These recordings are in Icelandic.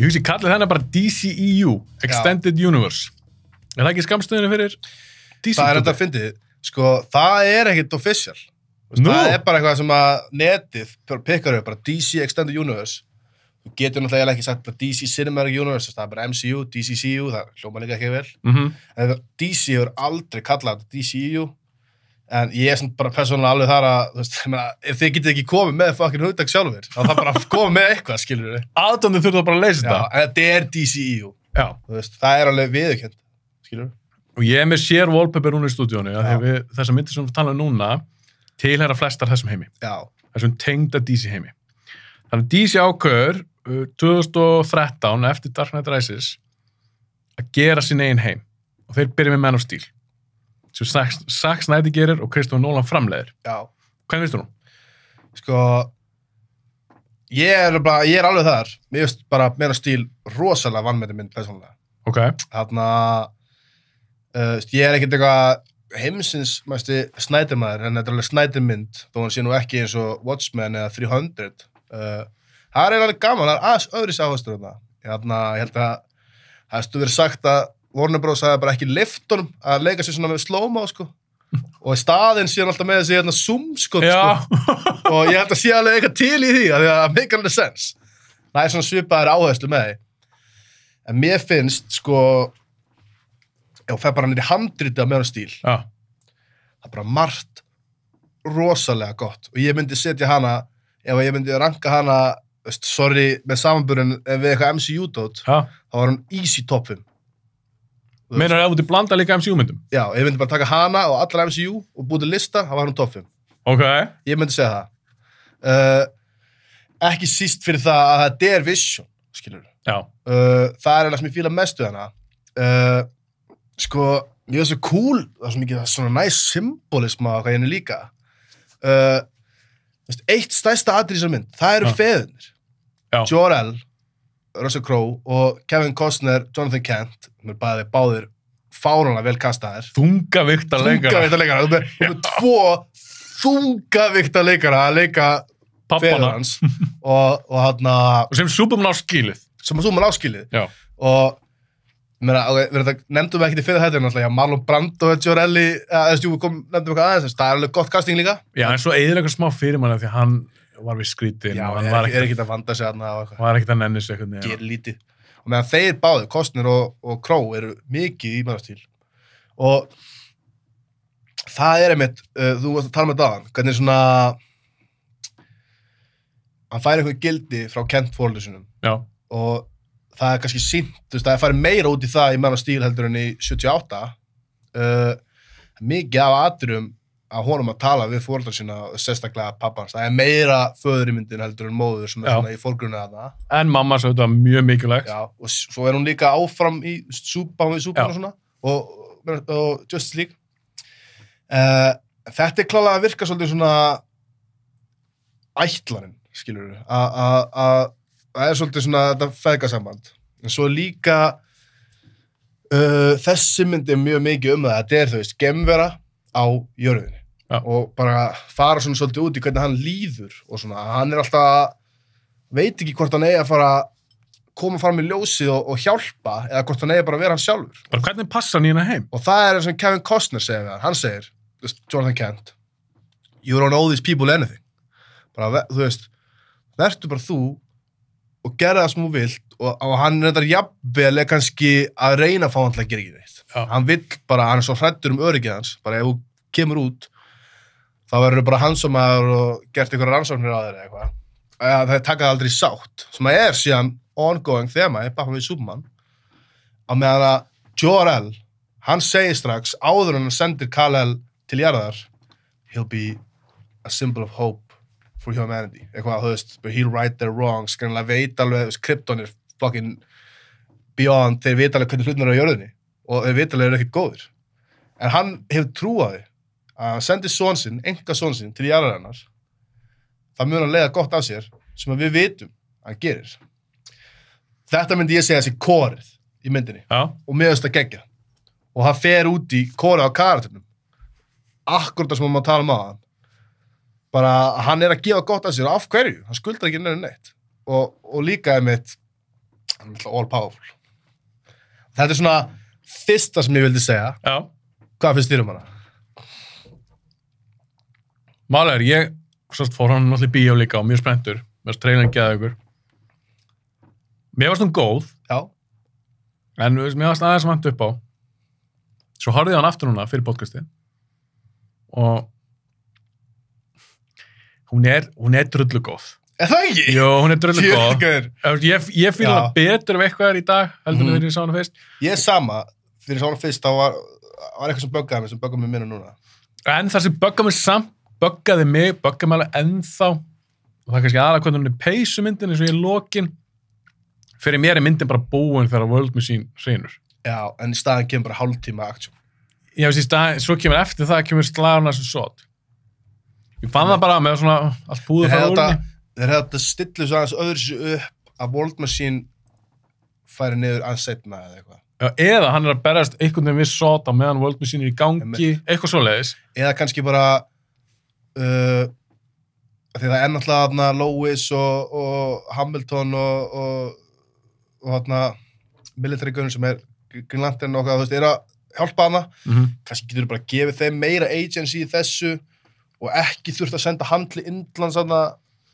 Ég hugsi, kallið þennan bara DCEU, Extended Universe. Er það ekki skammstöðinu fyrir DC? Það enda að fyndið, sko, það ekkert official. Það bara eitthvað sem að netið pikkar upp, bara DC Extended Universe. Þú getur náttúrulega ekki sagt bara DC Cinematic Universe, það bara MCU, DCCU, það hljóma líka ekki vel. En DC hefur aldrei kallað þetta DCEU. En ég sem bara persónulega alveg þar að, þú veist, ef þið getið ekki komið með fucking hugtak sjálfur, þá það bara komið með eitthvað, skilur við. Aðdóndið þurftu bara að leysa þetta. Já, en þetta DCEU. Já. Þú veist, það alveg viðurkennt, skilur við. Og ég með share wallpaper núna í stúdíónu, að því við þessar myndir sem við tala núna, tilheyra flestar þessum heimi. Já. Þessum tengda DC heimi. Þannig DC ákveður 2013, eftir Dark Knight Rises, að gera sín eigin heim. Og þeir byrja með Man of Steel. Sem Zack Snyder gerir og Christopher Nolan framleiðir. Já. Hvernig finnst þú nú? Sko, ég alveg þar. Mér finnst bara Man of Steel rosalega vanmetið mynd persónulega. Ok. Þarna, ég ekkert eitthvað heimsins, Snyder maður, en þetta alveg Snyder mynd, þó hann sé nú ekki eins og Watchmen eða 300. Það alveg gaman, það aðeins öðris áherslu þarna. Ég held að það stu verið sagt að Warner Bros. Hafði bara ekki leyft honum að leika sér svona með slow-mo, sko. Og í staðinn sé hann alltaf með þessi zoom-skot, sko. Og ég held að sé alveg eitthvað til í því, að það make alveg sense. Það svona svipaðir áherslu með því. En mér finnst, sko, ef það bara nýri handritið af Man of Steel, það bara margt rosalega gott. Og ég myndi setja hana, ef ég myndi ranka hana, sorry, með samanburðin við eitthvað MCU-dót, þá var hann easy top 5. Meinar að þú blanda líka MCU-myndum? Já, ég myndi bara taka hana og allra MCU og búið til lista, það var hann top 5. Ok. Ég myndi segja það. Ekki síst fyrir það að það vision, skilur. Já. Það eiginlega sem ég fíla mest við hana. Sko, ég svo cool, það svo mikið svona næs symbolisma hvað henni líka. Eitt stærsta atriði í þessari mynd, það eru feðurnir. Jor-El, Russell Crowe og Kevin Costner, Jonathan Kent, báðir fáránlega vel kastaðir. Þungavíkta leikara. Þú með 2 þungavíkta leikara að leika feður hans. og sem Superman á skilið. Já. Og nefndum við ekkert í fyrir þetta, náttúrulega, Marlon Brando og Jor-El nefndum við eitthvað aðeins, það alveg gott casting líka. Já, en svo eðilega smá fyrir manna því hann var við skrítinn. Já, hann var ekki að vanda sig þarna og eitthvað. Var ekki að nenni sig eitthvað. Gerir lítið. Og meðan þeir báðir, Costner og Crowe, eru mikið í Man of Steel. Og það einmitt, þú varst að tala með dagann, hvernig svona hann fær eitthvað gildi frá Kent foreldrum. Já. Og það kannski sýnt, þú veist, það farið meira út í það í Man of Steel heldur en í 78. Mikið af atriðum að honum að tala við foreldrar sína og sérstaklega pappans. Það meira föður í myndin heldur en móður sem svona í fórgrunni að það. En mamma svo þetta var mjög mikilvægt. Já, og svo hún líka áfram í súpan og svona og Justice League. Þetta klálega að virka svolítið svona ætlarinn, skilur við. Það svolítið svona þetta feðgasamband. En svo líka þessi myndi mjög mikið það. Þetta þú veist, geimvera á jörðinni. Og bara fara svona svolítið út í hvernig hann líður og svona, hann alltaf veit ekki hvort hann að fara að koma fram í ljósið og hjálpa eða hvort hann bara vera hann sjálfur. Bara hvernig passa hann í hana heim? Og það sem Kevin Costner segir við hann segir, Jonathan Kent, you don't owe these people anything. Bara, þú veist, vertu bara þú og gera það sem þú vilt og hann þetta jafnvel kannski að reyna að fá hann til að gera ekki neitt. Hann vill bara, hann svo hræddur öryggið hans, bara ef þú kemur út þá verður bara handsamaður og gert einhverja rannsóknir á þér eða eitthvað. Það takaði aldrei sátt, sem að síðan ongoing þema í Batman v Superman. Á meðan að Jor-El, hann segir strax, áður en hann sendir Kal-El til jarðar, he'll be a symbol of hope for humanity. Eitthvað, þú veist, he'll right their wrongs, skrænilega veit alveg, Krypton fucking beyond, þeir veit alveg hvernig hlutin á jörðinni og þeir veit alveg ekkert góðir. En hann hefur trúaði að hann sendi son sinn, enga son sinn, til jarðarinnar, það mun hann leiða gott af sér, sem við vitum að hann gerir. Þetta myndi ég segja þessi kórið í myndinni. Já. Og mér finnst það geggjað. Og hann fer út í kórið á karakterunum. Akkurat það sem hann má tala um á hann. Bara, hann að gefa gott af sér, af hverju? Hann skuldar ekki neitt. Og líka einmitt, Hann er alltaf all powerful. Þetta er svona fyrsta sem ég vildi segja. Já. Hvað finnst þér hana? Málega ég fór hann náttúrulega í bíó líka og mjög spenntur. Mér varst trailerinn geða ykkur. Mér varst hún góð, Já. en mér varst aðeins vant upp á. Svo horfði ég hann aftur núna fyrir podcastið og hún er drullu góð. Er það ekki? Jó, hún er drullu góð. Fjögur. Ég fíla það betur ef eitthvað er í dag, heldur en þegar ég sá hana fyrst. Ég er sama. Þegar ég sá hana fyrst, þá var eitthvað sem buggaði mig, sem buggaði mig minna núna. En það sem buggaði mig samt, buggaði mig alveg ennþá, og það er kannski aðalega hvernig hún er peysumyndin eins og ég er lokin. Fyrir mér er myndin bara búin þegar World Machine hrinur. Já, en í staðan kemur bara hálftíma action. Já, í staðan, svo kemur eftir það, kemur slagurnar sem sot. Ég fann það bara með svona allt búið frá úrni. Þeir hefði þetta stillu svo aðeins öðru sér upp að World Machine færi niður aðeins setna eða eitthvað. Já, eða hann er að berast einhvern veginn við sot á meðan World Machine er í gangi, eitthvað svoleiðis. Eða kannski bara því það er náttúrulega Lois og Hamilton og þarna military gunner sem er Green Lantern og hvað, þú veist, er að hjálpa hana. Kannski getur bara gefið þeim meira agency í þessu og ekki þurft að senda hann til Indlands þarna,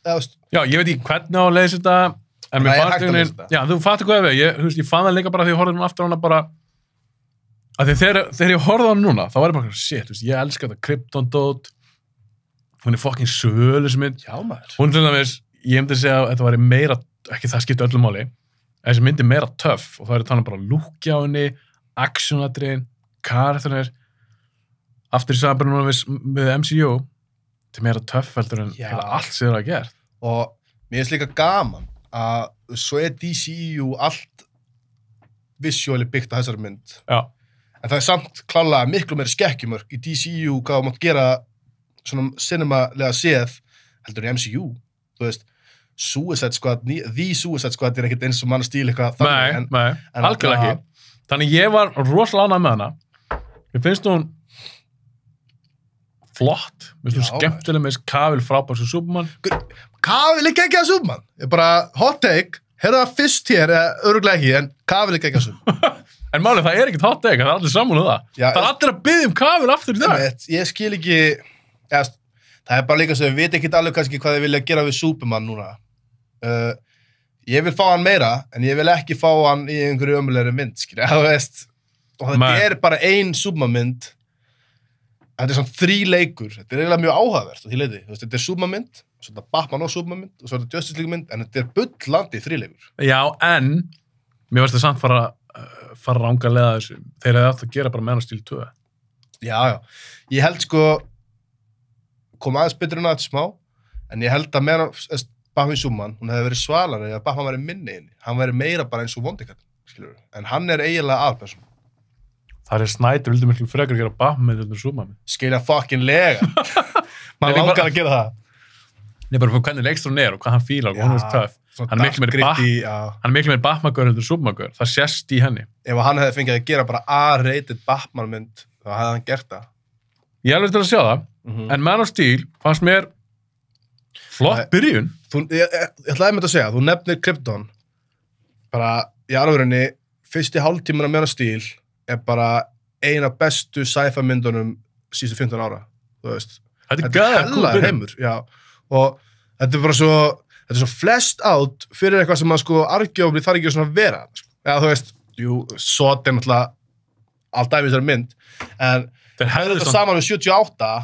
eða, þú veist. Já, ég veit ekki hvernig á að leysa þetta, en mér fannst einhvern veginn, já, þú fattir hvað ef ég fann það líka bara því ég horfði hún aftur á hana bara, að þegar ég horfði á hana núna, þá var ég bara, shit, þú veist, ég elska þetta Krypton-dót, hún er fucking sölusmynd. Já, maður. Hún til dæmis, ég myndi segja að þetta væri meira, ekki það skipti öllu máli, þessi myndi meira töff og það er þannig bara lúkja á henni, actionatriðin, karakterinn aftur í samanbyrjun núna við MCU, þetta er meira töff heldur en allt sem það er gert. Og mér finnst líka gaman að svo er DCU allt visuáli byggt á þessari mynd. Já. En það er samt klálega miklu meira skekkjumörk í DCU hvað þú mátt gera svona cinemalega séð heldur í MCU. Þú veist, Suicide Squad, The Suicide Squad er ekkert eins og mann stíl eitthvað þannig. Nei, algjörlega ekki. Þannig ég var rosalega ánægð með hana. Mér finnst hún flott. Mér finnst hún skemmtileg með Cavill frábær sem Superman. Cavill er ekki að Superman. Ég bara, hot take, heyrðu það fyrst hér, örugglega ekki, en Cavill er ekki að Superman. En málið, það er ekkert hot take, það er allir sammála um það. Já, það er allir að biðja Cavill aftur í dag. Ég skil ekki, það er bara líka svo, við veit ekki alveg kannski hvað þið vilja gera við Superman núna. Ég vil fá hann meira en ég vil ekki fá hann í einhverju ömulegri mynd, skilja, þú veist, og þetta er bara ein Superman mynd. Þetta er svona 3 leikur, þetta er eiginlega mjög áhugavert á því leiti, þú veist, þetta er Superman mynd, svo þetta Batman og Superman mynd og svo þetta Justice League mynd, en þetta er bullandi 3 leikur. Já, en mér varst það samt fara ranga leða þessu, þeir hefði átt að gera bara Man of Steel 2. Já, ég held sko kom aðeins betur en aðeins smá, en ég held að Batman Superman, hún hefði verið svalari að Batman væri minni inni. Hann væri meira bara eins og vondikall, skilur við. En hann er eiginlega aðperson. Það er Snyder, vildi miklu frekar gera Batman með þetta Superman. Skilja fucking lega. Man langar að gera það. Nei, bara fyrir hvernig leikstjórinn er og hvað hann fílar og hún er töff. Hann er miklu meiri Batman-gaur heldur Superman-gaur. Það sést í henni. Ef hann hefði fengið að gera bara A-rated Batman-mynd, þá hefði hann gert það. Ég er alveg til að sjá það, en Man of Steel fannst mér flott byrjun. Ég ætlaði með þetta að segja, þú nefnir Krypton, bara í alvörunni, fyrsti hálftíminn af Man of Steel er bara eina bestu sci-fi myndunum síðustu 15 ára, þú veist. Þetta er hella heimur, já. Og þetta er bara svo flest out fyrir eitthvað sem maður sko argjófli þarf ekki svona að vera. Já, þú veist, SWOT er náttúrulega alltaf í þessari mynd, en þetta saman við 78,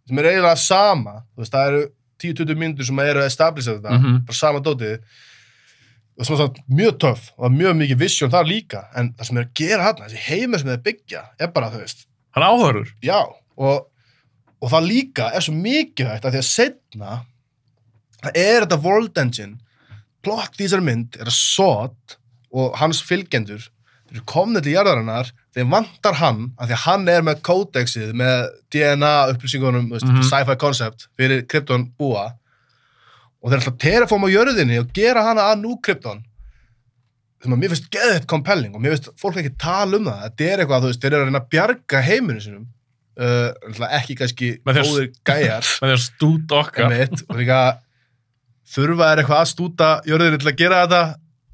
sem er eiginlega sama, þú veist, það eru 10-20 mínútur sem eru að establisa þetta, bara sama dótið, og sem er mjög töff, og mjög mikið vision þar líka, en það sem er að gera þarna, þessi heimur sem þeir byggja, er bara, þú veist. Hann áhörur. Já, og það líka er svo mikilvægt að því að seinna, það er þetta World Engine, plott í þessari mynd, er að SWOT og hans fylgjendur, þeir eru komnir til jarðarinnar, þeir vantar hann, af því að hann er með kódexið, með DNA upplýsingunum, sci-fi concept, fyrir Krypton búa, og þeir ætla að terraforma jörðinni og gera hana að nú Krypton, sem að mér finnst geðveikt compelling, og mér finnst fólk ekki tala um það, þetta er eitthvað, þú veist, þeir eru að reyna að bjarga heiminu sinum, ekki kannski góðir gæjar, með því að stúta okkar, og líka þurfa er eitthvað að stúta jörðinni til að gera þetta,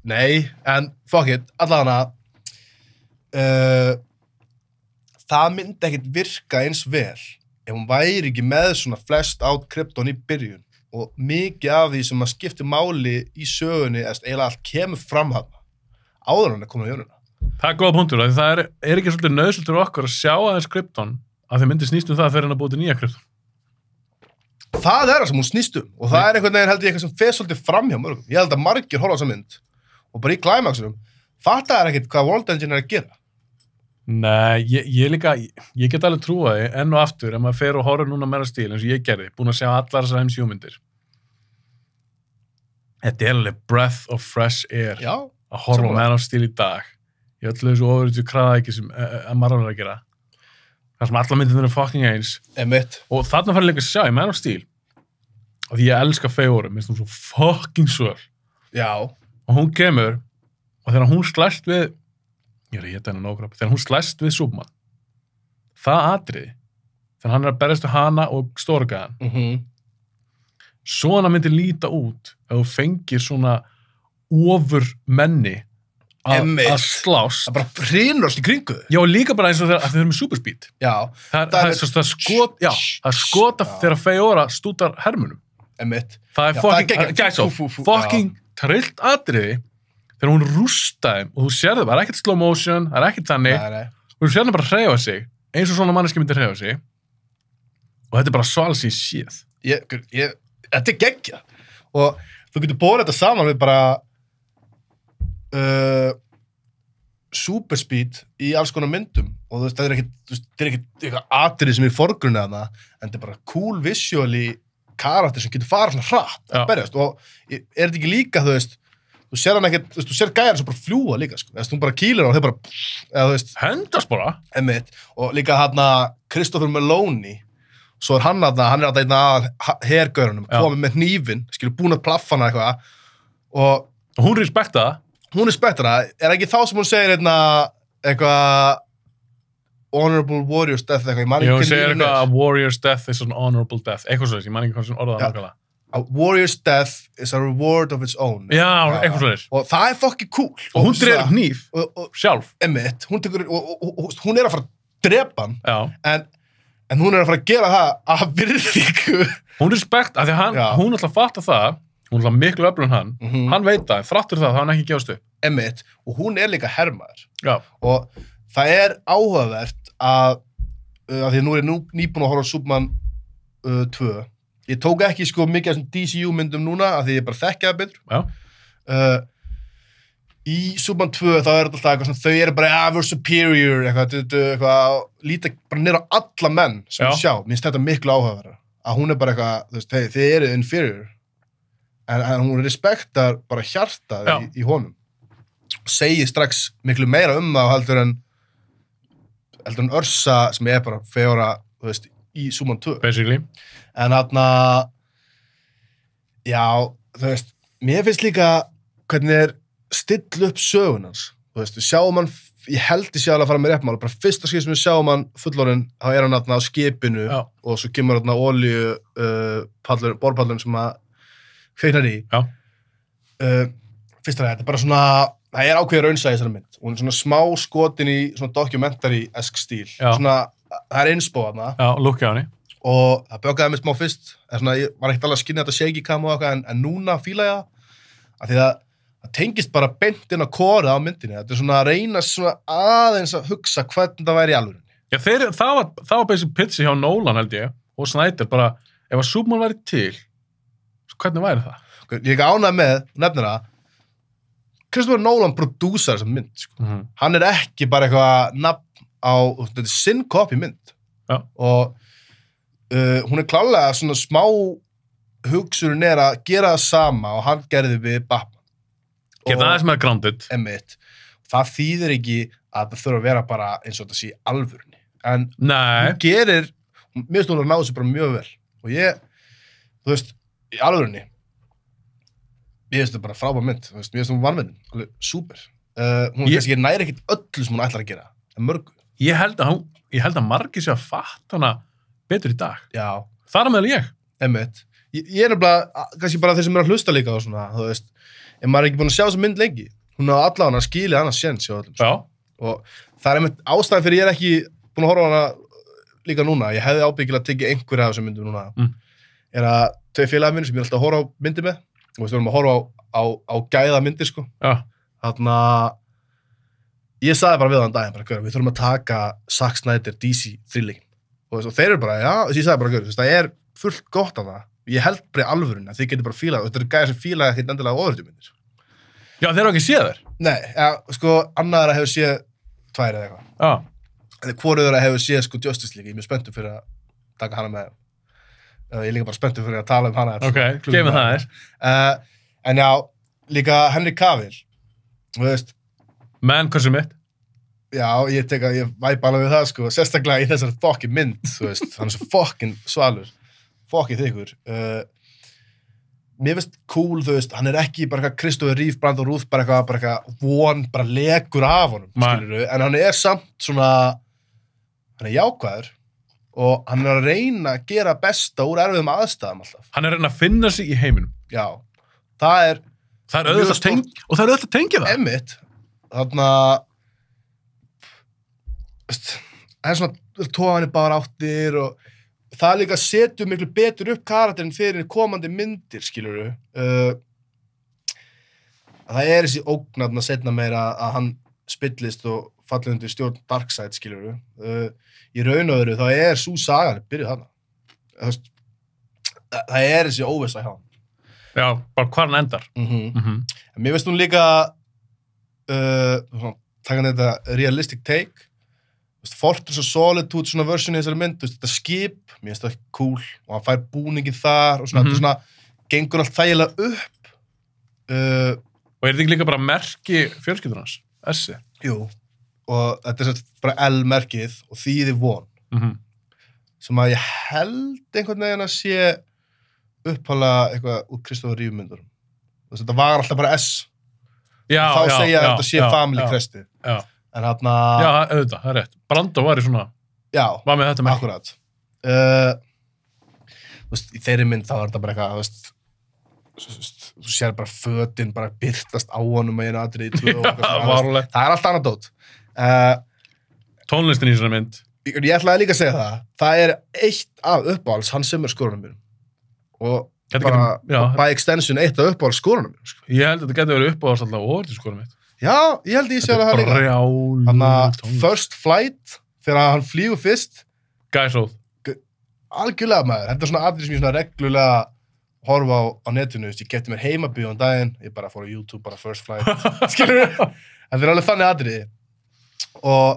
Nei, en fuck it, allavega það myndi ekkit virka eins vel ef hún væri ekki með svona flest out Krypton í byrjun og mikið af því sem að skipti máli í sögunni eða eiginlega allt kemur fram hann áður hann að koma í jörnuna. Það er góða punktur, af því það er ekki svolítið nauðsynlegt fyrir okkur að sjá aðeins Krypton að þið myndi snýst um það fyrir hann að búið til nýja Krypton. Það er það sem hún snýst og það er einhvern veginn held ég eitthvað sem fer svolítið fram hjá mörgum. Ég held að margir horfa á þessa mynd og bara í climaxunum fatta er ekkert hvað World Engine er að gera. Nei, ég get alveg trúa því enn og aftur ef maður fer og horfir núna meira stíl eins og ég gerði, búin að sjá allar þessar MCU-myndir. Þetta er alveg breath of fresh air Já, að horfa meira stíl í dag. Ég öllu þessu ofurðu kraðaæki sem Marvel er að gera. Það sem allar myndir eru fucking eins. Einmitt. Og þarna fær ég líka að sjá, ég meina stíl. Og því ég elska Feore, minnst hún svo fucking svöl. Já. Og hún kemur, og þegar hún slæst við, ég er að geta hennar nógraf, þegar hún slæst við Superman, það atriði, þegar hann er að berjast við hana og stórgaðan, svona myndi líta út ef þú fengir svona ofur menni að slást. Það bara hrynast í kringu. Já, líka bara eins og þegar þeir eru með superspeed. Já. Það er skota þegar Feora stútar hermunum. Einmitt. Það er fucking trillt atriði þegar hún rústaði og þú sér það er ekkert slow motion, það er ekkert þannig og þú sér það bara hreyfa sig eins og svona manneski myndi hreyfa sig og þetta er bara svals í séð. Þetta er geggjað og þú getur borið þetta saman við bara superspeed í alls konar myndum og þú veist, það er ekkert eitthvað atrið sem er í forgrunni af það en þetta er bara cool visually karakter sem getur farað svona hratt að berjast og er þetta ekki líka, þú veist þú sér hann ekkert, þú veist, þú sér gæjar sem bara fljúa líka, sko, þú veist, hún bara kýlir hann og þau bara, eða þú veist, hendast bara, og líka hann Christopher Meloni, svo er hann er einn að hergaurunum, komið með hnífinn, skilur búin að plaffa hana eitthvað, og hún respekta það, er ekki þá sem hún segir eitthvað honorable warrior's death, eitthvað, hún segir eitthvað a warrior's death is an honorable death, eitthvað svo þess, ég man ekki hvað sem orðað nákvæmlega. A warrior's death is a reward of its own. Já, eitthvað svo þess. Og það er fucking cool. Og hún dregur hníf, sjálf. Einmitt, hún tekur, og hún er að fara að drepa hann. Já. En hún er að fara að gera það að virðingu. Hún respekt, af því hún ætla að fatta það, hún ætla miklu öflun hann, hann veit það, þráttur það, þá hann ekki gefast upp. Einmitt, og hún er líka hermaður. Já. Og það er áhugavert að því nú er ég nýbúin að horfa á Superman 2. Ég tók ekki sko mikið af þessum DCU myndum núna af því ég bara þekkja það betur. Já. Í Superman 2 þá er þetta alltaf eitthvað svona, þau eru bara we're superior, eitthvað líta bara niður á alla menn sem við sjá. Mér finnst þetta miklu áhugaverðara. Að hún er bara eitthvað, þú veist, hey, þið eru inferior. En hún respektar bara hjartað í honum. Segir strax miklu meira það heldur en Ursa sem er bara Feora, þú veist, í Superman 2. Basically. En já, þú veist, mér finnst líka hvernig er still upp sögunans. Þú veist, við sjáum hann, ég held í sjálf að fara með réttmál, bara fyrsta skil sem við sjáum hann fullorinn, þá er hann á skipinu og svo kemur hann olíu borpallurinn sem að kveiknar í. Já. Fyrst þetta er bara svona, það er ákveðið raunsæði þessari mynd. Hún er svona smá skotin í svona documentary-esk stíl. Svona, það er innspóð þarna. Já, lúkja á henni. Og það böggaði mig smá fyrst, svona, ég var ekkert alveg að skynja þetta shaky cam og eitthvað, en núna fíla ég það, af því það tengist bara beint inn á korið á myndinni, þetta er svona að reyna svona aðeins að hugsa hvernig það væri í alvörunni. Já, það var basic pitchi hjá Nolan held ég, og Snyder, bara, ef að Superman væri til, hvernig væri það? Ég er ekki ánægð með, nefnir það, Christopher Nolan prodúsar þessa mynd, sko. Hann er ekki bara eitthvað nafn á, þetta er sinn copy mynd. Já. Og hún er klárlega svona smá hugsurinn er að gera það sama og hann gerði við Batman. Geta aðeins með grounded. Einmitt. Það þýðir ekki að það þurfa að vera bara eins og þetta sé alvörunni. En hún gerir, mér finnst hún að ná þessu bara mjög vel. Og ég, þú veist, í alvörunni, ég finnst þetta bara frábær mynd, þú veist, mér finnst hún vanvinnin, alveg súper. Hún kannski næri ekkert öllu sem hún ætlar að gera, en mörgu. Ég held að margir sé að fatta hana betur í dag. Já. Þar meðal ég. Einmitt. Ég er nefnilega, kannski bara þeir sem eru að hlusta líka og svona, þú veist, ef maður er ekki búin að sjá þessa mynd lengi, hún á allan að skilja annars séns hjá öllum. Já. Og það er einmitt ástæðan fyrir ég er ekki búin að horfa á hana líka núna, ég hefði ábyggilega tekið einhverja af þessum myndum núna, er að tvei félagar minn sem ég er alltaf að horfa á myndir með, og við erum að horfa á gæða myndir, sko. Já. Þarna, ég sagði bara við hann daginn, bara, við þurfum að taka Zack Snyder DC þrýleikin. Og þeir eru bara, já, ég sagði bara, það er fullt gott af það. Ég held bara í alvörunni að þið getur bara fílað, og þetta eru gæðir sem fílaði ekkert endilega ofurðumyndir. Já, þeir eru ekki séð þér? Nei, sko, annar hefur séð 2 eða eitthvað. Já. En hvoru þeirra hefur séð, sko, Justice League. Ég er mjög spenntur fyrir að taka hana með. Ég er líka bara spenntur fyrir að tala hana. Ok, gefum það þér. En já, líka Henry Cavill, þú veist. Menn, hversu mitt? Já, ég væp alveg við það, sko, sérstaklega í þessari fucking mynd, þú veist. Hann er svo fucking svalur. Fucking þykkur. Mér finnst cool, þú veist, hann er ekki bara eitthvað Christopher Reeve, Brandon Routh, bara eitthvað bara lekur af honum, skilurðu, en hann er samt svona, hann er jákvæður og hann er að reyna að gera besta úr erfiðum aðstæðum alltaf. Hann er að reyna að finna sig í heiminum. Já, það er auðvitað að tengja, og það er auðvitað að tengja það. Einmitt, þarna, það er svona tóðanir bara áttir og það líka setur miklu betur upp karakterinn fyrir komandi myndir, skilurðu. Það er þessi ógn að setna meira að hann spillist og fallið undir stjórn Darkseid, skilurðu. Í raun og veru, þá er sú sagan byrjuð þarna. Það er þessi óvissa hjá hann. Já, bara hvar hann endar. En mér veist hún líka taka þetta realistic take. Fortress of Solitude, svona version í þessari mynd, þetta skip, mér finnst það cool og hann fær búningin þar og svona, þetta svona, gengur allt þægilega upp. Og er þetta ekki líka bara merki fjölskyldur hans? S-i? Jú, og þetta er bara L-merkið og þýði von. Sem að ég held einhvern veginn að sé upphálega eitthvað úr Christopher Reeve myndurum. Þetta var alltaf bara S. Já, þá segja að þetta sé já, family crestið. Já. En þarna... Já, auðvitað, það er rétt. Brando var í svona... Já, var með þetta með. Akkurat. Þú veist, í þeirri mynd þá er þetta bara eitthvað, þú sér bara fötin bara byrtast á honum að einu atriði í 2 og varulegt. Það er allt annað dót. Tónlistin í þessari mynd. Ég ætlaði líka að segja það. Það er eitt af uppáhalds Hans Zimmer skórunum mínum. Og bara by extension eitt af uppáhalds skórunum mínum. Sko. Ég held að þetta geti verið uppáhalds alltaf óverðið skórunum mitt. Já, ég held ég sé alveg það líka. Þetta er brjálu tónlist. First Flight, þegar hann flýgur fyrst. Gæsóð. Algjörlega maður. Þetta er svona atrið sem ég svona reglulega horfa á netinu. Ég geti mér heimabíu daginn, ég bara fór á YouTube, bara First Flight. Skilur við? Þetta er alveg þannig atriði. Og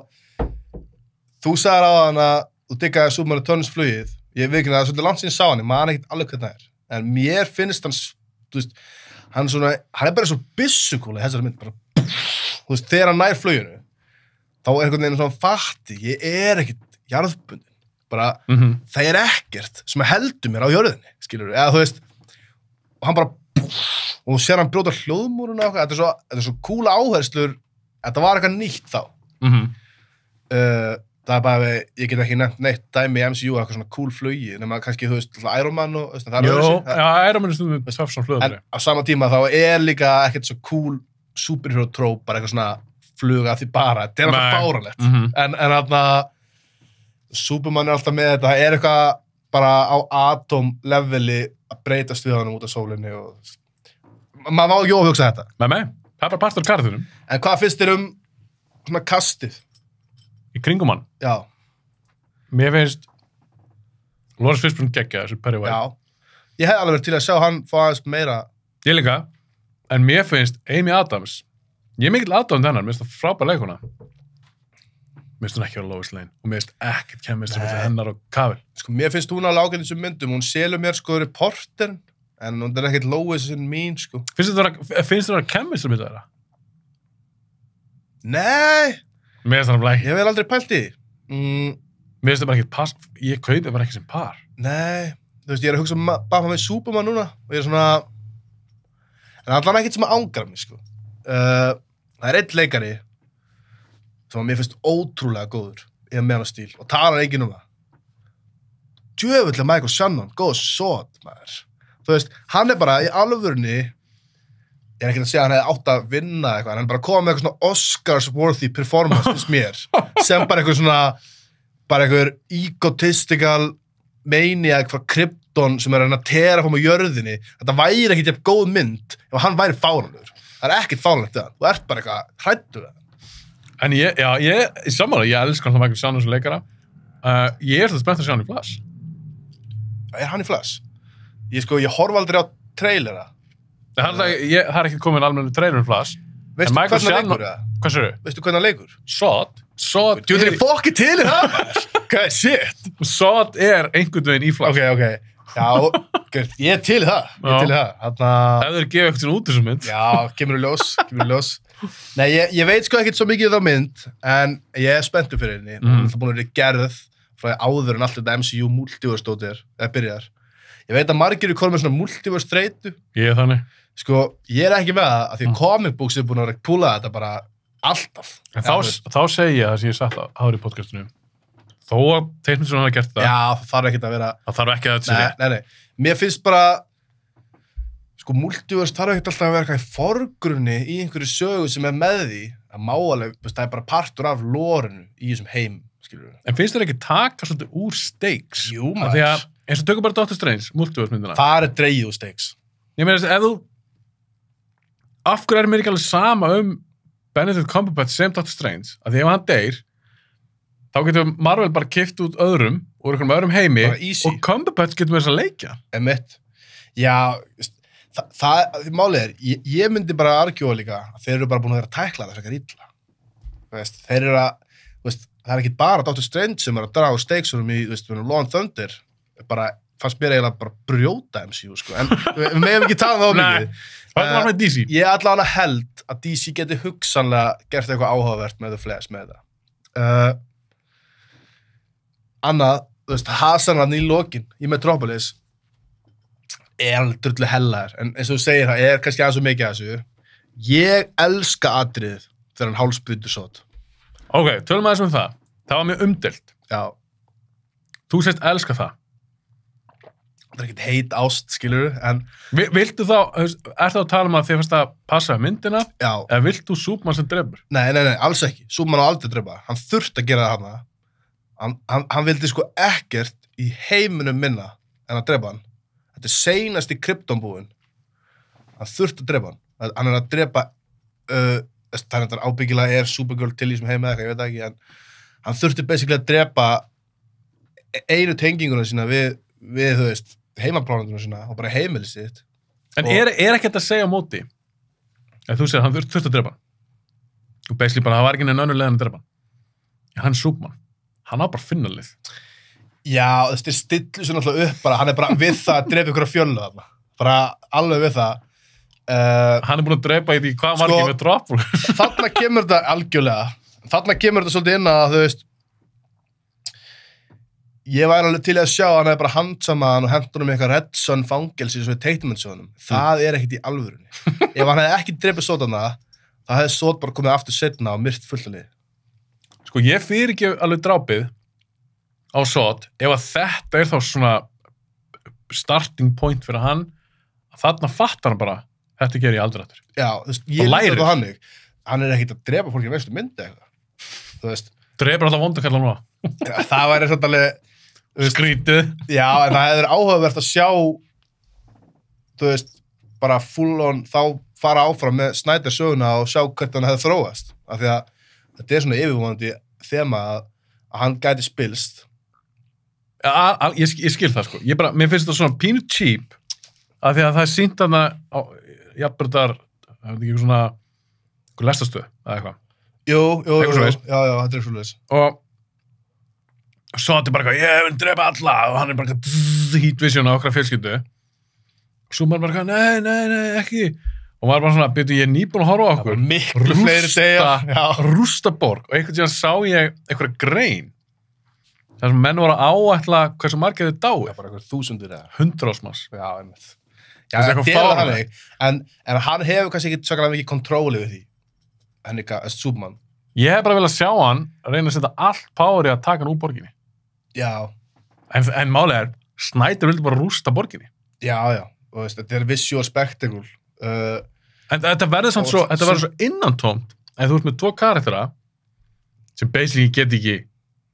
þú sagðir á hann að þú diggaði Superman Returns flugið. Ég veit ekki að það er svolítið langt síðan sá hann, ég man ekkert alveg hvernig það er. En mér finnst hann, þú veist, hann er bara svo byssukúli í þessari mynd, bara, þú veist, þegar hann nær fluginu, þá er einhvern veginn svona fatti, ég er ekkert jarðbundin, bara, það er ekkert sem heldur mér á jörðinni, skilur við, eða þú veist, og hann bara, og sér hann brjóta hljóðmúruna og eitthvað, þetta er svo kúla áherslur, þetta var eitthvað nýtt þá. Það er bara, ég get ekki nefnt neitt dæmi í MCU eitthvað svona cool flugi, nema kannski, þú veist, Iron Man og það er öðru sig. Já, Iron Man er stundum með svafsam flugðri. En á sama tíma þá er líka ekkert svo cool superhero trope, bara eitthvað svona fluga því bara, þetta er alltaf fáránlegt. En þarna, Superman er alltaf með þetta, það er eitthvað bara á atom-leveli að breytast við hann út af sólinni og maður má ekki ofhugsa þetta. Nei, það er bara partur af karakterunum. En hvað finnst þér svona kastið? Í kringum hann? Já. Mér finnst Lawrence Fishburne geggja þessu Perry White. Já. Ég hef alveg verið til að sjá hann fá aðeins meira. Ég líka. En mér finnst Amy Adams, ég er mikill aðdáðan hennar, mér finnst það frábær leikuna. Mér finnst hún ekki á Lois Lane og mér finnst ekkert kemistri milli hennar og Cavill. Sko, mér finnst hún alveg ágætt þessum myndum. Hún selur mér sko reportern, en hún er ekkert Lois in mín, sko. Finnst það vera kemistri milli þeirra? Nei. Mér finnst það bara ekki. Ég hef aldrei pælt í. Mér finnst það bara ekki pass, ég kaupi bara ekki sem par. Nei, þú veist, ég er að hugsa bara með Superman núna og ég er svona, en allan ekkert sem að ángra mig, sko. Það er einn leikari sem að mér finnst ótrúlega góður í að meðan stíl og talar enginn um það. Djöfull er Michael Shannon, góð sót, maður. þú veist, hann bara í alvörunni, ég er ekki að segja að hann hefði átt að vinna eitthvað, en hann bara kom með eitthvað svona Oscars-worthy performance til mér, sem bara eitthvað svona, bara eitthvað egotistical maniac frá Krypton sem er að tera fór með jörðinni. Þetta væri ekkit jafn góð mynd ef hann væri fáránlegur. Það er ekkit fáránlegt við hann. Þú ert bara eitthvað hræddur við hann. En ég sammála, ég elskar hann Michael Shannon sem leikara. Ég er þetta spennt að sjá hann í Flash. Er hann í Flash? Ég horf aldrei á trailera. Það er ekki komin almennu trailer um Flash. Veistu hvernig hann leikur það? Hvað sér? Veistu hvernig hann leikur? Sod. Þú er fokkið til í það? Hvað er shit? Sod er einhvern veginn í Flash. Ok. Já, ég er til í það. Ég er til í það. Ef þeir gefa eitthvað svona út þessu mynd. Já, kemur í ljós. Nei, ég veit ekkert svo mikið um þá mynd, en ég er spenntur fyrir henni. Hún er búin að vera gerð frá áður en allt þetta MCU multiverse-dótið byrjar. Ég veit að margir eru komið með svona multiverse-streitu. Ég er þannig. Ég er ekki með það, af því að comic books er búin að vera að púla þetta bara alltaf. En þá segi ég það sem ég sagt áður í podcastinu. Þó að teiknmyndsson hafa gert það. Já, það þarf ekki að vera... Það þarf ekki að þetta sé. Nei. Mér finnst bara... multiverse þarf ekki alltaf að vera eitthvað í forgrunni í einhverju sögu sem er með því að máaleg, það er bara partur af lórinu í þessum heim, skilur við. En finnst þér ekki taka svolítið úr stakes? Jú, maður. Því að, eins og tökum bara Doctor Strange, multiverse myndina. Það er dreigið úr stakes. Ég meina, ef þú... Af hverju mér ekki alveg sama Benedict Cumberbatch sem Doctor Strange? Af því ef hann deyr, þá getur Marvel bara kippt út öðrum úr einhverjum öðrum heimi og Cumberbatch getur með þess að leikja. Emitt. Já, málið ég myndi bara argjúa líka að þeir eru bara búin að vera að tækla það frekar illa. Þeir eru það er ekki bara Doctor Strange sem er að draga úr stakes í Love and Thunder, bara fannst mér eiginlega bara brjóta MCU, en við meðum ekki tala um það mikið. Hvað var með DC? Ég allavega held að DC geti hugsanlega gert eitthvað áhugavert með The Flash með það. Annað, Hasanarn í lokin í Metropolis er alveg drullu hellaður, en eins og þú segir, það er kannski aðeins svo mikið að þessu. Ég elska atriðið þegar hann hálsbrytur Sod. Ok, tölum aðeins um það. Það var mjög umdeilt. Já. Þú sést elska það. Það er ekkert heit ást, skilur, en... Viltu þá, er það að tala um að þið fannst að passa myndina? Já. Eða vilt þú Superman sem drefur? Nei, alls ekki. Superman á aldrei drefa. Hann þurfti að gera það hana. Hann vildi ekkert í heiminum minna en að drefa hann. Þetta er seinast í Kryptonbúin. Hann þurfti að drefa hann. Hann er að drepa, það er ábyggilega Supergirl til í sem heima eitthvað, ég veit ekki, en hann þurfti basically að drepa einu tenginguna sína við þú veist, heimaplánunduna sína og bara heimilið sitt. En er ekkert að segja á móti? Ef þú segir hann þurfti að drepa hann. Og basically bara, það var ekki neina önnur leið en að drepa hann. En hann er Superman. Hann á bara finnalið. Já, þetta stillu sér náttúrulega upp bara, hann er bara við það að drepa ykkur að fjöllu þarna. Bara alveg við það. Hann er búin að drepa í því hvað margir með droppul. Þarna kemur þetta algjörlega. Þarna kemur þetta svolítið inn að, þú veist, ég væri alveg til að sjá að hann hefði bara handsama hann og hendur hann með eitthvað Red Son fangelsi sem við teiknumennsjónum. Það er ekkert í alvörunni. Ef hann hefði ekki drepið Sod hana, þá hefði Sod bara komið aftur setna og myrt fullt af lið. Sko, ég fyrirgef alveg drápið á Sod ef að þetta er þá svona starting point fyrir hann, að þarna fattar hann bara, þetta ger ég aldrei aftur. Já, þú veist, ég líka þetta hannig. Hann er ekkert að drepa fólki veistu myndi eitthvað. Þú veist. Drepar alltaf vondakalla núna. Það væri svona alveg skrítið. Já, en það hefur áhugavert að sjá, þú veist, bara full on, þá fara áfram með Snyder söguna og sjá hvernig hann hefði þróast. Af því að þetta er svona yfirvonandi þema að hann gæti spilst. Ég skil það, sko. Mér finnst þetta svona pínu cheap, af því að það er sýnt þarna á jafnbrytar, það er ekki svona lestastöð, eða eitthvað. Jú, já, þetta er svoleiðis. Og svo þetta er bara eitthvað, ég vil drepa alla og hann er bara eitthvað heat vision á okkar fjölskyldu og svo maður bara eitthvað, nei, ekki og maður bara svona, byrju, ég er nýbúin að horfa á okkur miklu fleiri segja rústa borg og einhvern tíðan sá ég einhverja grein þar sem menn voru að áætla hversu margir þið dái. Já, bara einhver 1000 eða 100 ásmars. Já, einmitt. Já, þetta er þannig, en hann hefur kannski ekki svakalega mikið kontróli við því Hennika, Superman. Ég hef bara viljað sjá hann reyna að setja allt power í að taka hann úr borginni. Já. En málið er, Snyder vildi bara rústa borginni. Já. og þetta er visual spectacle En þetta verður samt svo, þetta verður svo innantómt ef þú ert með 2 karaktera sem basically get ekki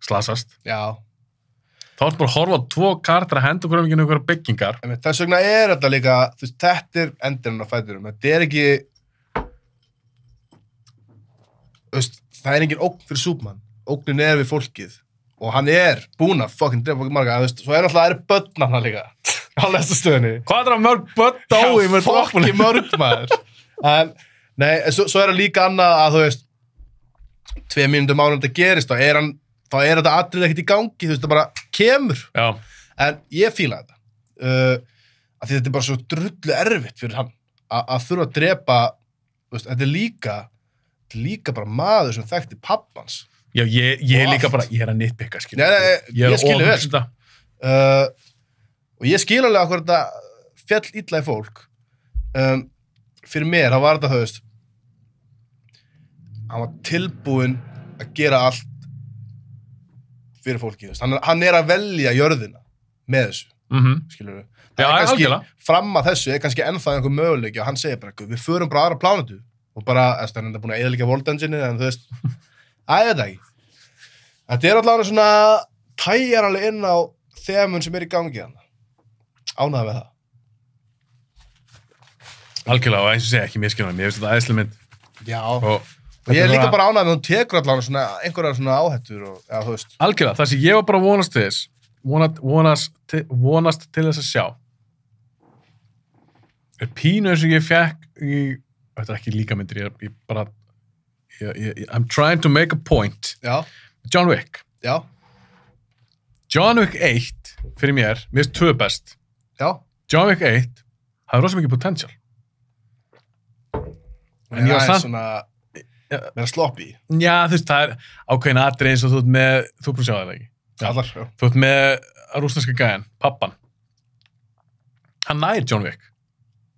slasast. já, Þá ertu bara að horfa á 2 karaktera henda okkur um ekki einhverja byggingar. þess vegna er þetta líka þú veist, þetta er endurinn á fæturum þetta er ekki þú veist, það er engin ógn fyrir Superman, ógnin er við fólkið og hann er búinn að fucking drepa okkur marga, þú veist, svo er alltaf börn hann líka á næsta stöðinni. Hvað er það mörg börn dái með fokki mörg maður en, nei, svo er það líka annað að þú veist 2 mínútum áður en þetta gerist þá er þetta atrið ekkert í gangi þú veist, það bara kemur Já. en ég fíla þetta að því þetta er bara svo drullu erfitt fyrir hann að þurfa að drepa þú veist, þetta er líka bara maður sem þekkti pappans Já, ég er líka allt. bara, ég er að nitpikka, skilur. Nei, ég skilur vel. þetta. Og ég skil alveg að þetta fjall illa í fólk fyrir mér, þá var þetta þú veist hann var tilbúinn að gera allt fyrir fólki, þú veist hann er að velja jörðina með þessu skilur við, Já, algjörlega. fram að þessu er kannski ennþá einhver möguleiki og hann segir bara, við förum bara aðra plánetu og bara, hann er búin að eðalega World Engine en þú veist, ég veit ekki þetta er allavega svona tæjar alveg inn á þemun sem er í gangi hann ánægði með það Algjörlega, og eins og segja, ekki miskilum mér finnst þetta æðislega mynd já, og ég er líka bara ánægði með hún tekur allavega svona einhverjar svona áhættur og, já, þú veist algjörlega, það sem ég var bara að vonast til þess vonast til þess að sjá er pínu eins og ég fekk í, þetta er ekki líka myndir ég bara I'm trying to make a point já, John Wick já, John Wick 1 fyrir mér finnst 2 best já John Wick 1 hafði rosa mikið potential en ég var samt svona meira sloppy já þú veist það er ákveðin atrið eins og þú ert með þú búin að sjá það ekki allar, já, þú ert með rússneska gæjan pappan hann nær John Wick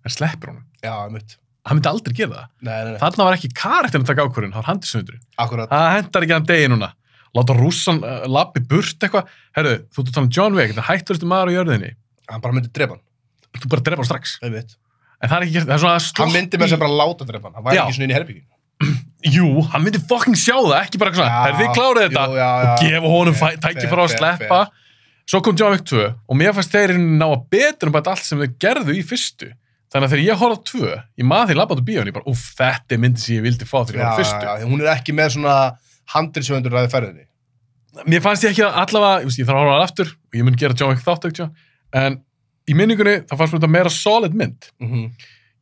en sleppur honum já, mitt hann myndi aldrei gera það nei, þarna var ekki karakterin að taka ákvörðun það var handisnöndurinn akkurat það hendar ekki hann degi núna láta rússan labbi burt eitthvað herru þú ert að tala um John Wick þetta er hættulegustu maður á jörðinni hann bara myndi drepa hann þú bara drepa hann strax mitt en það er ekki gert það er svona sloppy hann myndi með sem bara láta drepa hann væri Já. ekki svona inn í herbygginu jú hann myndi fucking sjá það ekki bara svona Já, herru þið klárið þetta jú, já, og gefa honum Fair, tæki fair, frá að fair, sleppa svo kom John Wick 2 og mér fannst þeir ná að betur bara allt sem þau gerðu í fyrstu þannig að þegar ég horfði á 2 ég maður því labbaði á bíónu ég bara þetta er myndi sem ég vildi fá þegar ég horfði á fyrstu já, hún er ekki með svona handriðsöfundur ræði ferðinni mér fannst ég ekki allavega ég þarf að horfa á það aftur og ég mun gera John Wick þátt ekki en í minningunni þá fannst mér þetta meira solid mynd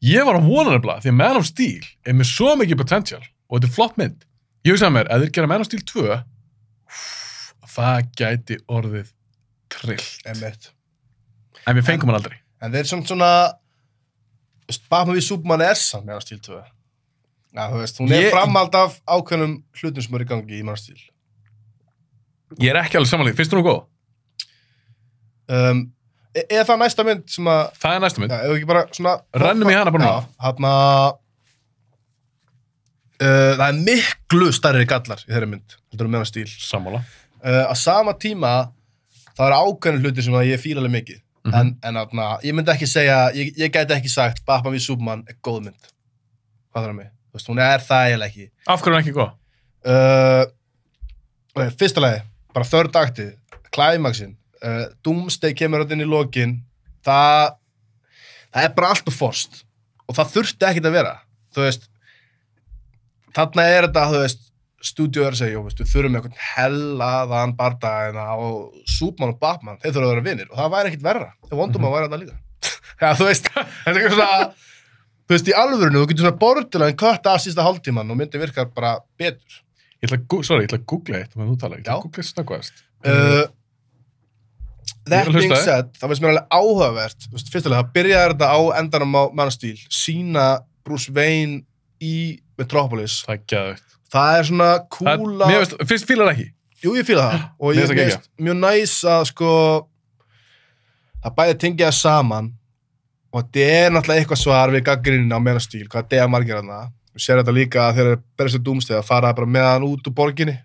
ég var að vona nefnilega því að Man of Steel er með svo mikið potential og þetta er flott mynd ég hugsaði mér ef þeir gera Man of Steel 2 það gæti orðið trillt einmitt en við fengum hann aldrei en þeir svona Batman v Superman er samt með stíl 2 já, þú veist, hún er framhald af ákveðnum hlutum sem eru í gangi í Man of Steel ég er ekki alveg samanlega, finnst þú nú góð? Er það næsta mynd sem að Það er næsta mynd. Já, ef ekki bara svona Rennum í hana bara núna. Já, þarna það er miklu stærri gallar í þeirri mynd heldur um Man of Steel Sammála. á sama tíma það er ákveðin hluti sem að ég fíla alveg mikið en þarna, ég myndi ekki segja ég gæti ekki sagt Batman v Superman er góð mynd hvað það er mig, þú veist, hún er það eiginlega ekki Af hverju er hún ekki góð? Fyrsta lagi, bara þörd aktið klæmaksinn, Doomsday kemur inn í lokin það er bara allt og forst og það þurfti ekkert að vera þú veist þarna er þetta, þú veist stúdíóður segja, við þurfum með einhvern hellaðan bardaðina og Superman og Batman, þeir þurfa að vera vinir og það væri ekkert verra, þegar Wonder Man væri þarna líka já, þú veist, þetta er eitthvað svona þú veist, í alvörinu, þú getur svona bortilega en kött af sísta hálftíman og myndi virkar bara betur Ég ætla að googla eitt, menn þú tala, ég ætla að googla eitt snöggvæðast That being said, það finnst mér alveg áhugavert fyrstulega, það byrjaði þetta á endanum á Man of Steel, sína Bruce Wayne í Metropolis Það er gæðvegt það er svona kúla Mér veist, fyrst fílar ekki jú, ég fíla það og Mér ég finnst það veist mjög næs að sko það bæði tengja það saman og þetta er náttúrulega eitthvað svar við gagnrýnina á Man of Steel, hvað þetta er margir þarna við sér þetta líka að þegar berist að Doomsday að fara bara með hann út úr borginni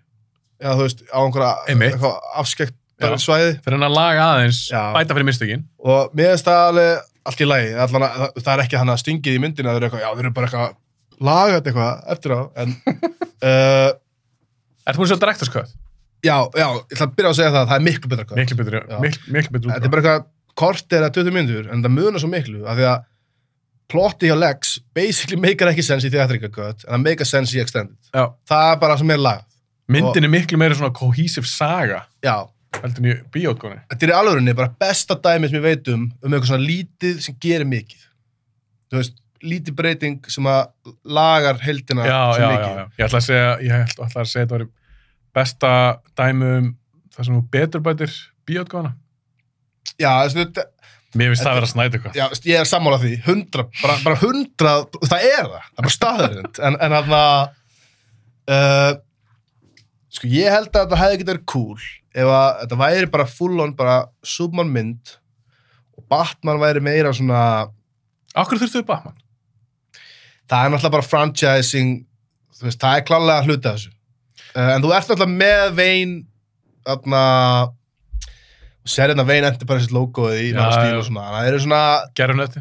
eða þú veist, á einhverja afskekt svæði Fyrir hann að laga aðeins, Já. bæta fyrir mistökin og mér finnst það alveg allt í lagi, það er ekki hann að stingið í myndina, það er eitthvað, já, þeir eru bara eitthvað lagat eitthvað eftir á, en Ertu búin að sjá Director's Cut? já, ég ætla að byrja að segja það er miklu betra hvað. Miklu betur, Já. miklu betur Þetta er bara eitthvað kort eða 20 mínútur, en það munar svo miklu, af því að plotti hjá Lex basically meikar ekki sens í theatrical cut, en það meikar sens í extended. Já. Það er bara sem er lagað. Myndin er miklu meira svona cohesive saga Já, heldur en í bíótgóni. þetta er í alvörunni bara besta dæmi sem ég veit um eitthvað svona lítið sem gerir mikið. Þú veist, lítið breyting sem að lagar heildina svo mikið. Ég ætla að segja þetta var besta dæmi það sem þú beturbætir bíótgóna. Já, þetta Mér finnst það að vera snæta eitthvað. Já, ég er sammála því, 100, bara 100, það er bara staðurinn, en þarna, sko ég held að þetta hefði getið verið cool, ef að þetta væri bara full on, bara Superman mynd, og Batman væri meira svona, Akkur þurftu við Batman? það er náttúrulega bara franchising, þú veist, það er klárlega hluti af þessu, en þú ert náttúrulega með Wayne, þarna, og sér hérna Wayne Enterprises logoið í Man of Steel og svona, það eru svona Gerðunötti?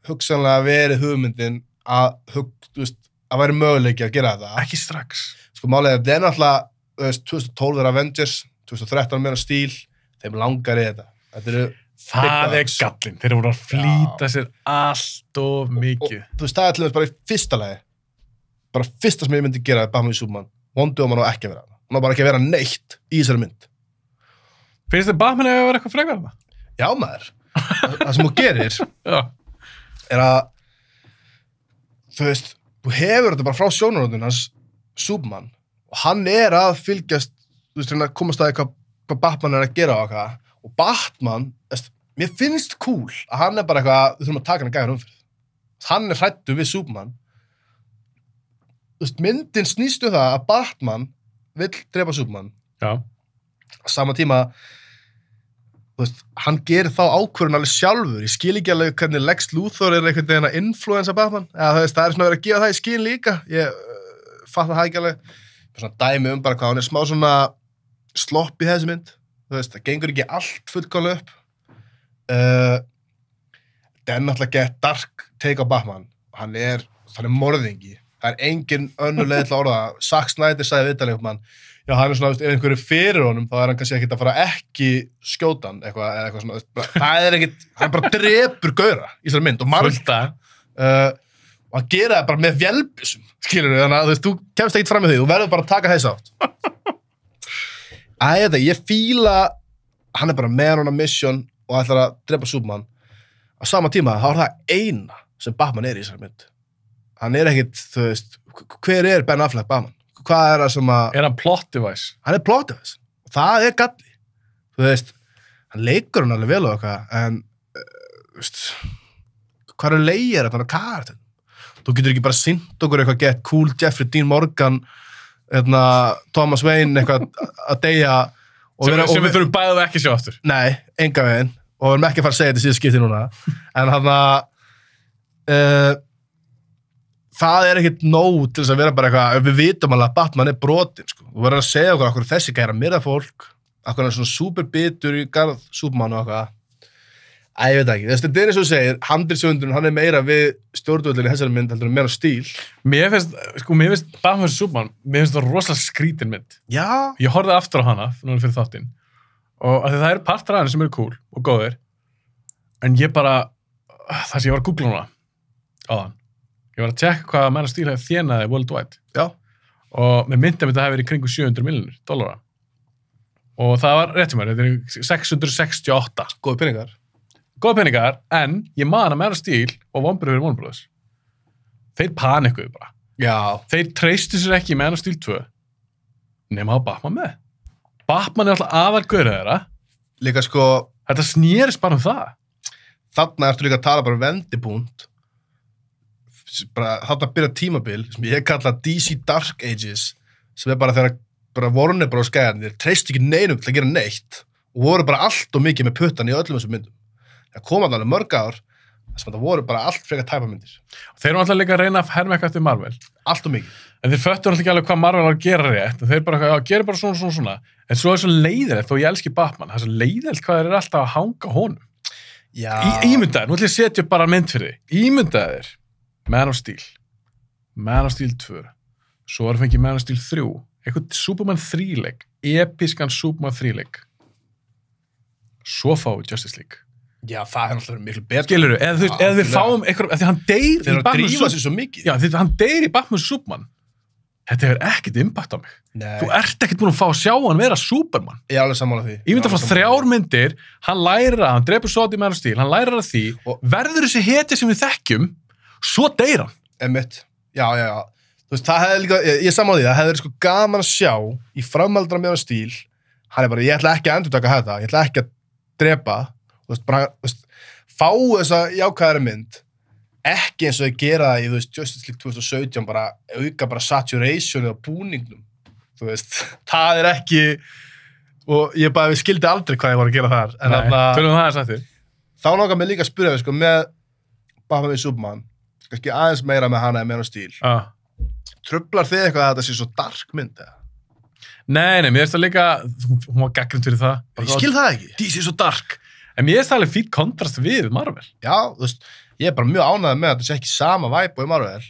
hugsanlega verið hugmyndin þú veist, að væri möguleiki að gera þetta. Ekki strax. Sko málega, þetta er náttúrulega, þú veist, 2012 er Avengers, 2013 Man of Steel, þeim langar í þetta. Þetta eru Það er gallinn. Þeir voru að flýta sér allt of mikið. Og þú veist, það er til þess bara í fyrsta lagi, bara fyrsta sem ég myndi gera er Batman v Superman. Wonder Woman á ekki að vera. Hún á bara ekki að vera neitt í þessari mynd. Finnst þið Batman að vera eitthvað frekar það? Já, maður. Það sem þú gerir Já. er að, þú veist, þú hefur þetta bara frá sjónarhorninu hans Superman og hann er að fylgjast, þú veist, að komast að hvað Batman er að gera á eitthvað og Batman, mér finnst cool að hann er bara eitthvað, við þurfum að taka hann að gæða umfyrir. Hann er hrættu við Superman. Þú veist, myndin snýstu það að Batman vill drepa Superman. Já. Á sama tíma, þú veist, hann gerir þá ákvörðun alveg sjálfur. Ég skil ekki alveg hvernig Lex Luthor er einhvern veginn að influensa Batman. Eða, þú veist, það er svona verið að gefa það í skil líka. Ég fatt það ekki alveg. Svona dæmi bara hvað hann er smá svona slopp í þessi mynd. Þú veist, það gengur ekki allt fullkomlega upp. Það er náttúrulega gett dark take á Batman. Hann er morðingi. Það er engin önnur leið til að orða. Zack Snyder sagði viðtalið um hann. Já, hann er svona, ef einhverju fyrir honum, þá er hann kannski ekkert að fara ekki skjóta hann, eitthvað svona, það er ekkert, hann bara drepur gaura í þessari mynd og Fullt að. og hann gera það bara með vélbyssum, skilur við, þannig að þú kemst ekkert fram með því, þú verður bara að taka þess átt. Ég fíla, hann er bara með hann á mission og ætlar að drepa Superman. Á sama tíma, þá er það eina sem Batman er í þessari mynd. Hann er ekkert, þú veist, hver er Ben Affleck Batman? Hvað er það sem að... Er hann plot device? Hann er plot device. Og það er galli. Þú veist, hann leikur hann alveg vel á eitthvað, en, þú veist, hvað er leigir þetta, hann er karakter? Þú getur ekki bara sýnt okkur eitthvað gett cool Jeffrey Dean Morgan, Thomas Wayne, eitthvað að deyja... Sem við þurfum bæðið ekki sjá aftur. Nei, enga veginn. Og við erum ekki að fara að segja þetta síðan skipti núna. En það er ekkert nóg til þess að vera bara eitthvað, við vitum alveg að Batman er brotin, sko. Þú verður að segja okkur okkur þessi gæra myrða fólk, okkur er svona superbitur í garð Superman og eitthvað. Ég veit ekki. Þetta er eins og þú segir, handriðsöfundurinn, hann er meira við stjórnvöldin í þessari mynd, heldur en meira stíl. Mér finnst Batman vs Superman, mér finnst það rosalega skrítin mynd. Já. Ég horfði aftur á hana, núna fyrir þáttinn, og það eru partar af henni sem eru cool og góðir, en ég bara, það sem ég var að googla hana á hann, ég var að tjekka hvað Man of Steel hefði þjenaði worldwide. Já. Og með myndum þetta hefði verið í kringu $700 milljónir. Og það var rétt hjá mér, þetta er 668. Góði peningar. Góða peningar, en ég man að Man of Steel og Warner Brothers. Þeir panikuðu bara. Já. Þeir treystu sér ekki í Man of Steel 2 nema að Batman með. Batman er alltaf aðalgaurið þeirra. Líka sko... Þetta snerist bara um það. Þarna ertu líka að tala bara um vendipunkt. Þarna byrja tímabil sem ég kalla DC Dark Ages sem er bara þegar bara Warner Bros. Gæðarnir, þeir treystu ekki neinum til að gera neitt og voru bara allt og mikið með puttan í öllum þessum myndum. Það kom alveg mörg ár þess að það voru bara allt frekar tæpamyndir. Þeir eru alltaf líka að reyna að herma eitthvað eftir Marvel. Allt og mikið. En þeir föttu alltaf ekki alveg hvað Marvel var að gera rétt. Þeir bara, já, gerir bara svona. En svo er svo leiðilegt, og ég elski Batman, það er svo leiðilegt hvað þeir eru alltaf að hanga honum. Já. Ímyndaðir, nú ætlum ég að setja upp bara mynd fyrir þig. Ímyndaðir, Man of Steel, Man of Steel 2, svo er fengið Man of Steel 3, eitthvað Superman 3-leik, episkan Superman 3-leik. Svo fáum við Justice League. Já, það er náttúrulega miklu betur. Skilurðu, eða við fáum eitthvað, því hann deyr í Þeir eru að Batman drífa sig svo mikið. Já, því hann deyr í Batman Superman. Þetta hefur ekkert impact á mig. Nei, Þú ert ekkert búin að fá að sjá hann vera Superman. ég er alveg sammála því. Ég myndi að fá 3 myndir, hann lærir að, hann drepur Sod í Man of Steel, hann lærir að því, Og- verður þessi hetja sem við þekkjum, svo deyr hann. Einmitt. Já. Þú veist, það hefði líka, ég er sammála því, það hefði sko gaman að sjá í framhaldra með hann stíl, hann er bara, ég ætla ekki að endurtaka þetta, ég ætla ekki að drepa, þú veist, bara, þú veist, fá þessa jákvæðari mynd, ekki eins og þau gera það í, þú veist, Justice League 2017, bara auka bara saturationið á búningnum, þú veist, það er ekki, og ég bara, við skildi aldrei hvað ég var að gera þar, en þarna, tölum það að sættir. þá langar mig líka að spyrja við, sko, með Batman v Superman, kannski aðeins meira með hana en með hann stíl, trublar þið eitthvað að þetta sé svo dark mynd, eða? Nei, mér finnst það líka, hún var gaggrind fyrir það. Ég skil það ekki. DC er svo dark. En mér finnst það alveg fýtt kontrast við Marvel. Já, þú veist, ég er bara mjög ánægð með að þetta sé ekki sama væp og í Marvel.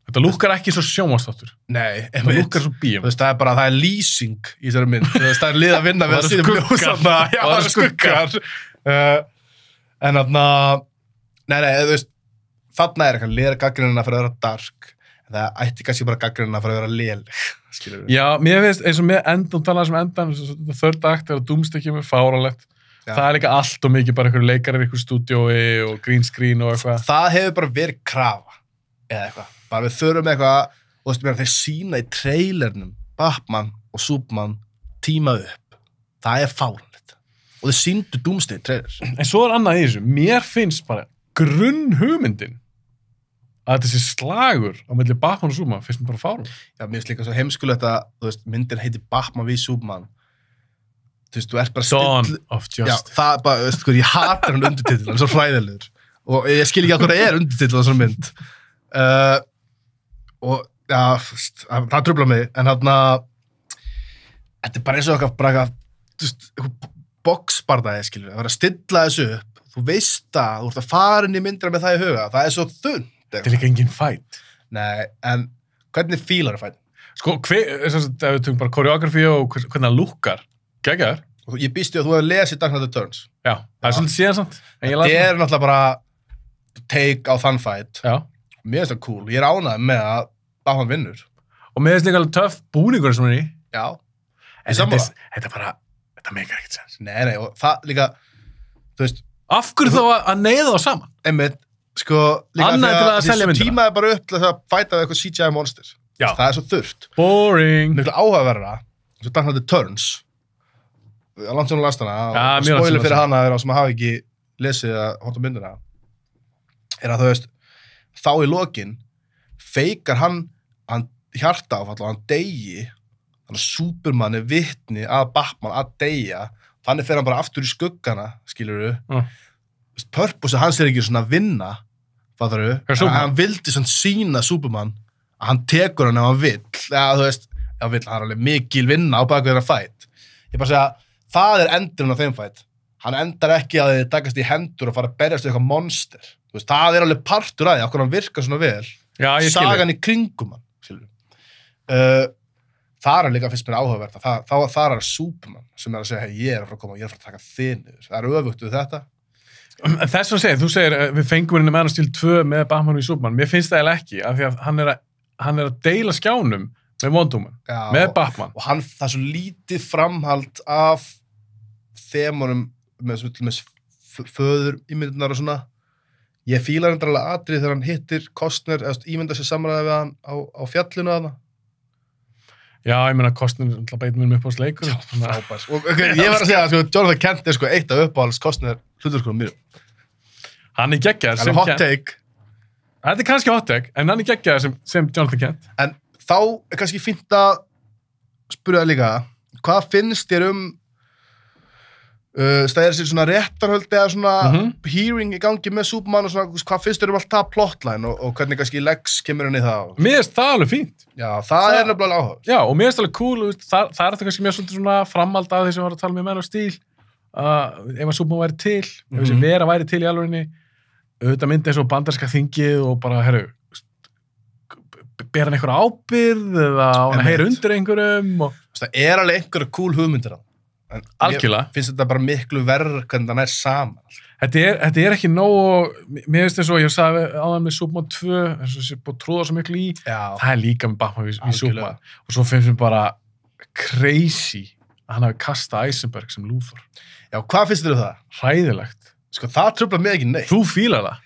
Þetta lúkkar ekki svo sjónvastáttur. Nei, Þetta lúkkar svo bíum. Þú veist, það er bara, það er lýsing í þessari mynd. Þú veist, það er lið að vinna við Og að það eru sýna skuggar. ljósanna. Já, Og það er skuggar. En þarna, nei, þú veist, þarna er eitthvað liðar gaggrinina fyrir að vera dark. En það ætti kannski bara gaggrinina fyrir að vera léleg. Skilur við? Já, mér finnst eins og með endan, talaðum sem endan, þörd akt er að Doomsday með fáralegt. Já. Það er líka allt og mikið bara einhverju leikarir í einhverju stúdíói og green screen og eitthvað. Það hefur bara verið krafa. Eða eitthvað. Bara við þurfum eitthvað, og þú veist, meðan þeir sína í trailernum Batman og Superman tímað upp. Það er fáralegt. Og þeir sýndu Doomsday trailer. En svo er annað í þessu. Mér finnst bara grunnhugmyndin að þessi slagur á milli Batman og Superman finnst mér bara fáralegt. Já, mér finnst líka svo heimskulegt að, þú veist, myndin heitir Batman v Superman. Þú veist, þú ert bara Dawn of Já, Justice. það er bara, veist, ég hatar hann undirtitill, hann er svo hræðilegur. Og ég skil ekki að hvað er undirtitill á þessari mynd. Og, já, það truflar mig, en þarna, þetta er bara eins og eitthvað, þú veist, boxbardaði, skilur, það var að stilla þessu upp, þú veist að, þú ert að fara inn í myndina með það í huga, það er svo þunnt. Þetta er líka engin fight. Nei, en hvernig fílar það fætt? Sko, ef við tökum bara koreografi og hvernig það lúkkar, geggjaður. Ég býst því að þú hefur lesið Dark Knight Returns. Já, það er svolítið síðan samt. Það er náttúrulega bara take á þann fight. Já. Mér finnst það cool. Ég er ánægð með að Batman vinnur. Og mér finnst líka alveg töff búningur sem hann er í. Já. En sammála. þetta bara, þetta meikar ekkert sens. Nei, og það líka, þú veist, Af hverju þá að neyða það saman? einmitt, sko, líka Annað til að því selja myndina. tímaði bara upp til þess að fæta við eitthvað CGI monster. Já. Það er svo þurft. Boring. Miklu áhugaverðara, eins og Dark Knight Returns, að langt sem hún last hana, Ja, og mjög langt spoiler síðan fyrir last hana þeirra sem hafa ekki lesið að hóta myndina, er að þú veist, þá í lokin feikar hann hjartaáfall og hann deyji, þannig að Superman er vitni að Batman að deyja, þannig fer hann bara aftur í skuggana, skilurðu. Purpose hans er ekki svona að vinna, fattarðu, Hvað er Superman? hann vildi svona sína Superman að hann tekur hann ef hann vill, eða þú veist, ef hann vill, hann er alveg mikil vinna á baku þeirra fætt. Ég bara segja, það er endurinn á þeim fætt. Hann endar ekki að þið takast í hendur og fara að berjast við eitthvað monster. Þú veist, það er alveg partur að því, okkur hann virkar svona vel. Já, ég skilur. Sagan í kringum hann, skilur. Það er líka fyrst mér áhugaverð, það er Superman sem er að segja, hey, ég er að fara að koma og ég er að fara að taka þið niður. Það er öfugt við þetta. Þess að segja, þú segir, við fengum henni Man of Steel 2 með Batman og Superman. Mér finnst það eiginlega ekki, af því að hann er að deila skjánum með Wonder Woman, Já, með Batman. og það er svo lítið framhald af þemunum með föður ímyndunar og svona. Ég fílar hendur alveg atrið þegar hann hittir Costner, eða ímynda sér samræði við hann á fjallinu að það. Já, ég meina, Costner beitir mér upp á sleikur. Frábærs. Og ég var að segja að sko, Jonathan Kent er sko eitt af uppáhalds Costner hluturskólum mjög. Hann er geggjaður Það er hot take. Þetta er kannski hot take, en hann er geggjaður sem Jonathan Kent. En þá er kannski fínt að spyrja það líka, hvað finnst þér stæðir sér svona réttarhöld eða svona hearing í gangi með Superman og svona, hvað finnst þér allt það plotline og hvernig kannski Lex kemur inn í það? Mér finnst það alveg fínt. Já, það er nefnilega áhuga. Já, og mér finnst það alveg cool, það er þetta kannski mér svolítið svona framhald af því sem við varum að tala með Man of Steel, ef að Superman væri til, ef þessi vera væri til í alvegni, auðvitað myndi eins og bandarska þingið og bara, herru, ber hann einhverja ábyrgð eða hann heyra undir einhverjum og... Það alveg einhverja cool hugmyndir á. Algjörlega. Finnst þetta bara miklu verð hvernig það saman. Þetta er ekki nóg, mér finnst eins og ég sagði áðan með Superman 2, eins og þessi búið að trúða svo miklu í, það er líka með Batman við Superman. Og svo finnst mér bara crazy að hann hafi kastað Eisenberg sem Luthor. Já, hvað finnst þér um það? Hræðilegt. Sko, það truflar mig ekki neitt. Þú fílar það?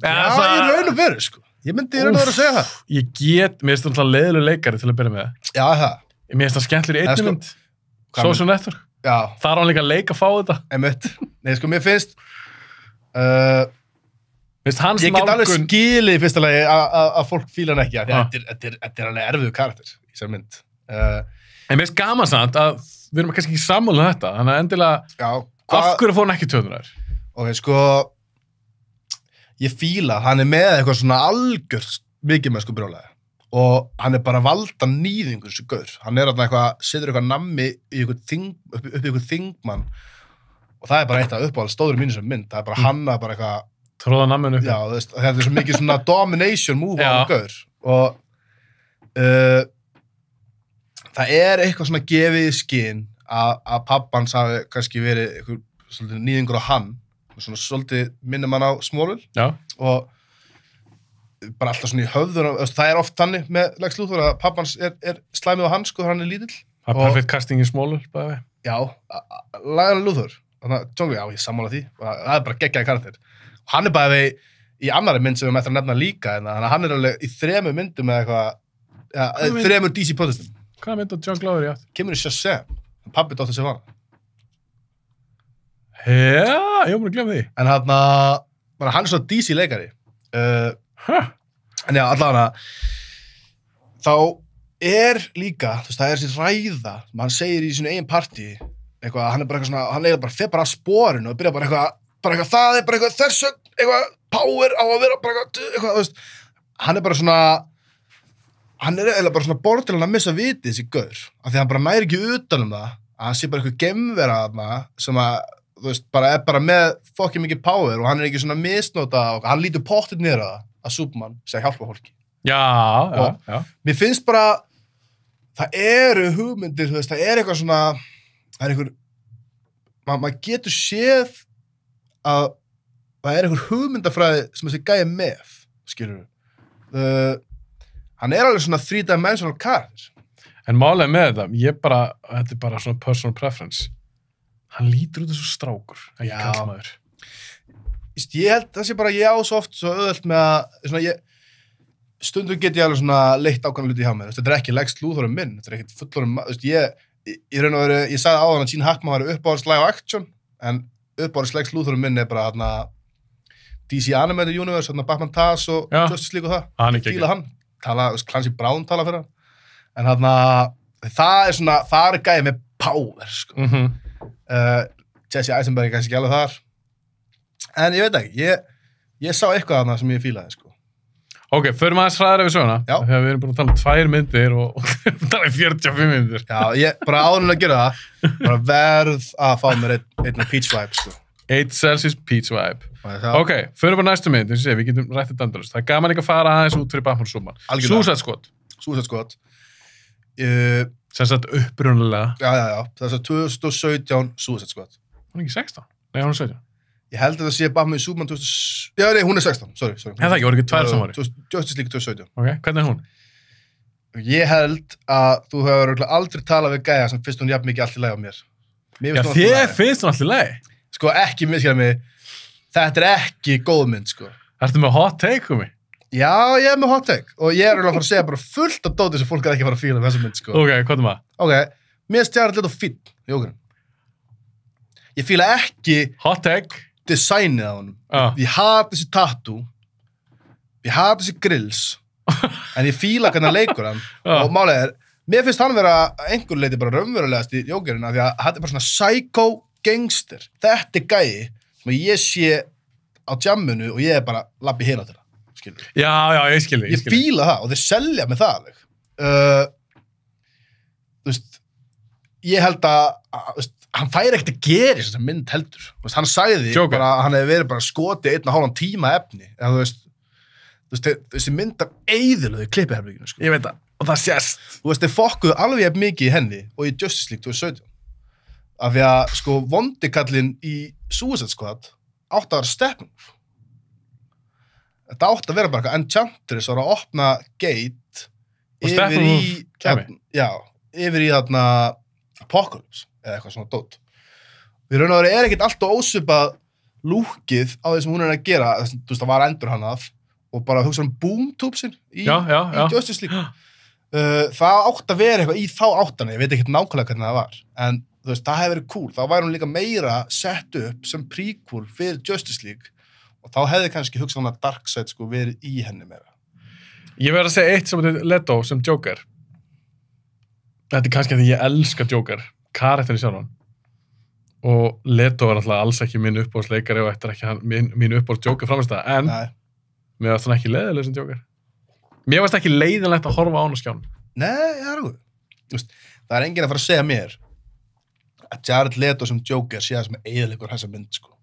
Já, ég raun og veru, sko. Ég myndi í raun og veru að segja það. Mér finnst það alltaf leiðileg leikari til að byrja með. Já, það. Mér finnst það skemmtilega í einni mynd. Social Network. Já. Það hann líka að leika að fá þetta. Einmitt. Nei, sko, mér finnst ég get alveg skilið í fyrsta lagi að fólk fíla hann ekki. Þetta er alveg erfiður karakter í þessari mynd. En mér finnst gaman samt að við erum kannski ekki sammála um þetta. Þannig að endilega, af hverju fór hann ekki töðunar? Ok, sko, ég fíla að hann er með eitthvað svona algjört mikið með sko brjólaði. Og hann er bara valda nýðingur þessu gaur. Hann er þarna eitthvað, setur eitthvað nammi í upp í eitthvað þingmann og það er bara eitt af uppáhald stóður mínu sem mynd. Það er bara hann að bara eitthvað tróða namminu upp. Já, þetta er svo mikið svona domination move á hann gaur. Og það er eitthvað svona gefið í skinn að pappans hafi kannski verið eitthvað svolítið nýðingur á hann. Svona svolítið minnum hann á Smallville. Já. Og bara alltaf svona í höfður, það er oft þannig með Lex Luthor að pappans er slæmið á hann sko, hann er lítill. Það er perfekt casting í Smallville, bæði. Já, Lionel Luthor, þannig að ég sammála því, það er bara geggjaði karakter. Og hann er bæði í annari mynd sem við ætlum að nefna líka, þannig að hann er alveg í 3 myndum með eitthvað, 3 DC protestum. Hvaða mynd á John Glover í átt? Kemur í Shazam, pappi dóttir sem var. Já, ég var búin að glemma því. En hann er svona DC leikari. En já, allavega þá er líka, þú veist, það er sér ræða sem hann segir í sínu eigin partí eitthvað, hann er bara eitthvað svona, hann eiginlega bara fer bara að sporinu og byrja bara eitthvað það er bara eitthvað þessu, eitthvað power á að vera bara eitthvað, þú veist hann er bara svona hann er eiginlega bara svona bortilega að missa vitið þessi gaur, af því hann bara næri ekki utan það að hann sé bara eitthvað gemvera þarna sem að, þú veist, bara er bara með fokkið mikið power og hann er ekki svona misnóta og hann lítur pottið niður að Superman sé að hjálpa fólki. Já. Mér finnst bara, það eru hugmyndir, þú veist, það er eitthvað svona, það er einhver, maður getur séð að það er einhver hugmyndafræði sem þessi gæja með, skilur við. Hann er alveg svona 3-dimensional karakter. En málega með þetta, þetta er bara svona personal preference. Hann lítur út þessu strákur, ekki kallmaður. Ég held það sé bara ég á svo oft svo auðvelt með að svona, stundum get ég alveg svona leitt ákvæmlega hluti hjá mér. Þetta er ekki Lex Luthor minn, þetta er ekkert fullorðin ég raun og veru, ég sagði áðan að Gene Hackman var uppáhalds live action en uppáhalds Lex Luthor minn er bara DC Animated Universe, Batman Taz og Justice League og það. Ég fíla hann. Clancy Brown tala fyrir hann. En það er svona, það er gæði með power, sko. Jesse Eisenberg er kannski ekki alveg þar. En ég veit ekki, ég sá eitthvað þarna sem ég fílaði, sko. Ok, förum aðeins hraðar yfir söguna. Já. Þegar við erum búin að tala 2 myndir og tala 45 myndir. Já, ég bara áður en að gera það, bara verð að fá mér einn Peach Vibe, sko. 8 Celsius Peach Vibe. Ok, förum bara næstu mynd, við getum rætt þetta endalaust. Það er gaman ekki að fara aðeins út fyrir Batman Superman. Suicide Squad. Suicide Squad. Sem sagt upprunalega. Já. Það er 2017 Suicide Squad. Hún er ekki 16? Nei, hún er 17. Ég held að það sé Batman í Superman 2000... Já, nei, hún er 16, sorry. Það ekki, voru ekki 2 sem voru? Justice League 2017. Ok, hvernig er hún? Ég held að þú hefur aldrei talað við gæja sem finnst hún jafn mikið allt í lagi á mér. Já, þér finnst hún allt í lagi? Sko, ekki miskjæða mig. Þetta er ekki góð mynd, sko. Ertu með hot take um mig? Já, ég er með hot take. Og ég er að fara að segja bara fullt af dóti sem fólk er ekki að fara að fíla með þessa mynd, sko. Ok, hvað er maður? Ok, mér finnst Jared Leto fínn í ógrunn. Ég fíla ekki hot take designið á honum. Ég hata þessi tattoo, ég hata þessi grills, en ég fíla hvernig hann leikur hann. Og málega er, mér finnst hann vera einhver leiti bara raunverulegast í Jókerinn, af því að hann er bara svona psycho gangster. Þetta er gæi sem ég sé á jamminu og ég er bara labbi hérna til það. Skilur. Já, ég skilji. Ég fíla það og þeir selja með það alveg. Þú veist, ég held að hann færi ekkert að gera í þessari mynd heldur. Þú veist, hann sagði Joker. bara að hann hefði verið bara skotið 1,5 tíma efni. Eða, þú veist, þessi myndar eyðiluðu klippiherberginu, sko. Ég veit það, og það sést. Þú veist, þeir fokkuðu alveg jafn mikið í henni og í Justice League 2017. Af því að, sko, vondikallinn í Suicide Squad átti að vera Steppenwolf. Þetta átti að vera bara eitthvað Enchantress var að opna gate Og Steppenwolf kæmi? Já, yfir í þarna Apocalypse, eða eitthvað svona dót. Við raun og veru ekkert alltaf ósvipað lúkið á því sem hún að gera, þú veist, það var endur hann og bara hugsa boom-tubsin í Justice League. Það átti að vera eitthvað í þá áttan, ég veit ekki nákvæmlega hvernig það var, en þú veist, það hefði verið cool, þá væri hún líka meira sett upp sem prequel fyrir Justice League og þá hefði kannski hugsað hann að Darkseid sko verið í henni meira. Ég verð að segja eitt sem þetta Leto sem Joker. Þetta er kannski að ég elska Joker, karakterinn sjálfan. Og Leto var alltaf alls ekki minn uppáhaldsleikari og eftir ekki mín uppáhalds Joker framistæða, en mér varst hann ekki leiðileg sem Joker. Mér varst ekki leiðilegt að horfa á hann á skjánum. Nei, það er góð. Það er enginn að fara að segja mér að Jared Leto sem Joker sé að sem eyðilegur þessa mynd, sko.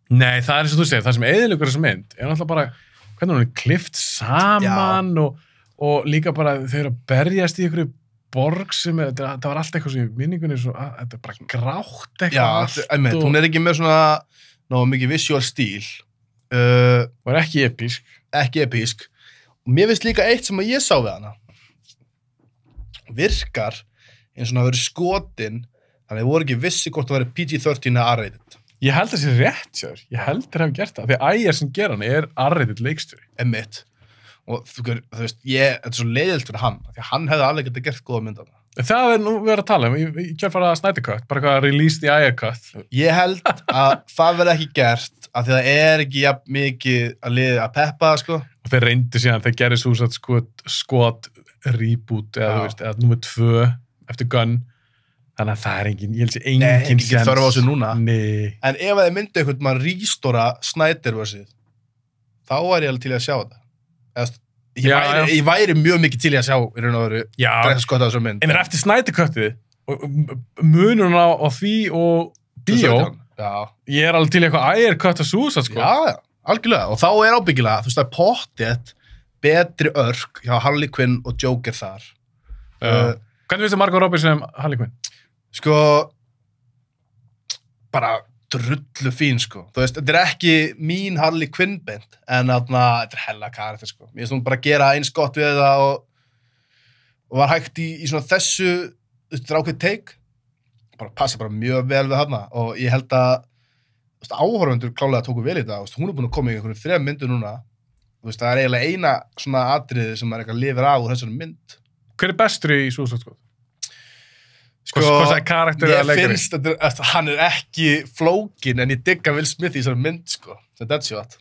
Nei, það er eins og þú segir, það sem eyðilegur þessa mynd er náttúrulega bara, hvernig hún er klift saman og líka bara þau eru að berjast í einhverju borg sem er, það var allt eitthvað sem í minningunni þetta er bara grátt eitthvað allt. Hún er ekki með svona mikið visual stíl. Og er ekki epísk. Ekki epísk. Og mér finnst líka eitt sem að ég sá við hana. Virkar eins og hann hafi verið skotin, þannig að þið voru ekki vissi hvort það væri PG-13 eða R-rated. Ég held að það sé rétt, sér. Ég held að það hefði gert það. Því að ægir sem gera hann er R-rated leikstjóri. Einmitt. Og þú veist, þetta er svo leiðilt fyrir hann, því að hann hefði alveg getið gert góða mynd af það. Það er nú verið að tala ég kjörfara Snyder Cut, bara eitthvað released í ægir cut. Ég held að það verði ekki gert, af því að það er ekki jafn mikið að peppa, sko. Og þeir reyndu síðan, þeir gerði Suicide Squad reboot, eða þú veist, eða nummer 2 eftir Gunn. Þannig að það er engin, ég held sér engin sens. Þörf á þessu núna. Nei. En ef þið myndi einhvern mann rístóra Snyder-versið, þá var ég alveg til að sjá þetta. Ég væri mjög mikið til að sjá í raun og veru Drexler Scott á þessu mynd. En eftir Snyder Cutið, munurinn á því og bíó, ég er alveg til eitthvað ægir cut að Suicide Squad. Já, algjörlega. Og þá er ábyggilega, þú veist, það er pottþétt betri örk hjá Harley Quinn og Joker þar. Hvernig finnst þið Margot Robbie sem Harley Quinn? Sko, bara drullu fín, sko. Þú veist, þetta er ekki mín Harley Quinn bent, en þetta er hella karakter, sko. Ég veist, hún bara gera eins gott við það og var hægt í svona þessu drákið take. Bara passa bara mjög vel við hana og ég held að áhorfendur klálega tóku vel í þetta. Hún er búin að koma í einhvern 3 myndur núna. Þú veist, það er eiginlega eina svona atriði sem er eitthvað lifir af úr þessari mynd. Hver er bestur í Suicide Squad? Sko, ég finnst að hann er ekki flókin en ég digga Will Smith í þessari mynd, sko. Það er Deadshot.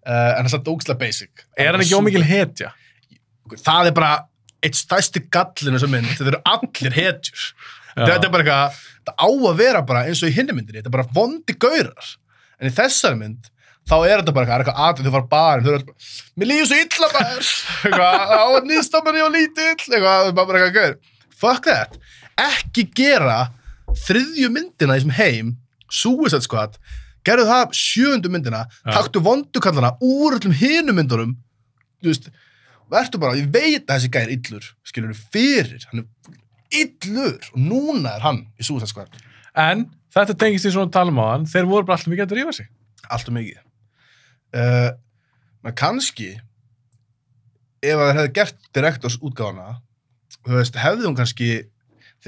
En það er samt ógeðslega basic. Er hann ekki ómikil hetja? Það er bara eitt stærsti gallin þessari mynd. Þetta eru allir hetjur. Þetta er bara eitthvað, það á að vera bara eins og í hinni myndinni. Þetta er bara vondi gaurar. En í þessari mynd, þá er þetta bara eitthvað aðrið, þau fara barinn, þau eru bara, mér líður svo illa bara, eitthvað, á að nýðstamman ég á lítill, eitthvað, bara eitthvað gaur. Fuck that. Ekki gera 3. myndina í þessum heim, Suicide Squad, gerðu það 7. myndina, taktu vondukallana úr öllum hinum myndunum, þú veist, verður bara, ég veit að þessi gæri illur, skilur þú fyrir, hann er illur, og núna er hann í Suicide Squad. En þetta tengist því svona talum á hann, þeir voru bara alltaf mikið að rífa sig. Alltaf mikið. Men kannski, ef þeir hefði gert Directors útgáfana, þú veist, hefði hún kannski,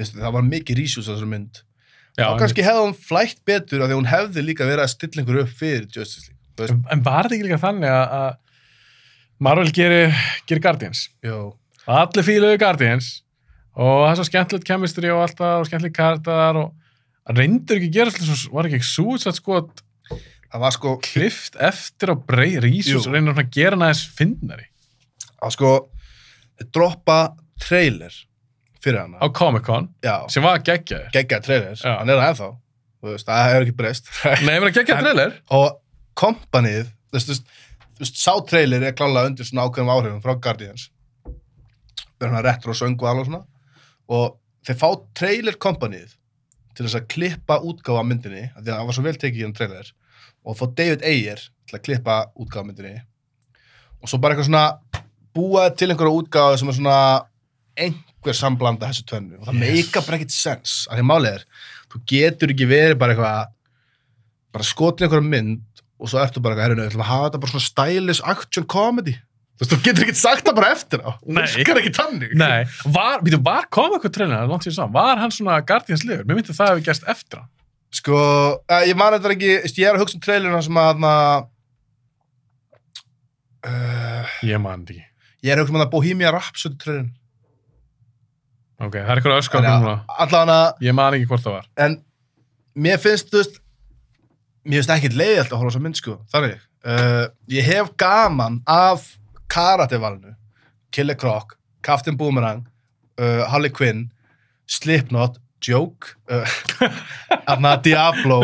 það var mikið research á þessari mynd, þá kannski hefði hún flætt betur af því hún hefði líka verið að stilla einhverju upp fyrir Justice League. En var þetta ekki líka þannig að Marvel gerir Guardians? Jó. Allir fíluðu Guardians og það er svo skemmtilegt chemistry og alltaf og skemmtilegt karakter og reyndur ekki gera alltaf svo, var ekki Suicide Squad það var sko klift eftir að research og reyndur að gera hann aðeins fyndnari. Það var sko, þeir droppa trailer fyrir hana. Á Comic-Con, sem var geggjaður. Geggjaður trailer, hann er það ennþá. Þú veist, það hefur ekki breyst. Nei, ég meina geggjaður trailer. Og kompanið, þú veist, sá trailer er klálega undir svona ákveðum áhrifum frá Guardians. Það er svona retro söngu og alveg svona. Og þeir fá trailer kompanið til þess að klippa útgáfa af myndinni, af því að það var svo vel tekið í hann trailer, og fá David Ayer til að klippa útgáfa af myndinni, og svo bara eitthvað svona búa til einhverja útgáfa sem er svona einhver samblanda þessu tvennu, og það meika bara ekkert sens, af því að málið þú getur ekki verið bara skotin einhverja mynd, og svo ertu bara eitthvað, við ætlum að hafa þetta bara svona stylish action comedy. Þú getur ekki sagt það bara eftir á. Nei. Það virkar ekki tannig. Nei, var kom eitthvað trailer, langt síðan saman, var hann svona Guardians liður? Mér myndi það hefði gerst eftir hann. Sko, ég man þetta ekki, ég er að hugsa trailerina sem að Ég man þetta ekki. Ég er að hugsa Bohemian Rhapsody trailerin. Ok, það er eitthvað öskar núna. Allavega, Ég man ekki hvort það var. en mér finnst, mér finnst ekkert leiðilegt að horfa á þessa mynd, sko, þannig. Ég hef gaman af Karate-valinu, Killer Croc, Captain Boomerang, Harley Quinn, Slipknot, Joke, Diablo,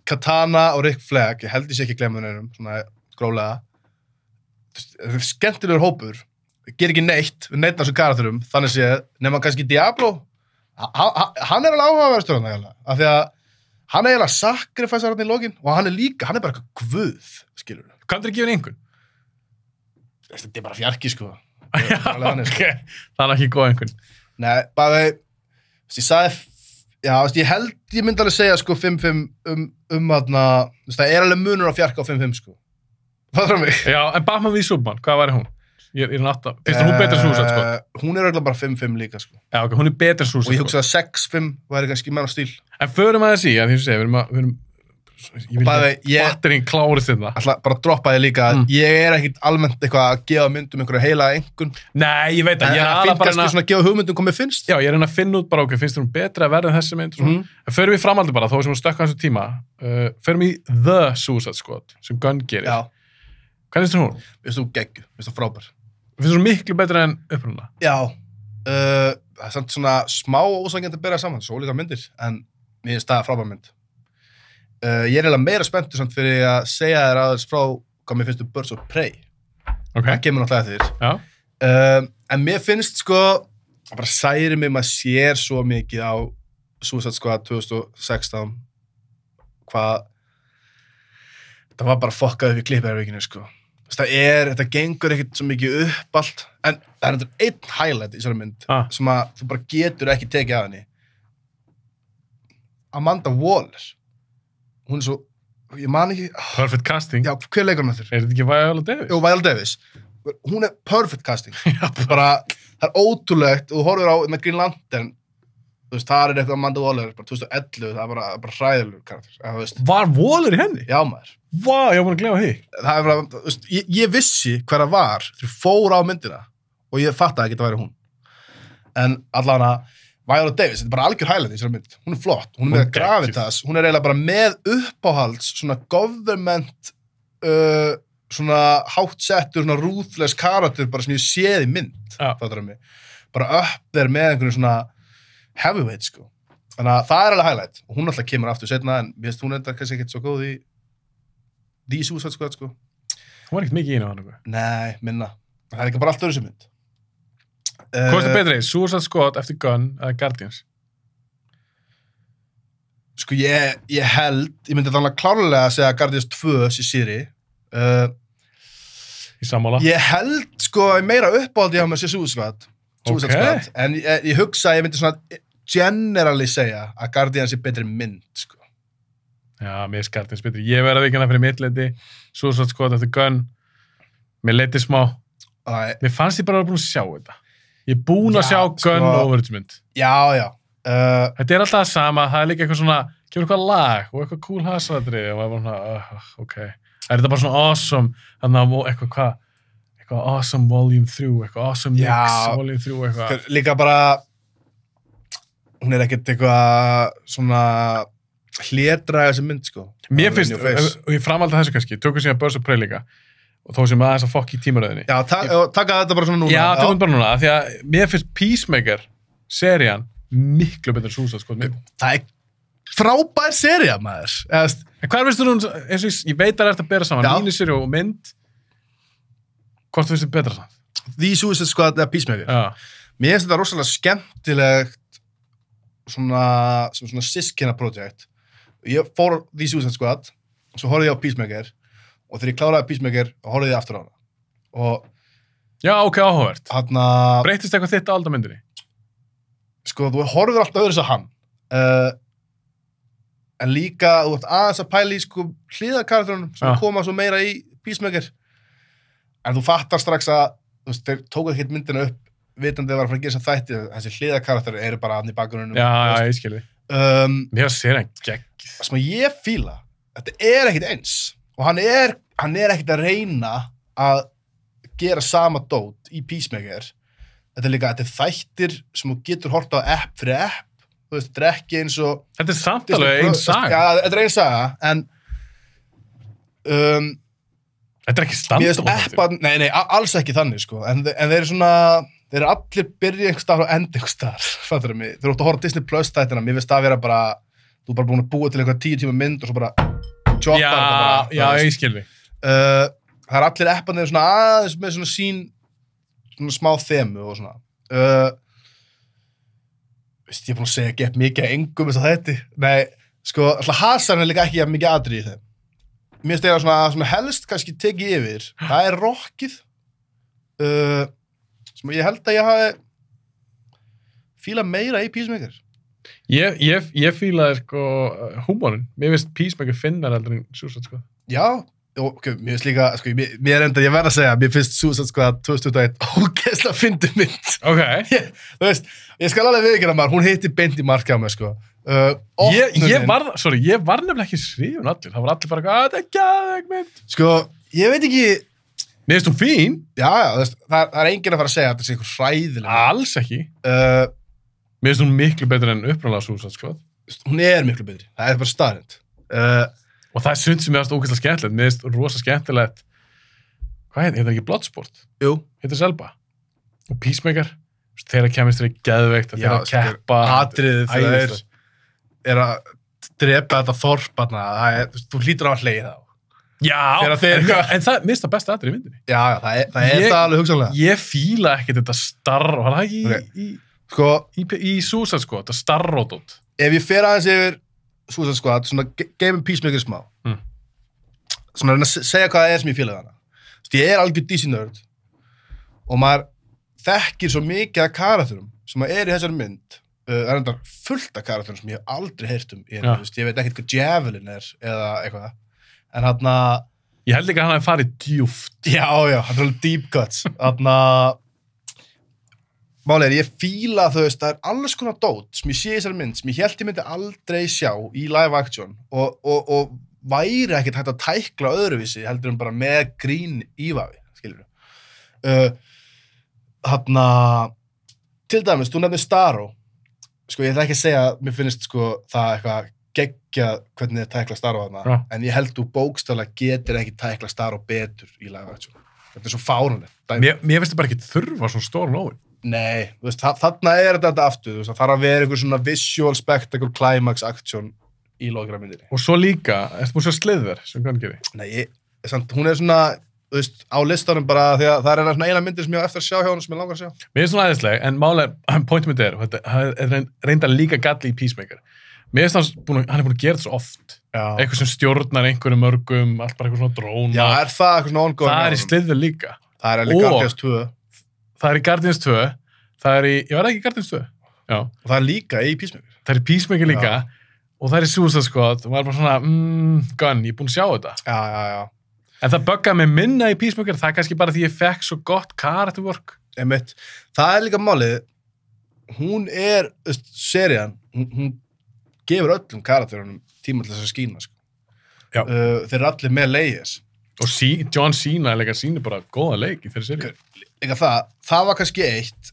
Katana og Rick Flag, ég held ég sé ekki glemma neinum, svona gróflega. Skemmtilegur hópur, ger ekki neitt, við neitt af þessum karakterum, þannig séð, nema kannski Diablo, hann er alveg áhugaverðstur hann, af því að hann er eiginlega sacrificear hann í lokin, og hann er bara eitthvað guð, skilur við. Kanntu ekki gefið einhvern? Þetta er bara fjarki, sko. Já, ok. Það er ekki góð einhvern. Nei, bara, ég sagði, ég held ég myndi alveg segja, sko, 5-5 það er alveg munur á fjarka á 5-5, sko. Það er mig. Já, en Batman v Superman, hvað væri hún? Ég er nátt að, finnst hún betur Suicide Squad? Hún er auðvitað bara 5-5 líka, sko. Já, ok, hún er betur Suicide Squad. Og ég hugsa að 6-5 væri kannski menn á stíl. En förum að þessi, að því að við erum ég vil ekki batterinn klárist þetta. Alltaf bara droppa þig líka, ég er ekkit almennt eitthvað að gefa myndum einhverja heila engun. Nei, ég veit að ég er aðalega bara svona að gefa hugmyndum hvað mér finnst. Já, ég er að finna út bara, ok, finnst þér hún betra að verða þessi mynd? En förum við framaldi bara, þó sem hún stökka þessu tíma, förum í The Suicide Squad, sem Gunn gerir. Já. Hvað finnst þér hún? Finnst þú geggju, finnst þú frábær. Finnst þú miklu betra en uppruna? Já, það er samt svona smá ósangjandi að bera saman, svo líka myndir, en mér finnst það frábær mynd. Ég er eiginlega meira spenntur samt fyrir að segja þér aðeins frá hvað mér finnst Birds of Prey. Ok. Það kemur náttúrulega eftir. Já. En mér finnst sko, það bara særi mig, maður sér svo mikið á Suicide Squad 2016, hvað, það var bara fokkað upp í klippherberginu, sko. Þetta gengur ekkert svo mikið upp allt, en það er einn highlight í þessari mynd, sem að þú bara getur ekki tekið af henni. Amanda Waller. Hún er svo, ég man ekki... Perfect casting. Já, hver leikur hún eftir? Er þetta ekki Viola Davis? Jú, Viola Davis. Hún er perfect casting. Já, bara, það er ótrúlegt, og þú horfir á með Green Lantern, þú veist, það er eitthvað Amanda Waller, bara 2011, það er bara hræðilegur karakter. Var Waller í henni? Já, maður. Vá, ég var búin að gleyma því. Það er bara, þú veist, ég vissi hver það var, þegar fór á myndina, og ég fattaði ekki að það væri hún. En allavega, Viola Davis, þetta er bara algjör highlight í þessari mynd. Hún er flott, hún er með gravitas, hún er eiginlega bara með uppáhalds, svona government, svona hátsettur, svona ruthless karakter, bara sem ég séð í mynd, fattar mig. Bara upp þér með einhvern svona heavyweight, sko. Þannig að það er alveg highlight, og hún alltaf kemur aftur setna, en ég veist, hún er þetta kannski ekkert svo góð í The Suicide Squad, sko. Hún var ekkert mikið inn á hann, eitthvað. Nei, minna. Það er ekki bara allt öðru sem mynd. Hvað er þetta betri? Suicide Squad eftir Gunn eða Guardians? Sko ég held, ég myndi þannig klárlega að segja Guardians 2 sé sýri. Í sammála? Ég held sko meira uppáhaldi á mig sé Suicide Squad. En ég hugsa, ég myndi svona generally segja að Guardians er betri mynd, sko. Já, mér er Guardians betri. Ég verði ekki hana fyrir mitt leiti. Suicide Squad eftir Gunn. Mér leiti smá. Mér fannst ég bara að vera búin að sjá þetta. Ég er búin að sjá Gunn overhundsmynd. Já. Þetta er alltaf það sama, það er líka eitthvað svona, kemur eitthvað lag og eitthvað cool hasardri og það er bara svona, ok. Það er þetta bara svona awesome, þannig að eitthvað awesome volume 3, eitthvað awesome mix volume 3, eitthvað. Líka bara, hún er ekkert eitthvað svona hlédraga sem mynd, sko. Mér finnst, og ég framaldi þessu kannski, tökum síðan Birds of Prey líka. Og þó sem aðeins að fokk í tímaröðinni. Já, taka þetta bara svona núna. Já, tökum þetta bara núna, því að mér finnst Peacemaker, serían, miklu betur Suicide Squad. Það er frábær sería, maður. En hvað finnst þú nú, eins og ég veit að það er að bera saman, míniserí og mynd, hvort finnst þið betra saman? The Suicide Squad eða Peacemaker? Já. Mér finnst þetta rosalega skemmtilegt, svona systkina project. Ég fór The Suicide Squad, svo horfði ég á Peacemaker og þegar ég kláraði Peacemaker, horfði ég aftur á hana. Og Já, ok, áhugavert. hana, Breytist eitthvað þitt á aldamyndinni? sko, þú horfir alltaf öðru þess að hann. En líka, þú ert aðeins að pæla í sko hliðarkarakterunum sem koma svo meira í Peacemaker. En þú fattar strax að, þú veist, þeir tókuð ekki myndina upp vitandi að það var að fara að gera þess að þætti, þessi hliðarkarakterir eru bara aðn í bakgrunum. Já, ég skilði. Mér sér hann geggið. Það sem að ég fíla, þetta er ekkit eins. Og hann er ekkit að reyna að gera sama dót í Peacemaker. Þetta er þættir sem þú getur hort á app fyrir app. Þú veist, þetta er ekki eins og... Þetta er samt alveg ein saga. Já, þetta er ein saga, en... Þetta er ekki standalone. Nei, alls ekki þannig, sko. En þeir eru svona... Þeir eru allir byrja einhvers staðar og enda einhvers staðar. Fattar mig? Þeir eru átt að horfa Disney Plus þættina. Mér finnst það að vera bara... Þú er bara búin að búa til einhverja 10 tíma mynd og svo bara... Já, ég skilði. Það er allir appanir svona aðeins með svona svona smá þemu og svona. Veist, ég er búin að segja ekki mikið að engum þess að þetta. Nei, sko, alltaf Hasan er líka ekki mikið aðrið í þeim. Mér finnst það svona helst kannski tekið yfir. Það er rockið. Sem ég held að ég hafi fílað meira í Peacemaker. Ég fílaði sko húmórin. Mér finnst Peacemaker finnar heldur en Suicide Squad. Já, ok, mér finnst líka, sko, mér enda, ég verð að segja, mér finnst Suicide Squad 2021 ógeðslega fyndin mynd. Ok. Þú veist, ég skal alveg viðurkenna maður, hún hitti beint í mark á mig, sko. Ég var nefnilega ekki srifun allir. Það var allir bara, þetta er gæðveg mynd. Sko, ég veit ekki... Mér finnst hún fín. Já, það er enginn að fara að segja að þetta sé eitthvað hræðilega. Alls ekki. Mér finnst hún miklu betur en upprunalega Suicide Squad. Hún er miklu betri. Það er bara staðreynd. Og það er sund sem er ógeðslega skemmtilegt. Mér finnst rosa skemmtilegt. Hvað heitir það ekki Bloodsport? Jú. Heitir Selba. Og Peacemaker. Þeirra kemist þeirra geðveikt að þeirra keppa. Atriðið þeir er að drepa þetta þorp. Þú hlýtur á að hleyja þá. Já, en það mista besta atrið í myndinni. Já, það er það alveg hugsanlega. Ég fíla ekki þetta starr, var það ekki í Suicide Squad, þetta starródótt. Ef ég fer aðeins yfir Suicide Squad, svona geymum Peacemaker smá. Svona reyna að segja hvað það er sem ég fílaði hana. Ég er algjör DC-nörd og maður þekkir svo mikið af karakterum sem er í þessari mynd. Það er enda fullt af karakterum sem ég hef aldrei heyrt um. Ég veit ekkert hvað Javelin er eða eitthvað. En ég held ekki að hann hefði farið djúft. Já, hann er alveg deep cuts. Málega ég fíla það er alls konar dót sem ég sé í þessari mynd, sem ég held ég myndi aldrei sjá í live action og væri ekkert hægt að tækla öðruvísi heldur bara með grín ívafi, skilurðu. Til dæmis, þú nefnir Starro. Sko, ég ætla ekki að segja að mér finnst sko það eitthvað geggjað hvernig þið tækla Starro þarna, en ég held þú bókstaflega getur ekki tækla Starro betur í live action. Þetta er svo fáránlegt. Mér finnst það bara ekki þurfa svona stór nóg. Nei, þú veist, þarna er þetta aftur, þú veist, það þarf að vera einhver svona visual spectacle climax action í logra myndinni. Og svo líka, ertu búin að sjá Slither sem kann geri? Nei, hún er svona, þú veist, á listanum bara því að það er svona eina myndir sem ég á eftir að sjá hjá hann sem ég langar að sjá. Mér finnst svona æðisleg, en málega, pointum mitt er reynda líka galli í Peacemaker. Mér finnst hann er búin að gera þetta svo oft. Eitthvað sem stjórnar einhverju mörgum, allt bara eitthvað svona dróna. Já, er það eitthvað svona ongoing? Það er í Slither líka. Það er alveg Guardians 2. Það er í Guardians 2. Það er í, ég var ekki í Guardians 2. Já. Og það er líka í Peacemaker. Það er í Peacemaker líka. Og það er í Suicide Squad. Og maður er bara svona, gunn, ég er búin að sjá þetta. Já. En það buggaði mig minna í Peacemaker. Það er kannski bara því ég fekk svo gott character work. Einmitt. Það er líka málið. Hún er, serían, hún gefur öllum karakterunum tíma til þess að skína, sko. Já. Þeir eru allir með leiðis. Og John Cena er líka sýnir bara góða leik í þeirri seríu. Líka það var kannski eitt,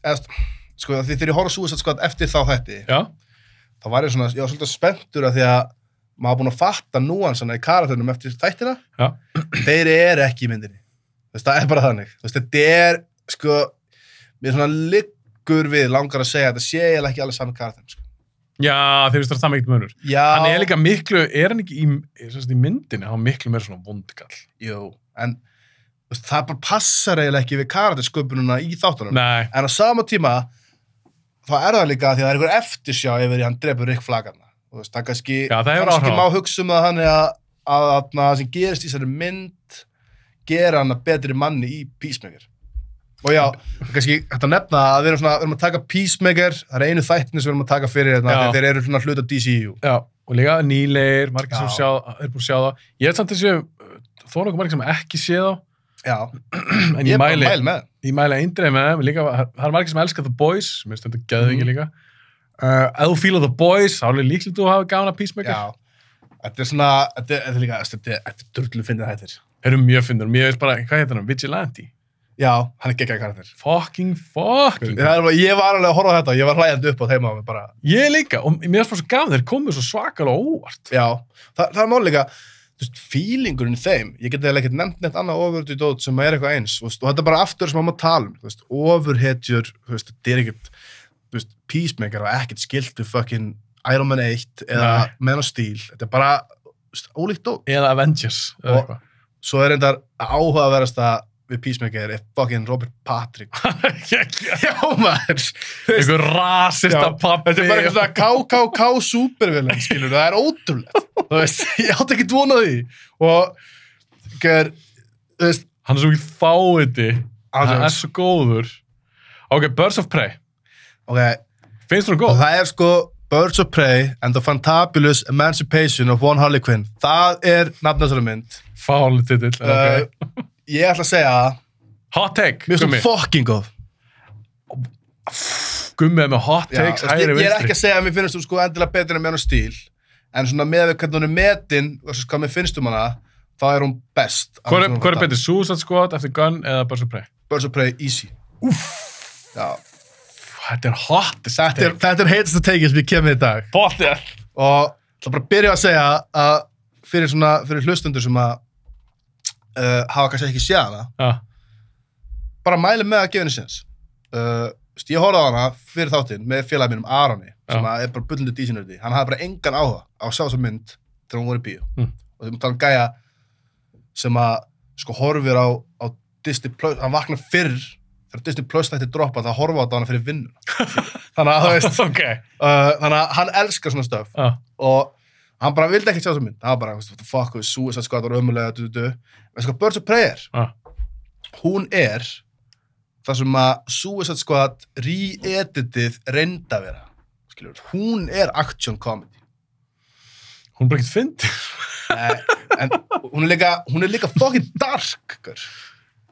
sko, því þegar ég horf á Suicide Squad eftir þá þetta, þá var ég svona, ég var svolítið spenntur að því að maður búin að fatta núansana í karakterunum eftir þættina, þeir eru ekki í myndinni. Það er bara þannig. Þetta er, sko, mér svona liggur við langar að segja að þetta sé eiginlega ekki alveg saman karakterinn, sko. Já, þeir veist það saman ekkert munur. Já. Hann er líka miklu, er hann ekki í myndinni, hann miklu meira svona vondikall. Jú, en það bara passar eiginlega ekki við karaktersköpununa í þáttunum. Nei. En á sama tíma, þá það líka því að það einhver eftirsjá yfir hann drepur Rick Flag þú veist, það kannski, Já, það hefur áhrif á. má hugsa hann að það sem gerist í þessari mynd gera hann að betri manni í Peacemaker og já, kannski þetta nefna að við erum að taka Peacemaker það einu þættinni sem við erum að taka fyrir þegar þeir eru svona hluta DCU Já, og líka nýlegir, margir sem er búin að sjá það. Ég samt að séu, þó nokkuð margir sem ekki sé þá. Já, En ég mæli með ég mæli eindreið með þeim. Líka, það er margir sem elska The Boys, sem er stundum geðviki líka. Ef þú fílar The Boys, þá er líklegt þú hafa gaman að Peacemaker. Já, þetta er svona, þetta er líka, þetta er drullu fyndið þættir. Þeir eru mjög fyndur. Mér veist bara, hvað heitir hann? Vigilante. Já, hann er geggjað karakter. Fucking. Ég var alveg að horfa á þetta og ég var hlægjandi upp á þeim á mig bara. Ég líka, og mér finnst bara svo gaman, þeir komu svo svakalega óvart. Já, það er mál líka, þú veist, feelingurinn í þeim, ég geti ekkert nefnt neitt annað ofurhetju dót sem er eitthvað eins, og þetta er bara aftur sem maður tala þú veist, ofurhetjur, þú veist, þetta er ekkert, þú veist, Peacemaker var ekkert skilt við fucking Iron Man 1 eða Man of Steel, þetta er bara, þú veist, ólíkt dót. Eða Avengers, eða eitthvað. Svo er reyndar áhugaverðasta við Peacemaker er fucking Robert Patrick. Já, maður. Einhver rasista pappi. Þetta er bara eitthvað svona KKK supervillain, skilur, það er ótrúlegt. Þú veist, ég átti ekki dvona því. Og, þú veist... Hann er svo ekki fáiði. Hann er svo góður. Ok, Birds of Prey. Ok. Finnst þú góð? Og það er sko Birds of Prey and the Fantabulous Emancipation of One Harley Quinn. Það er nafnasara mynd. Fáli titill, ok. Ég ætla að segja að Hot take, Gummi. Mér finnst það fucking góð. Gummi með hot takes, hægri vinstri. Ég er ekki að segja að mér finnst þú sko endilega betur en Man of Steel, en svona með hvernig hún er metin versus hvað mér finnst hana, þá er hún best. Hvað er betur, Suicide Squad eftir Gunn eða Birds of Prey? Birds of Prey, easy. Já. Þetta er hottest take. Þetta er heitasta take sem ég kemur í dag. Bóttið. Og það bara byrja að segja að fyrir hlustundur sem að hafa kannski ekki séð hana bara mæli með að gefa henni séns ég horfði á hana fyrir þáttinn með félagi mínum Aroni sem er bara bullandi dísinördi, hann hafði bara engan áhuga á að sjá þessa mynd þegar hún voru í bíó og þeim tala gæja sem að sko horfir á Disney Plus, hann vaknar fyrr þegar Disney Plus þætti droppa það horfa á hana fyrir vinnuna þannig að þú veist þannig að hann elskar svona stöf og hann bara vildi ekki sjá þessa mynd, hann var bara, what the fuck, Suicide Squad var ömulega, en sko Birds of Prey hún er það sem að Suicide Squad re-editið reynda að vera, skiljur, hún er action comedy. Hún er bara ekkert fyndin. En hún er líka fucking dark, hver.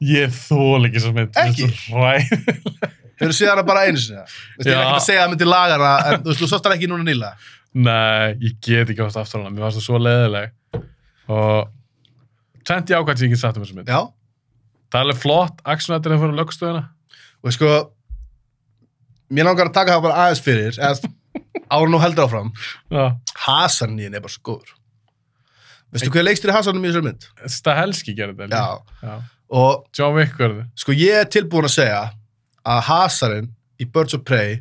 Ég þól ekki svo mynd. Ekki? Hefur þú séð hana bara einu sinni? Ég er ekki að segja að það myndi laga hana, en þú sást hana ekki núna nýlega. Nei, ég get ekki ást aftur hana, mér fannst það svo leiðileg og 20 ákvæmt sem ég get sagt þessu mynd. Já. Það er alveg flott, actionættirinn fyrir lögstöðuna. Og sko, mér langar að taka það bara aðeins fyrir, ára nú heldur áfram. Hasan í henni er bara svo góður. Veistu hvað leikstir í Hasanum í þessu mynd? Stahelski gerði þetta. Já. Og John Wick gerði. Sko, ég er tilbúin að segja að Hasanin í Birds of Prey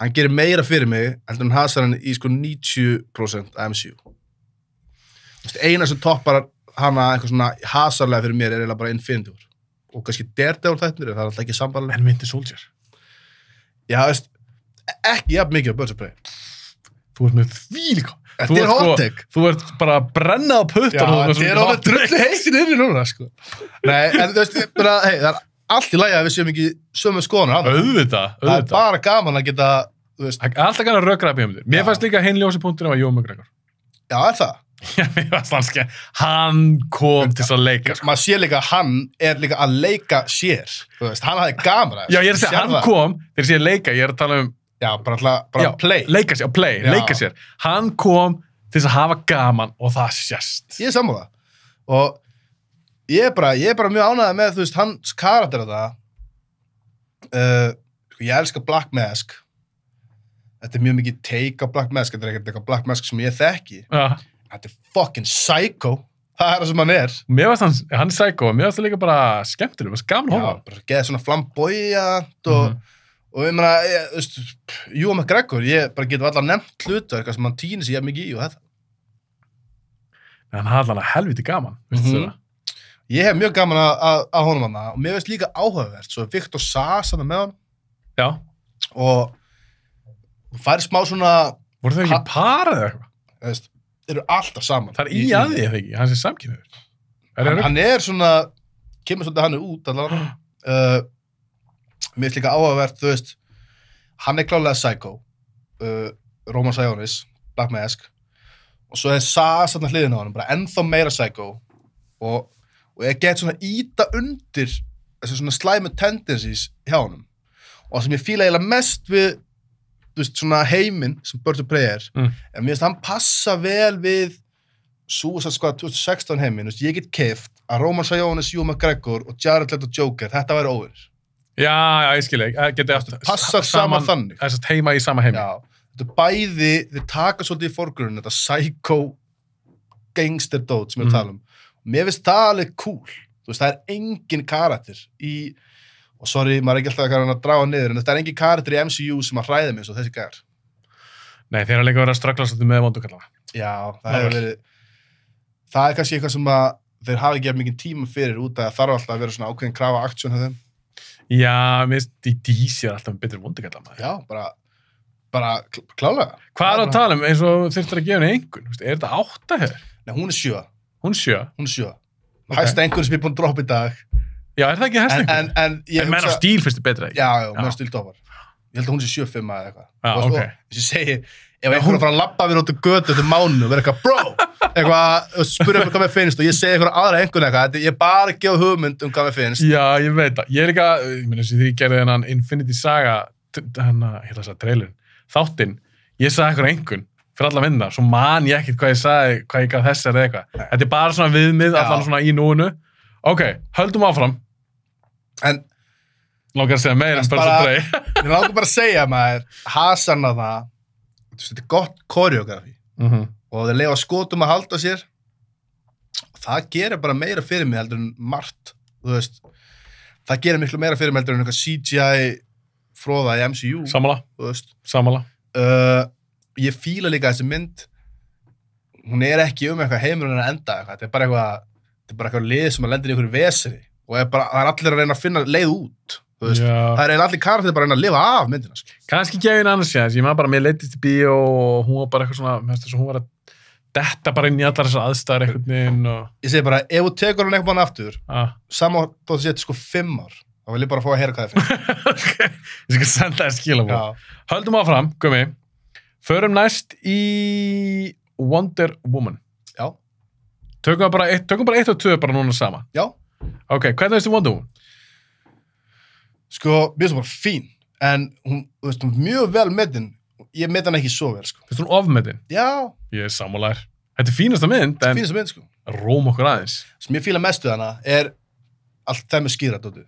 hann gerir meira fyrir mig heldur en Hasanin í sko 90% MCU. Eina sem toppar hana eitthvað svona hasarlega fyrir mér er eiginlega bara Infinity War. Og kannski Daredevil þættinir, það er alltaf ekki sambarlega. En Winter Soldier? Já, ekki jafn mikið á Birds of Prey. Þú ert með þvílíka. Þetta er hot take. Þú ert bara að brenna á puttan. Já, þetta er alveg drullu heitin inni núna, sko. Nei, en þú veist, bara, það er allt í lagi að við séum ekki sömu skoðunar. Auðvitað. Það er bara gaman að geta, þú veist. Alltaf gana rökra upp í mér fannst líka hinn ljósi punkturinn var Ewan McGregor. Já, er það? Já, mér fannst hanski. Hann kom til að leika. Sko. Maður sé líka, hann er líka að leika sér. Þú veist, hann hafði gaman að Já, ég er að segja, hann kom, þegar ég sé leika, ég er að tala um Já, bara play. Leika sér. Hann kom til að hafa gaman og það sést. Ég er sammála. Og ég er bara mjög ánægður með, þú veist, hans karakter að það. Ég elska Black Mask. Þetta er mjög mikið take á Black Mask. Þetta er ekkert eitthvað Black Mask sem ég þekki. Þetta er fucking psycho. Það er það sem hann er. Mér varst hann er psycho. Mér varst það líka bara skemmtileg. Mér varst gaman að hófa. Já, bara geða svona flamboyant og ég meina, þú veist, Ewan McGregor, ég bara getur allar nefnt hluta, eitthvað sem hann týnir sig mikið í og þetta. En hann hafði hann helviti gaman, veistu það? Ég hef mjög gaman að honum hann og mér veist líka áhugavert, svo Victor Sass hann með hann. Já. Og þú fær smá svona, Voru þau ekki parað eða eitthvað? þú veist, eru alltaf saman. Það í að því, eða ekki? Hann sé samkynniður. Hann er svona, kemur svolítið hann út allavega. Mér finnst líka áhugavert, þú veist, hann er klálega psycho, Roman Sionis, Black Mask, og svo er Sas þarna hliðin á hann, bara ennþá meira psycho, og ég get svona íta undir þessi svona slæmu tendencies hjá honum. Og það sem ég fíla eiginlega mest við, þú veist, svona heiminn sem Birds of Prey er, en mér finnst hann passa vel við Suicide Squad 2016 heiminn, þú veist, ég get keypt að Roman Sionis, Ewan McGregor og Jared Leto Joker, þetta væri óvinnir. Já, ég skil ekki. Passar saman þannig. Þess að heima í sama heimi. Já, þetta er bæði, þeir taka svolítið í forgrunn, þetta psycho gangster dót sem við tala um. Mér finnst það alveg cool. Þú veist, það er engin karakter í, og sorry, maður er ekki alltaf að draga niður, en þetta er engin karakter í MCU sem að hræða mig eins og þessi gæjar. Nei, þeir eru líka verið að ströggla svolítið með vondukallana. Já, það er kannski eitthvað sem að þeir hafa ekki mikið tíma fyrir út að það þarf alltaf að vera svona ákveðin krafa aktjón hjá þeim. Já, mér finnst í DC er alltaf betri vondukallana. Já, bara klálega. Hvað er að tala um eins og þurftur að gefa henni einhvern? Er þetta 8 hér? Nei, hún er 7. Hún 7? Hún er 7. Hæsta einhvern sem ég er búin að droppa í dag. Já, er það ekki hæsta einhvern? En menn á stíl finnst þið betra, ekki? Já, menn á stíl toppar. Ég held að hún sé 7-5 eða eitthvað. Já, ok. Þess að ég segi, ef einhvern að fara að labba við út í götu eftir mánu og vera eitthvað, bro, spyrja mig hvað mér finnst og ég segi einhverja aðra einhvern eitthvað, ég bara gefa hugmynd um hvað mér finnst. Já, ég veit það. Ég er líka, ég meina þess að því ég gerði þennan Infinity Saga, hérna þess að trailerin, þáttinn, ég sagði einhvern fyrir alla vinna, svo man ég ekkert hvað ég sagði, hvað ég gaf þess eða eitthvað. Þetta er bara svona viðmið, allan svona í núinu. Ok, höldum áfram. En langar að segja meira en Birds of Prey. Ég langar bara að segja maður, Hasan á það, þetta er gott koreografi og þeir leifa skotum að halda sér og það gerir bara meira fyrir mig heldur en margt, þú veist, það gerir miklu meira fyrir mig heldur en eitthvað CGI fróða í MCU. Sammála, þú veist. Sammála. Ég fíla líka þessi mynd, hún er ekki eitthvað heimurinn að enda eitthvað, þetta er bara eitthvað lið sem að lendir í einhverju veseni og það er allir að reyna að finna leið út. Veist, það er allir karakter bara að reyna að lifa af myndina. Kannski gefið henni annars séðans, ég maður bara, mér leittist í bíó og hún var bara eitthvað svona, mér finnst þess að hún var að detta bara inn í allar þessar aðstæður einhvern veginn og... Ég segi bara, ef þú tekur hann eitthvað aftur, saman þó þú setja 5 ár, þá vil ég bara fá að heyra hvað það finnst. Ok, ég skal senda þér skilabóð. Höldum áfram, Gumi. Förum næst í Wonder Woman. Já. Tökum bara 1 og 2 bara núna saman. Já. Ok, hvernig veistu Wonder Woman? Sko, mér finnst hún bara fín, en hún, þú veist, hún mjög vel metin, ég met hann ekki svo vel, sko. Finnst hún ofmetin? Já. Ég er sammálaður. Þetta er fínasta mynd, þetta er fínasta mynd, sko. Róm okkur aðeins. Sem ég fíla mestu hana er allt það með skýradótið.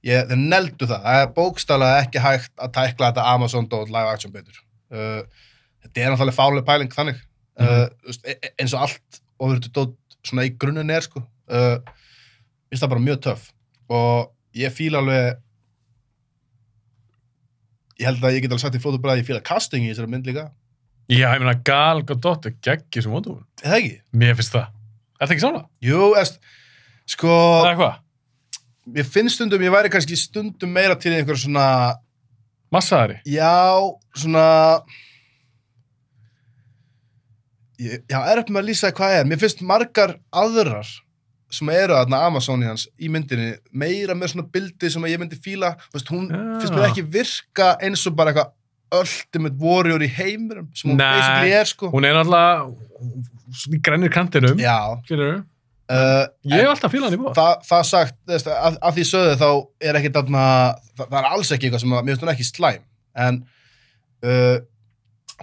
Þeir neldu það er bókstaflega ekki hægt að tækla þetta Amazon-dót live action betur. Þetta er náttúrulega fálega pæling þannig, eins og allt ofurðut svona í grunninn sko. Finnst það bara mjög töff og ég fíla alveg ég held að ég get alveg sagt í flótu bara að ég fíla casting í þessari mynd líka. Já, ég meina Gal Gadot er geggi sem Wonder Woman. Er það ekki? Mér finnst það. Er það ekki samlega? Jú, sko... Það er hvað? Mér finnst stundum, ég væri kannski stundum meira til einhver svona... Massaðari? Já, svona... Já, upp með að lýsa hvað Mér finnst margar aðrar sem eru þarna Amazonians í myndinni meira með svona bildi sem ég myndi fíla. Veist, hún finnst mér ekki virka eins og bara eitthvað ultimate warrior í heimurum sem hún basically sko. Hún er náttúrulega svona í grænir kantinum. Já. Skilur ég hef alltaf fílað hann í bóð. Það sagt, að því sögðu þá er ekki þarna, það er alls ekki eitthvað sem mér finnst hún ekki slæm. En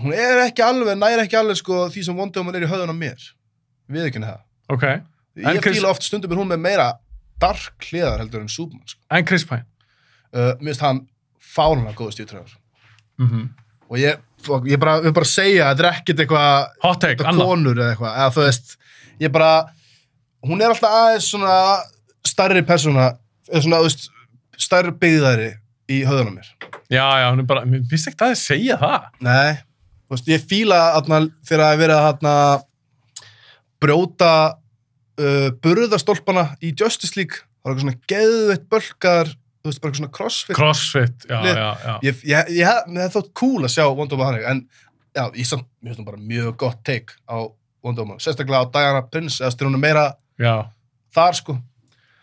hún er ekki alveg, næri ekki alveg sko því sem Wonder Woman er í höfðun á mér. Við ekki það. Ok. Ég fíla oft stundum er hún með meira dark hliðar heldur en Superman sko. En Chris Pine? Mér finnst hann fáránlega góður stíðtröður. Og ég vil bara segja að þetta er ekkert eitthvað hot take, annað konur eða eitthvað, eða þú veist ég bara, hún er alltaf aðeins svona stærri persóna eða svona, þú veist, stærri byggðari í höfðunum mér. Já, hún er bara, mér finnst ekki að segja það. Nei, þú veist, ég fíla þarna þegar að vera þarna brjóta burðastólpana í Justice League, það var eitthvað svona geðveitt bölkaðar þú veist, bara eitthvað svona CrossFit, já, Lið. já. ég hef þótt cool að sjá Wonder Woman þannig, en já, mér finnst hún bara mjög gott take á Wonder Woman, sérstaklega á Diana Prince, eða styrir hún meira Já. þar, sko.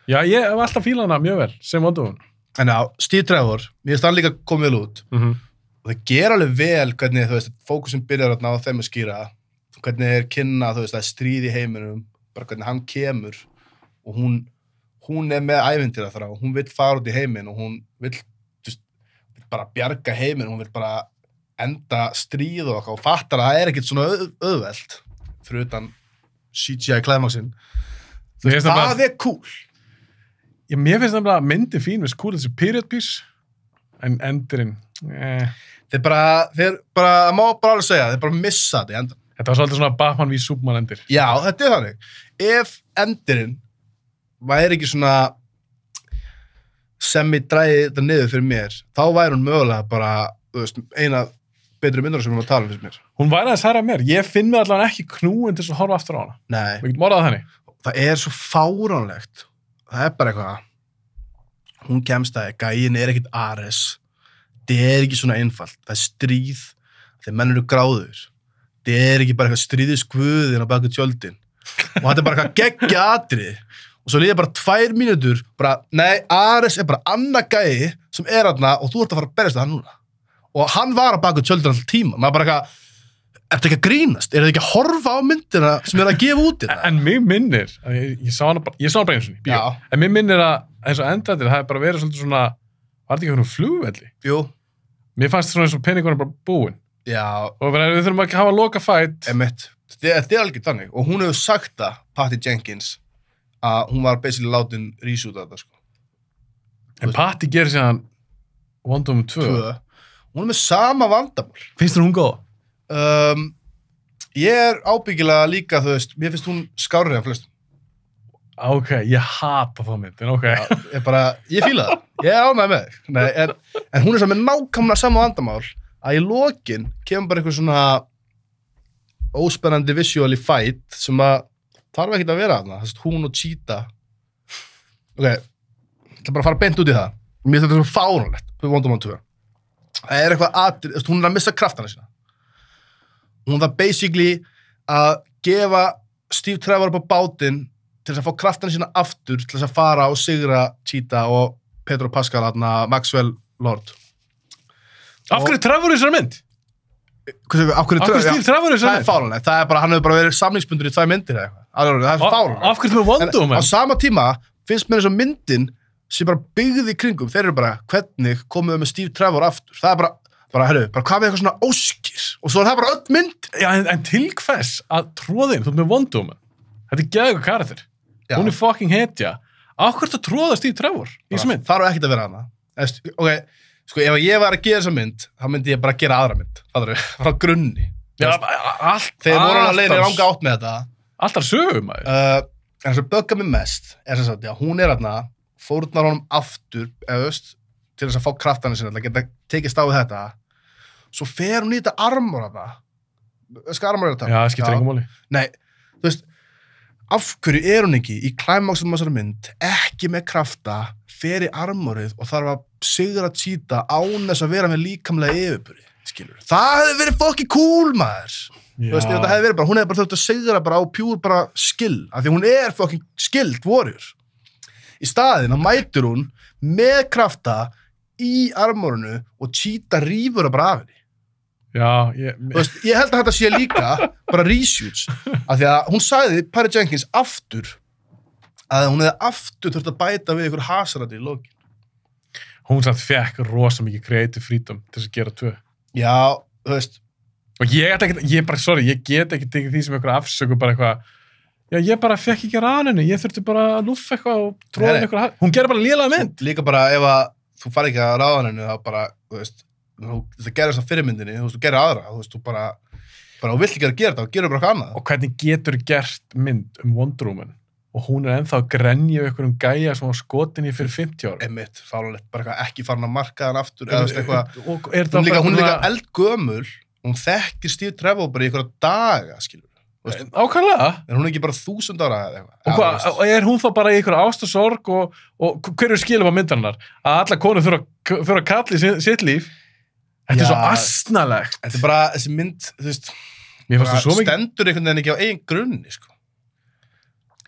Já, ég hef alltaf fílað hana mjög vel, sem Wonder Woman. En já, Steve Trevor, mér finnst hann líka komið vel út, og það ger alveg vel hvernig, þú veist, fókusin byrjar á þeim að skýra, hvernig er kynna, þú veist, það er stríð í heiminum, bara hvernig hann kemur, og hún er með ævintýra þrá, hún vill fara út í heiminn og hún vill bara bjarga heiminn, hún vill bara enda stríð og eitthvað og fattar að það er ekkert svona auðvelt fyrir utan CGI climaxin. Það er cool. Já, mér finnst það myndi fín, veist, cool þessi period piece, en endurinn, Þeir bara, má bara alveg segja, þeir bara missa þetta í endan. Þetta var svolítið svona Batman v Superman endir. Já, þetta er þannig. Ef endurinn væri ekki svona sem ég dræði þetta niður fyrir mér, þá væri hún mögulega bara, þú veist, eina betri myndar sem við erum að tala fyrir mér. Hún væri að særa mér. Ég finn mig allavega ekki knúin til að horfa aftur á hana. Nei. Við getum orðað þannig. Það er svo fáránlegt. Það er bara eitthvað. Hún kemst að gæin er ekkit Ares. Það er ekki svona einfalt. Það er stríð. Þeir menn eru gráður. Það er ekki bara eitthvað stríðisguðin á baku tjöldin. Og þetta er bara eitthvað geggja atrið. Og svo líða bara 2 mínútur, bara, nei, Ares er bara annað gæi sem er þarna og þú ert að fara að berjast það hann núna. Og hann var að baka tjöldur alltaf tíma. Maður bara eitthvað, ertu ekki að grínast? Er það ekki að horfa á myndina sem er að gefa út í það? En mig minnir, ég sá hana bara einu sinni, bíó. En mig minnir að eins og endaðir, það er bara verið svolítið svona, var þetta ekki einhvern flugvelli? Jú. Mér fannst svona eins og peningurinn bara búin. Já. Og við þurfum ekki að hafa loka fætt. Þetta er alveg þannig. Og hún hefur sagt það, Patty Jenkins, að hún var basically látin rísúta þetta, sko. En Patty gerir síðan Wonder Woman 2. Hún er með sama vandamál. Finnst þér hún góð? Ég er ábyggilega líka, þú veist, mér finnst hún skárri af flestum. Ok, ég hata það mynd, en ok. Ég fíla það. Ég er ánægð með þig. Nei, en hún er saman með nákvæmlega sama vandamál að í lokin kemur bara eitthvað svona óspennandi visual fight sem að þarf ekkert að vera þarna, þess að hún og Cheetah. Ok, ég ætla bara að fara beint út í það. Mér finnst þetta svo fáránlegt við Wonder Woman 2. Það er eitthvað atrið, hún er að missa kraftana sína. Hún er basically að gefa Steve Trevor upp á bátinn til þess að fá kraftana sína aftur til þess að fara og sigra Cheetah og Pedro Pascal, Maxwell Lord. Af hverju Trevor í þessari mynd? Af hverju Steve Trevor í þessari mynd? Það er fáránlegt, það er bara, hann hefur bara verið samningsbundur í 2 myndir eða eitthvað. Það er fáránlegt. Af hverju með Wonder Woman? Á sama tíma finnst mér eins og myndin sem bara byggði í kringum, þeir eru bara, hvernig komum við með Steve Trevor aftur? Það er bara herru, hvað með eitthvað svona óskir? Og svo er það bara öll mynd. Já, en til hvers að tróðin, þú ert með Wonder Woman. Þetta er geðugur karakter. Hún er fucking hetja. Af hverju að tróða Steve Trevor í þessu mynd? Það er ekkert að vera hana. Ok, sko, ef ég var að gera þessa mynd, þá myndi ég bara gera aðra mynd. Það er frá grunni. Já, þeir voru að leiða ranga átt með þetta. Alltaf sögum að en þess að bögga mig mest er sem sagt, já, hún er þarna, fórnar honum aftur, til þess að fá kraftana sinna, til að geta tekist á við þetta. Svo fer hún í þetta armor þarna. Armor þetta? Já, það skiptir engum máli. Nei, þú veist, af hverju er hún ekki í klæmaksum þessari mynd, ekki með krafta, fer í armorið og þarf að sigra Cheetah án þess að vera með líkamlega yfirbúri, skilur. Það hefði verið fucking cool, maður. Þú veist, þetta hefði verið bara, hún hefði bara þurft að sigra bara á pjúr bara skill, af því hún er fucking skilled warrior. Í staðinn, þá mætur hún með krafta í armorinu og Cheetah rífur það bara af henni. Já, ég held að þetta sé líka bara reshoots, af því að hún sagði, Patty Jenkins, aftur að hún hefði aftur þurft að bæta við ykkur hasarati í lokin. Hún samt fekk rosa mikið creative freedom til að gera 2. Já, þú veist. Og ég get ekki tekið því sem ykkur afsöku bara eitthvað, já, ég bara fekk ekki raninu, ég þurfti bara að lúffa eitthvað og tróða ykkur, hún gerir bara lélega mynd. Líka bara ef að þú fari ekki að ráðaninu, þá bara, þú veist, það gerist á fyrirmyndinni, þú veist, þú gerir aðra, þú veist, þú bara þú vill ekki að gera þetta, þú gerur bara eitthvað annað. Og hvernig getur gert mynd Wonder Woman og hún er ennþá að grenja ykkur gæja sem var skotin í fyrir 50 ára. Einmitt, fáránlegt, bara eitthvað ekki farin að marka hann aftur, eða eitthvað. Hún er líka eldgömul, hún þekkir Steve Trevor bara í einhverja daga, skilur. Ákvæmlega. Er hún ekki bara 1000 ára eða eitthvað? Og hvað, er hún þá bara í einhverja ástasorg og hver er skilum á myndarinnar? Að alla konur þurfa að kalla í sitt líf? Þetta er svo asnalegt. Þetta er bara, þessi mynd, þú veist, Mér fannst það svo mikið. stendur einhvern veginn ekki á eigin grunni, sko.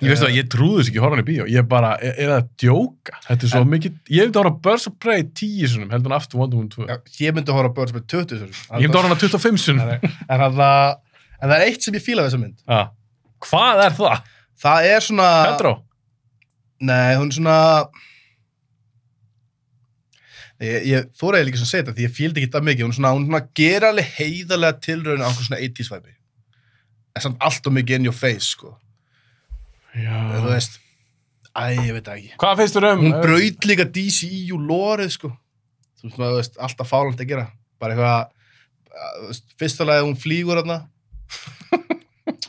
Ég veist það, ég trúði þess ekki horfðan í bíó. Ég bara, er það að djóka? Þetta er svo mikið, ég myndi að horfa Birds of Prey 10 sinum, heldur hann aftur Wonder Woman 2. Já, ég myndi að horfa Birds of Prey 20 sinum. Ég myndi að horfa hana 25 sinum. En það er eitt sem ég fíla við þessa mynd. Ja. Hvað er það? Það er svona... Pedro? Nei, hún er svona... Ég þóra ég líka svona að segja þetta, því ég fíldi ekki það mikið. Hún svona gera alveg heiðarlega tilraun á einhver svona 80s væpi. En samt allt og mikið in your face, sko. Já. Þú veist, ég veit það ekki. Hvað finnst þér Hún braut líka DCEU lórið, sko. Þú veist, alltaf fálant að gera. Bara eitthvað, fyrsta lagi hún flýgur þarna.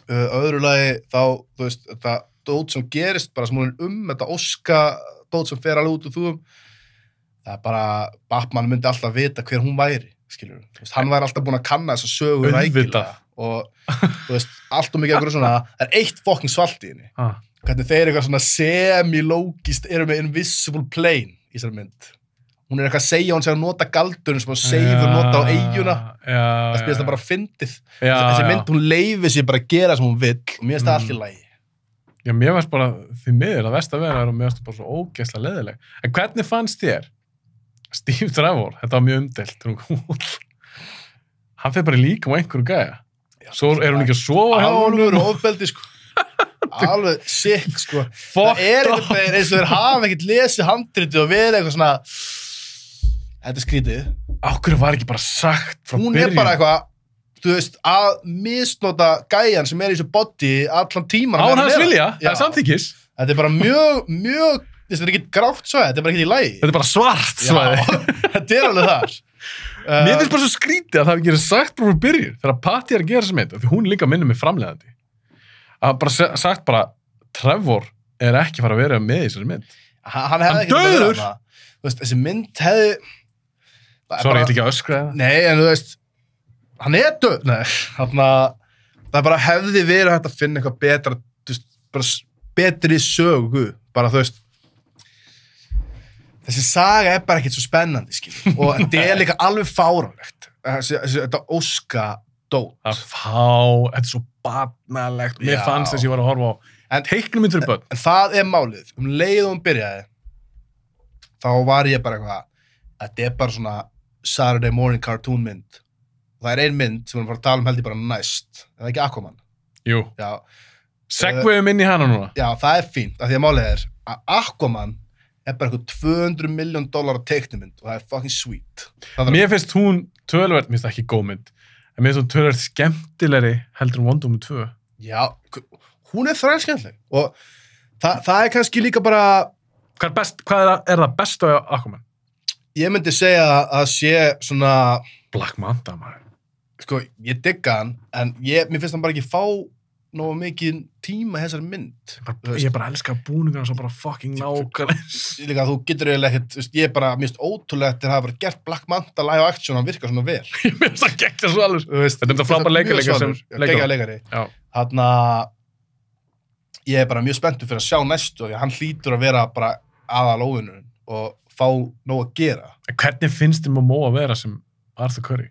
Öðru lagi þá, þú veist, þetta dót sem gerist, bara sem hún er þetta óska dót sem fer alveg út úr þúum. Það er bara, Batman myndi alltaf vita hver hún væri, skilur við. Þú veist, hann væri alltaf búinn að kanna þessa sögu rækilega. Og, þú veist, allt og mikið eitthvað svona, það er eitt fucking svalt í henni. Hvernig þeir eitthvað svona semi-logist eru með invisible plane í þessari mynd. Hún er eitthvað að segja, hún segja að nota galdurinn sem hún seifur nota á eiguna. Það spilast það bara fyndið. Þessi mynd, hún leifir sér bara að gera sem hún vill og mér finnst það allt í lagi. Já, mér finnst bara því miður að versta vera og mér finnst það bara svo ógeðslega leiðileg. En hvernig fannst þér? Steve Trevor, þetta var mjög umdeilt. Hann fer bara í líka á einhverju gæja. Svo er hún ekki að sofa hjá honum. Alveg ofbeldi, sko. Alveg sick, sko. Það er einhvern veginn eins og þeir hafa ekkert lesið handritið og verið eitthvað svona þetta er skrítið. Ákveður var ekki bara sagt frá byrjun. Hún er bara eitthvað, þú veist, að misnota gæjan sem er í þessu body allan tíman. Án hans vilja, það er samþykkis. Þetta er bara mjög, þetta er ekki grátt svæði, þetta er bara ekki í lagi. Þetta er bara svart svæði. Þetta er alveg þar. Mér finnst bara svo skrítið að það hefði gerið sagt bara frá byrjun, þegar Patty er að gera sem þetta, því hún líka minnir mig framleiðandi. Að bara sagt bara, Trevor er ekki fara að vera með í þessari mynd. Hann hefði ekki verið hana. Þú veist, þessi mynd hefði... Sorry, ég ætla ekki að öskra það. Nei, en þú veist, hann er döð. Nei, það bara hefði verið hægt að finna eitthvað betra, þú veist, bara betri sögu, bara þú veist, þessi saga er bara ekkert svo spennandi, skilur, og þetta er líka alveg fáránlegt, þetta óska dót. Þetta er svo barnalegt, mér fannst þess að ég var að horfa á teiknum fyrir börn. En það er málið, leið og byrjaði, þá var ég bara eitthvað, þetta er bara svona Saturday morning cartoon mynd. Og það er ein mynd sem við erum að tala held ég bara næst, er það ekki Aquaman? Jú. Já. Segveiðum inn í hana núna. Já, það er fínt, af því að málið er að Aquaman er bara eitthvað $200 million teiknumynd og það er fucking sweet. Mér finnst hún töluvert, mér finnst það ekki góð mynd, en mér finnst hún töluvert skemmtilegri heldur en Wonder Woman 2. Já, hún er þræl skemmtileg og það er kannski líka bara... Hvað er það besta á Aquaman? Ég myndi segja að sé svona... Black Manta, maður. Sko, ég digga hann, en mér finnst hann bara ekki fá nógu mikið tíma í þessari mynd. Ég bara elska búningarna svo bara fucking nákvæmlega. Líka, þú getur eiginlega ekkert, ég er bara mjög ótrúlegt til að hafa bara gert Black Manta live action og hann virkar svona vel. Ég finnst það gegn þessu alveg. Þetta er frábær leikari sem leikari. Þarna, ég er bara mjög spenntur fyrir að sjá næstu, því hann hlýtur að vera bara aðal óvinnurinn og fá nóg að gera. Hvernig finnst þér Momoa að vera sem Arthur Curry?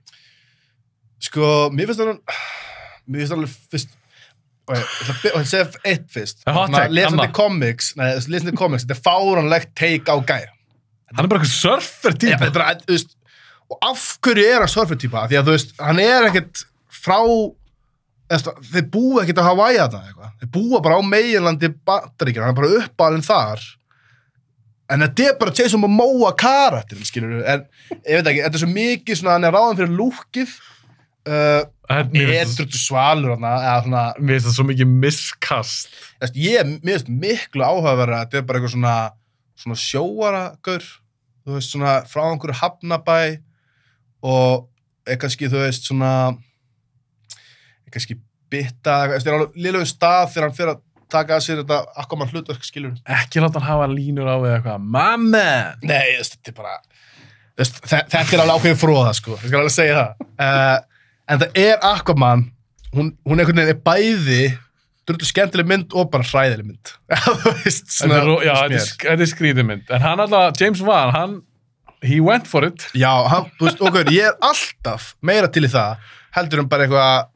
Sko, mér finnst alveg fyrst, og ég ætla að segja eitt fyrst. Lesandi comics, þetta er fáránlegt take á gæja. Hann er bara eitthvað surfer-týpa. Og af hverju er hann surfer-týpa? Því að þú veist, hann er ekkert frá, þeir búa ekkert á Hawaii þarna eitthvað. Þeir búa bara á meginlandi Bandaríkjanna, hann er bara uppalinn þar. En þetta er bara Jason Momoa karakterinn, skilur við. En ég veit ekki, þetta er svo mikið svona, hann er ráðan fyrir lúkið. Edrutu svalur eða svona... Mér finnst það svo mikið miskast. Mér finnst miklu áhugaverða að þetta er bara eitthvað svona sjóaragaur, þú veist, svona frá einhverju hafnabæ og kannski, þú veist, svona kannski bytta, það er alveg lillegu stað þegar hann fyrir að taka að sér þetta Aquaman hlutverk, skilur. Ekki láta hann hafa línur á við eitthvað, mamma! Nei, þetta er bara, þetta er alveg ákveðið fróða, sko, ég skal alveg segja það. En það er Aquaman hún einhvern veginn bæði drullu skemmtileg mynd og bara hræðileg mynd. Þú veist, svona, Já, þetta skrítið mynd. En hann alltaf, James Wan, he went for it. Já, þú veist, ég alltaf meira til í það, heldur bara eitthvað,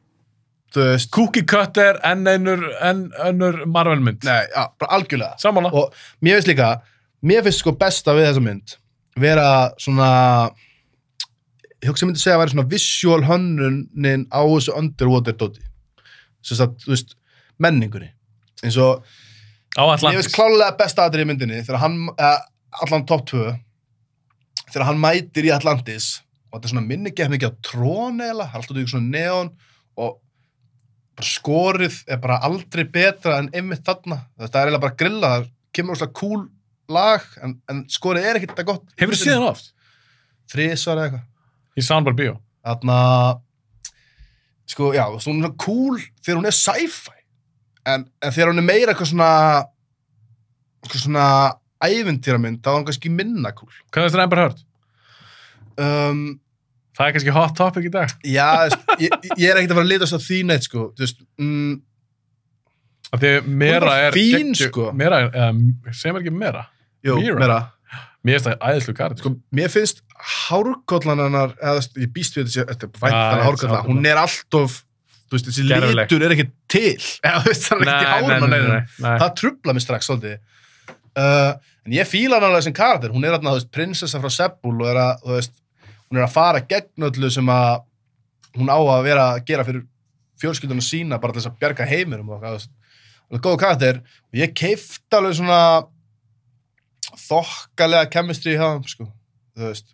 þú veist. Cookie cutter en önnur Marvel mynd. Nei, já, bara algjörlega. Sammála. Og mér finnst sko besta við þessa mynd, vera svona, ég myndi segja að vera svona visual hönnunin á þessu underwater dóti. Svo að, þú veist, menningunni. Eins og, á Atlantis. Ég veist klálega besta aðrið í myndinni, þegar hann, allan top 2, þegar hann mætir í Atlantis, og þetta er svona minni gett mikið á trón eða, alltaf ekki svona neon, og bara skorið er bara aldrei betra en einmitt þarna. Þetta er eiginlega bara grilla, það kemur svona cool lag, en skorið er ekkert það gott. Hefur þið síðan oft? 3 eða eitthvað. Ég sá hann bara bíó. Þarna, sko, já, hún er cool þegar hún er sci-fi, en þegar hún er meira eitthvað svona ævintýramynd, þá er hún kannski minna cool. Hvað er þetta Amber Heard? Það er kannski hot topic í dag. Já, ég er ekkert að fara að litast á því neitt, sko. Þú veist, Af því Mera er fín, sko. Mera, sem ekki Mera? Jú, Mera. Mér finnst það æðislu karakter. Sko, mér finnst hárkollan hennar, ég býst við þetta er væntanlega hárkollan, hún er alltof, þú veist, þessi litur er ekki til. Eða, þú veist, það er ekki hárun á neinum. Það trufla mig strax svolítið. En ég fíla hann alveg sem karakter, hún er þarna, þú veist, prinsessa frá Sebul og er að, þú veist, hún er að fara gegn öllu sem að hún á að vera að gera fyrir fjölskylduna sína bara til þess að bjarga heiminum og það er góð karakter og ég keifti alveg svona þokkalega chemistry í það, sko, þú veist.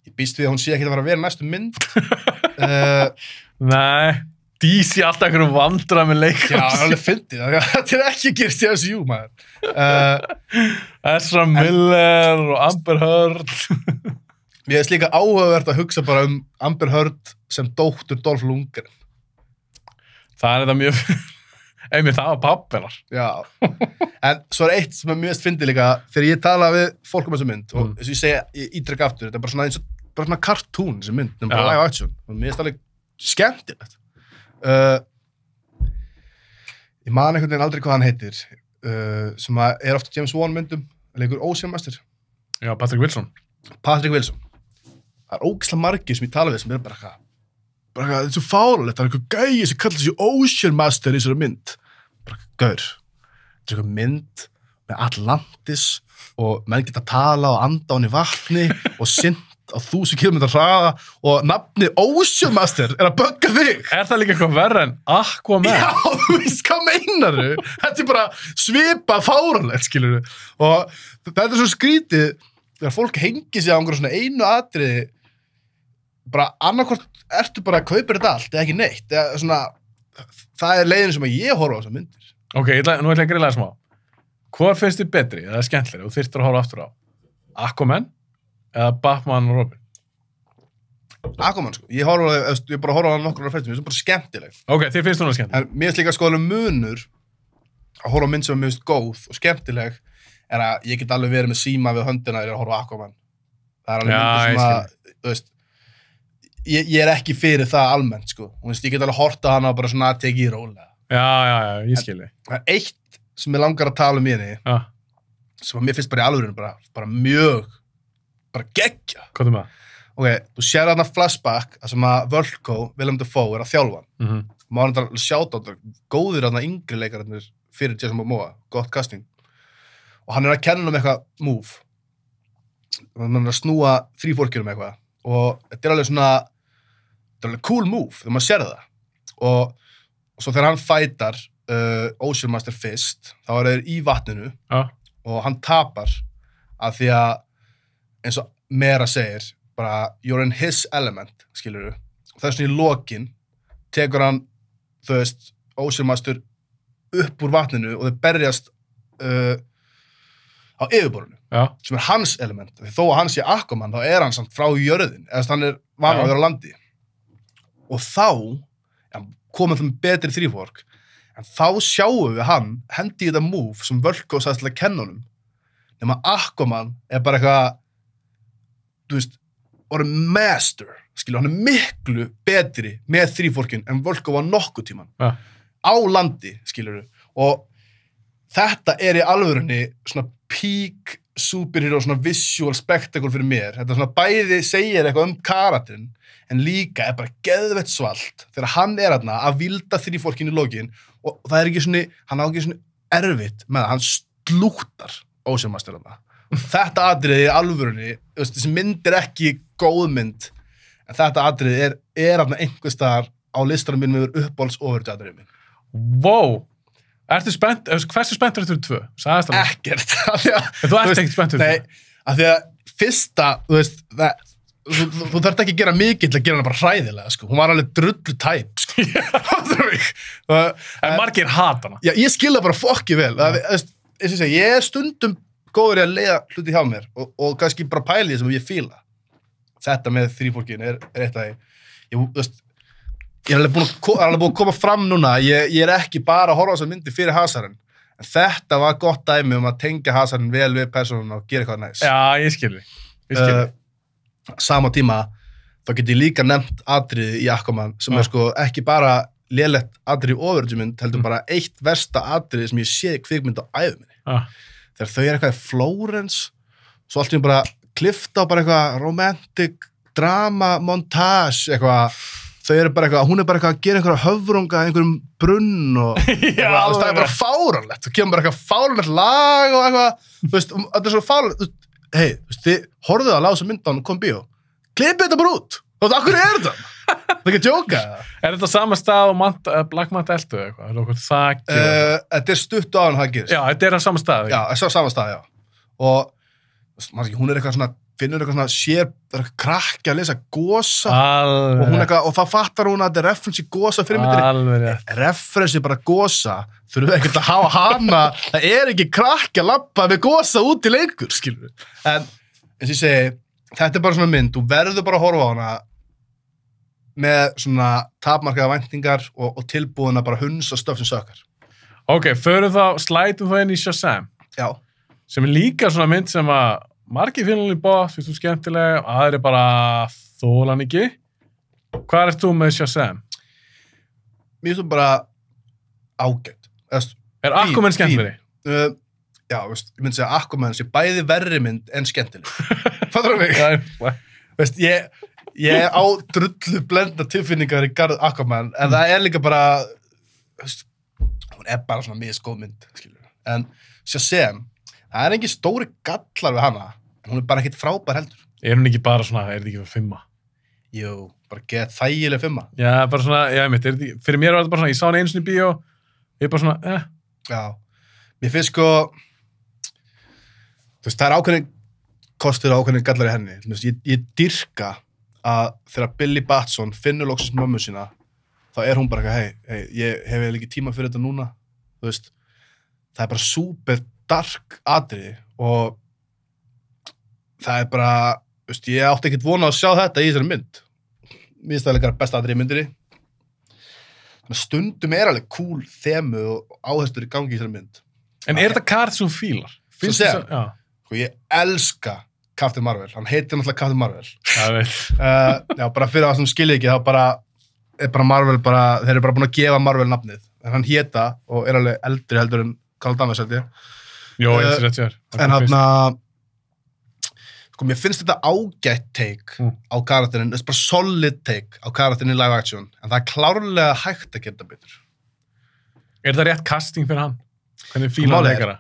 Ég býst við að hún sé ekki að fara að vera næstu mynd. Nei, DC alltaf einhverjum vandra með leikast. Já, það er alveg fyndið. Þetta er ekki gerst í MCU, maður. Ezra Miller og Amber Heard. Mér finnst líka áhugavert að hugsa bara Amber Heard sem dóttur Dolph Lundgren. Það er þetta mjög... Einmitt, það var pappelar. Já. En svo er eitt sem mjög fyndið líka, þegar ég tala við fólk þessu mynd, og eins og ég segja, ég ítrekka aftur, þetta er bara svona eins og, bara svona cartoon, þessi mynd, bara live action. Og mér finnst alveg skemmtilegt. Ég man einhvern veginn aldrei hvað hann heitir, sem er ofta James Wan myndum, leikur Ocean Master. Já, Patrick Wilson. Það er ógeðslega margir sem ég tala við sem er bara eitthvað, þetta er svo fáralegt, það er eitthvað gæi sem kallar sig Ocean Master í þessari mynd. Bara, gaur, þetta er eitthvað mynd með Atlantis og menn geta að tala og anda án í vatni og synt á 1000 km hraða og nafnið Ocean Master er að bögga þig. Er það líka eitthvað verra en Aquaman? Já, þú veist, hvað meinaru? Þetta er bara svipað fáralegt, skilur við. Og þetta er svo skrítið þegar fólk hengi sig á einhverju svona einu atriði, bara annarkvort ertu bara að kaupa þetta allt eða ekki neitt, eða svona, það er leiðin sem að ég horfa á þessar myndir. Ok, nú ætla ég að grilla það smá. Hvað finnst þið betri, eða skemmtilegri, og þyrftir að horfa aftur á? Aquaman eða Batman og Robin? Aquaman, sko. Ég bara horfa á nokkur á fæstum, ég er bara skemmtileg. Ok, þið finnst hún að skemmtileg. En mér finnst líka skoðalega munur að horfa á mynd sem er mér finnst góð og skemmtileg, er að ég get alveg verið með síma við höndina þegar ég horfa á Aquaman. Það er alveg myndir sem að, þú veist, ég er ekki fyrir það almennt, sko. Og ég get alveg horta hana og bara svona að teki í rólega. Já, ég skil þig. Það er eitt sem ég langar að tala um í henni, sem að mér finnst bara í alvörinu bara mjög, bara geggja. Hvað er það? Ok, þú sér þarna flashback að sem að Völko, Willem Dafoe, er að þjálfa hann. Má hann þetta sjáta á þetta, góðir þarna yngri leikararnir fyrir Jason Momoa, gott casting. Og hann er að kenna um eitthvað move. Hann er að snúa þríforkjunum eitthvað. Og þetta er alveg svona, þetta er alveg cool move, þegar maður sér það. Og svo þegar hann fætar Ocean Master fyrst, þá er þeir í vatninu og hann tapar af því að, eins og Mera segir, bara, you're in his element, skilurðu. Og þess vegna í lokin tekur hann, þú veist, Ocean Master upp úr vatninu og þeir berjast á yfirborðinu, sem er hans element. Því þó að hann sé Aquaman, þá er hann samt frá jörðin, eða hann er vanur að vera á landi. Og þá komum það með betri þrífork, en þá sjáum við hann hendi í þetta move sem Völko sagðist til að kenna honum, nema Aquaman er bara eitthvað, þú veist, orðið master, skilur, hann miklu betri með þríforkin en Volkov var nokkuð tíman á landi, skilur, og þetta í alvörunni svona peak superhero, svona visual spectacle fyrir mér, þetta svona bæði segir eitthvað karakterinn, en líka bara geðveitt svalt, þegar hann þarna að vilda þríforkin í lokin, og það ekki svona, hann á ekki svona erfitt með það, hann slúttar Ocean Master þarna. Þetta atriði í alvörunni, þessi mynd ekki góð mynd, en þetta atriði þarna einhvers staðar á listanum minn með uppáhalds ofurteatriði minn. Wow! Ertu spennt, hversu spenntur ertu 2? Ekkert. Þú ert ekkert spenntur? Nei, af því að fyrsta, þú þarft ekki að gera mikið til að gera hana bara hræðilega, sko. Hún var alveg drullu tæp, sko. En margir hata hana. Já, ég skilða bara fokki vel. Ég stundum góður að leiða hluti hjá mér og kannski bara pæli því sem ég fíla. Þetta með þríforkin eitt af því. Ég alveg búin að koma fram núna, ég ekki bara að horfa á þessar myndir fyrir Hazarinn, en þetta var gott dæmi að tengja Hazarinn vel við persónuna og gera eitthvað næs. Já, ég skilði. Sama tíma, þá get ég líka nefnt atriði í Aquaman, sem sko ekki bara lélegt atriði í ofurheidsmynd, heldur bara eitt versta atriði sem ég sé kvikmynd á æfuminni. Þegar þau eitthvað í Flórens, svo allt í bara klifta á bara eitthvað romantic drama montage, eitthvað. Þau bara eitthvað, hún bara eitthvað að gera einhverja höfrunga, einhverjum brunn og það bara fáránlegt. Það kemur bara eitthvað fáránlegt lag og eitthvað, þetta svo fáránlegt. Hei, þið horfðu að lása myndan og kom bíó. Klippið þetta bara út. Akkur þetta? Það ekki að djóka. Þetta sama stað og Black Manta eldu eitthvað? Er okkur þakki? Þetta stutt á hann það gerist. Já, þetta á sama stað. Já, sama stað, já. Og hún eitthvað svona, finnur eitthvað svona sér krakki að lesa Gosa og hún eitthvað, og þá fattar hún að þetta reference í Gosa fyrir myndinni. Reference bara Gosa, þurfum við ekkert að hafa hana, það ekki krakki að labba með Gosa út í leikur, skilur við. En eins og ég segi, þetta bara svona mynd, þú verður bara að horfa á hana með svona tapmarkaða væntingar og tilbúin að bara hunsa stöf sem sökkar. Ok, slætum þá inn í Shazam. Já. Sem líka svona mynd sem að margir félagin í bóð, finnst þú skemmtilega, aðri bara þólan ekki. Hvað ert þú með Shazam? Mér finnst þú bara ágætt. Aquaman skemmtilegri? Já, ég myndi segja Aquaman sé bæði verri mynd en skemmtileg. Fattar þú mig? Ég á drullu blenda tilfinningar í garð Aquaman, en það líka bara, hún bara svona misgóð mynd, skilur. En Shazam, það engin stóri gallar við hana, en hún bara ekkert frábær heldur. Hún ekki bara svona, þetta ekki fyrir 5? Jú, bara get þægileg 5. Já, bara svona, fyrir mér var þetta bara svona, ég sá hana einu sinni í bíó, ég bara svona, Já, mér finnst sko, það ákveðin kostur og ákveðin gallar í henni. Ég dyrka að þegar Billy Batson finnur loksins mömmu sína, þá hún bara eitthvað, hei, ég hef ekki tíma fyrir þetta núna, það bara súper dark atriði og það bara, ég átti ekkert vona að sjá þetta í þessari mynd. Mér finnst það líka besta atriði í myndinni. Þannig að stundum alveg cool þemu og áherslur í gangi í þessari mynd. En þetta kart sem þú fílar? Finnst þér? Já. Ég elska Captain Marvel. Hann heitir náttúrulega Captain Marvel. Það veit. Já, bara fyrir það sem skilja ekki, þá bara Marvel þeir eru bara búin að gefa Marvel nafnið. En hann héta og alveg eldri heldur en Carl Danvers held ég. Jó, eins og rétt sér. En mér finnst þetta ágætt take á karakterinn, þetta bara solid take á karakterinn í live action, en það klárlega hægt að gera þetta betur. Það rétt casting fyrir hann? Hvernig fílar hann leikara?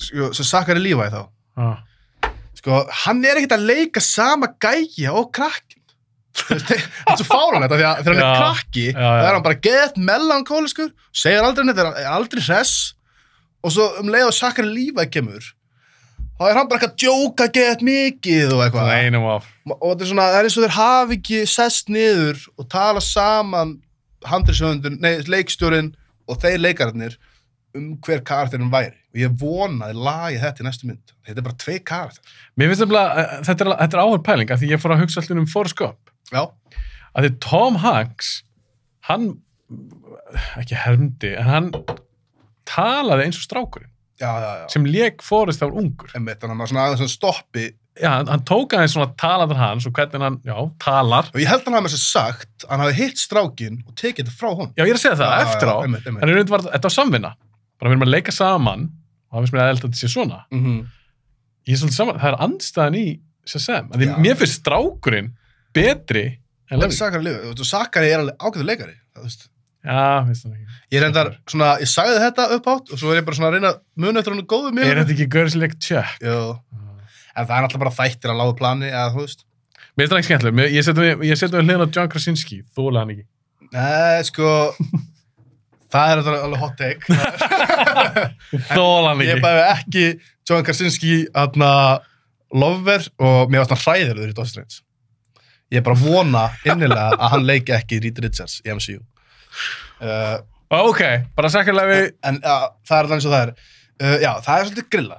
Svo Zachary Levi þá. Hann ekkert að leika sama gæja og krakkin. Þetta svo fáránlegt, því að þegar hann krakki, þá hann bara get melankóliskur, segir aldrei neitt, aldrei hress, og svo leið og Zachary Levi kemur, þá hann bara eitthvað djóka get mikið og eitthvað. Einum af. Og þetta það eins og þeir hafi ekki sest niður og tala saman leikstjórinn og þeir leikararnir hver karakterinn væri. Og ég vona að þeir lagi þetta í næstu mynd. Þetta bara 2 karakter. Mér finnst þetta er áhverð pæling, af því ég fór að hugsa alltaf Forrest Gump. Já. Af því Tom Hanks, hann, ekki hermdi, en hann talaði eins og strákurinn. Já. Sem lék Forrest þá ungur. Þannig að maður svona aðeins stoppi hann tók aðeins svona talandan hans og hvernig hann, talar. Og ég held hann hafi með sér sagt að hann hafi hitt strákinn og tekið þetta frá honum. Já, ég er að segja það, eftir á. Einmitt. Þannig að þetta var samvinna. Bara við erum að leika saman og það finnst mér að þetta sé svona. Ég er svolítið saman, það er andstæðan í Shazam. Því mér finnst strákurinn betri en Levi. Sakari er alveg ágæður leikari, það veist. Já, finnst það ekki. Ég reyndar svona, ég sagði þetta uppátt og svo er ég bara svona að reyna að muna eftir hann góðu mér. Er þetta ekki Girls-like check? Jú. En það er náttúrulega bara þættir að lágu plani, eða þú veist. Mér finnst það ekki skemmtileg. Ég setja við hliðan á John Krasinski, þóla hann ekki. Nei, sko, það er alveg hot take. Þóla hann ekki. Ég bæði ekki John Krasinski lover og mér varst hann hræðilegur í Doctor Strange. Ég er bara að vona innilega að hann leiki ekki Reed Richards í MCU. Ok, bara sakkarlega við... En það er alltaf eins og það er. Já, það er svolítið grilla.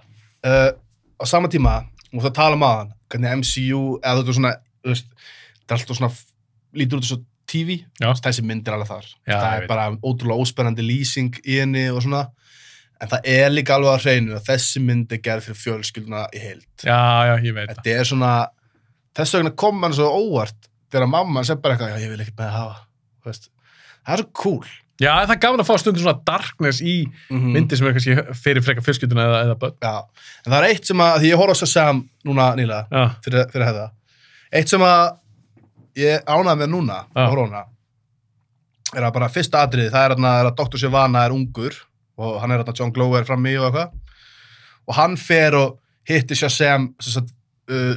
Á sama tíma, og það tala hann, hvernig MCU, eða þetta er svona, þú veist, það er alltaf svona, lítur út þessu TV, þessi mynd er alveg þar. Já, það er bara ótrúlega óspennandi lýsing í henni og svona, en það er líka alveg að hreinu að þessi mynd er gerð fyrir fjölskylduna í heild. Já, ég veit það. Þetta er svona, þess vegna kom hann svo óvart, þegar mamma sem bara eitthvað, já, ég vil ekkert með það hafa, þú veist. Það er svo cool. Já, það er gaman að fá stundum svona darkness í myndir sem er kannski fyrir frekar fjölskylduna eða börn. Já, en það er eitt sem að, því ég horf á Shazam núna nýlega, fyrir hefða. Eitt sem að ég ánægði með núna, er að bara fyrsta atriði, það er að Dr. Sivana er ungur, og hann er John Glover frammi og eitthvað, og hann fer og hittir Shazam,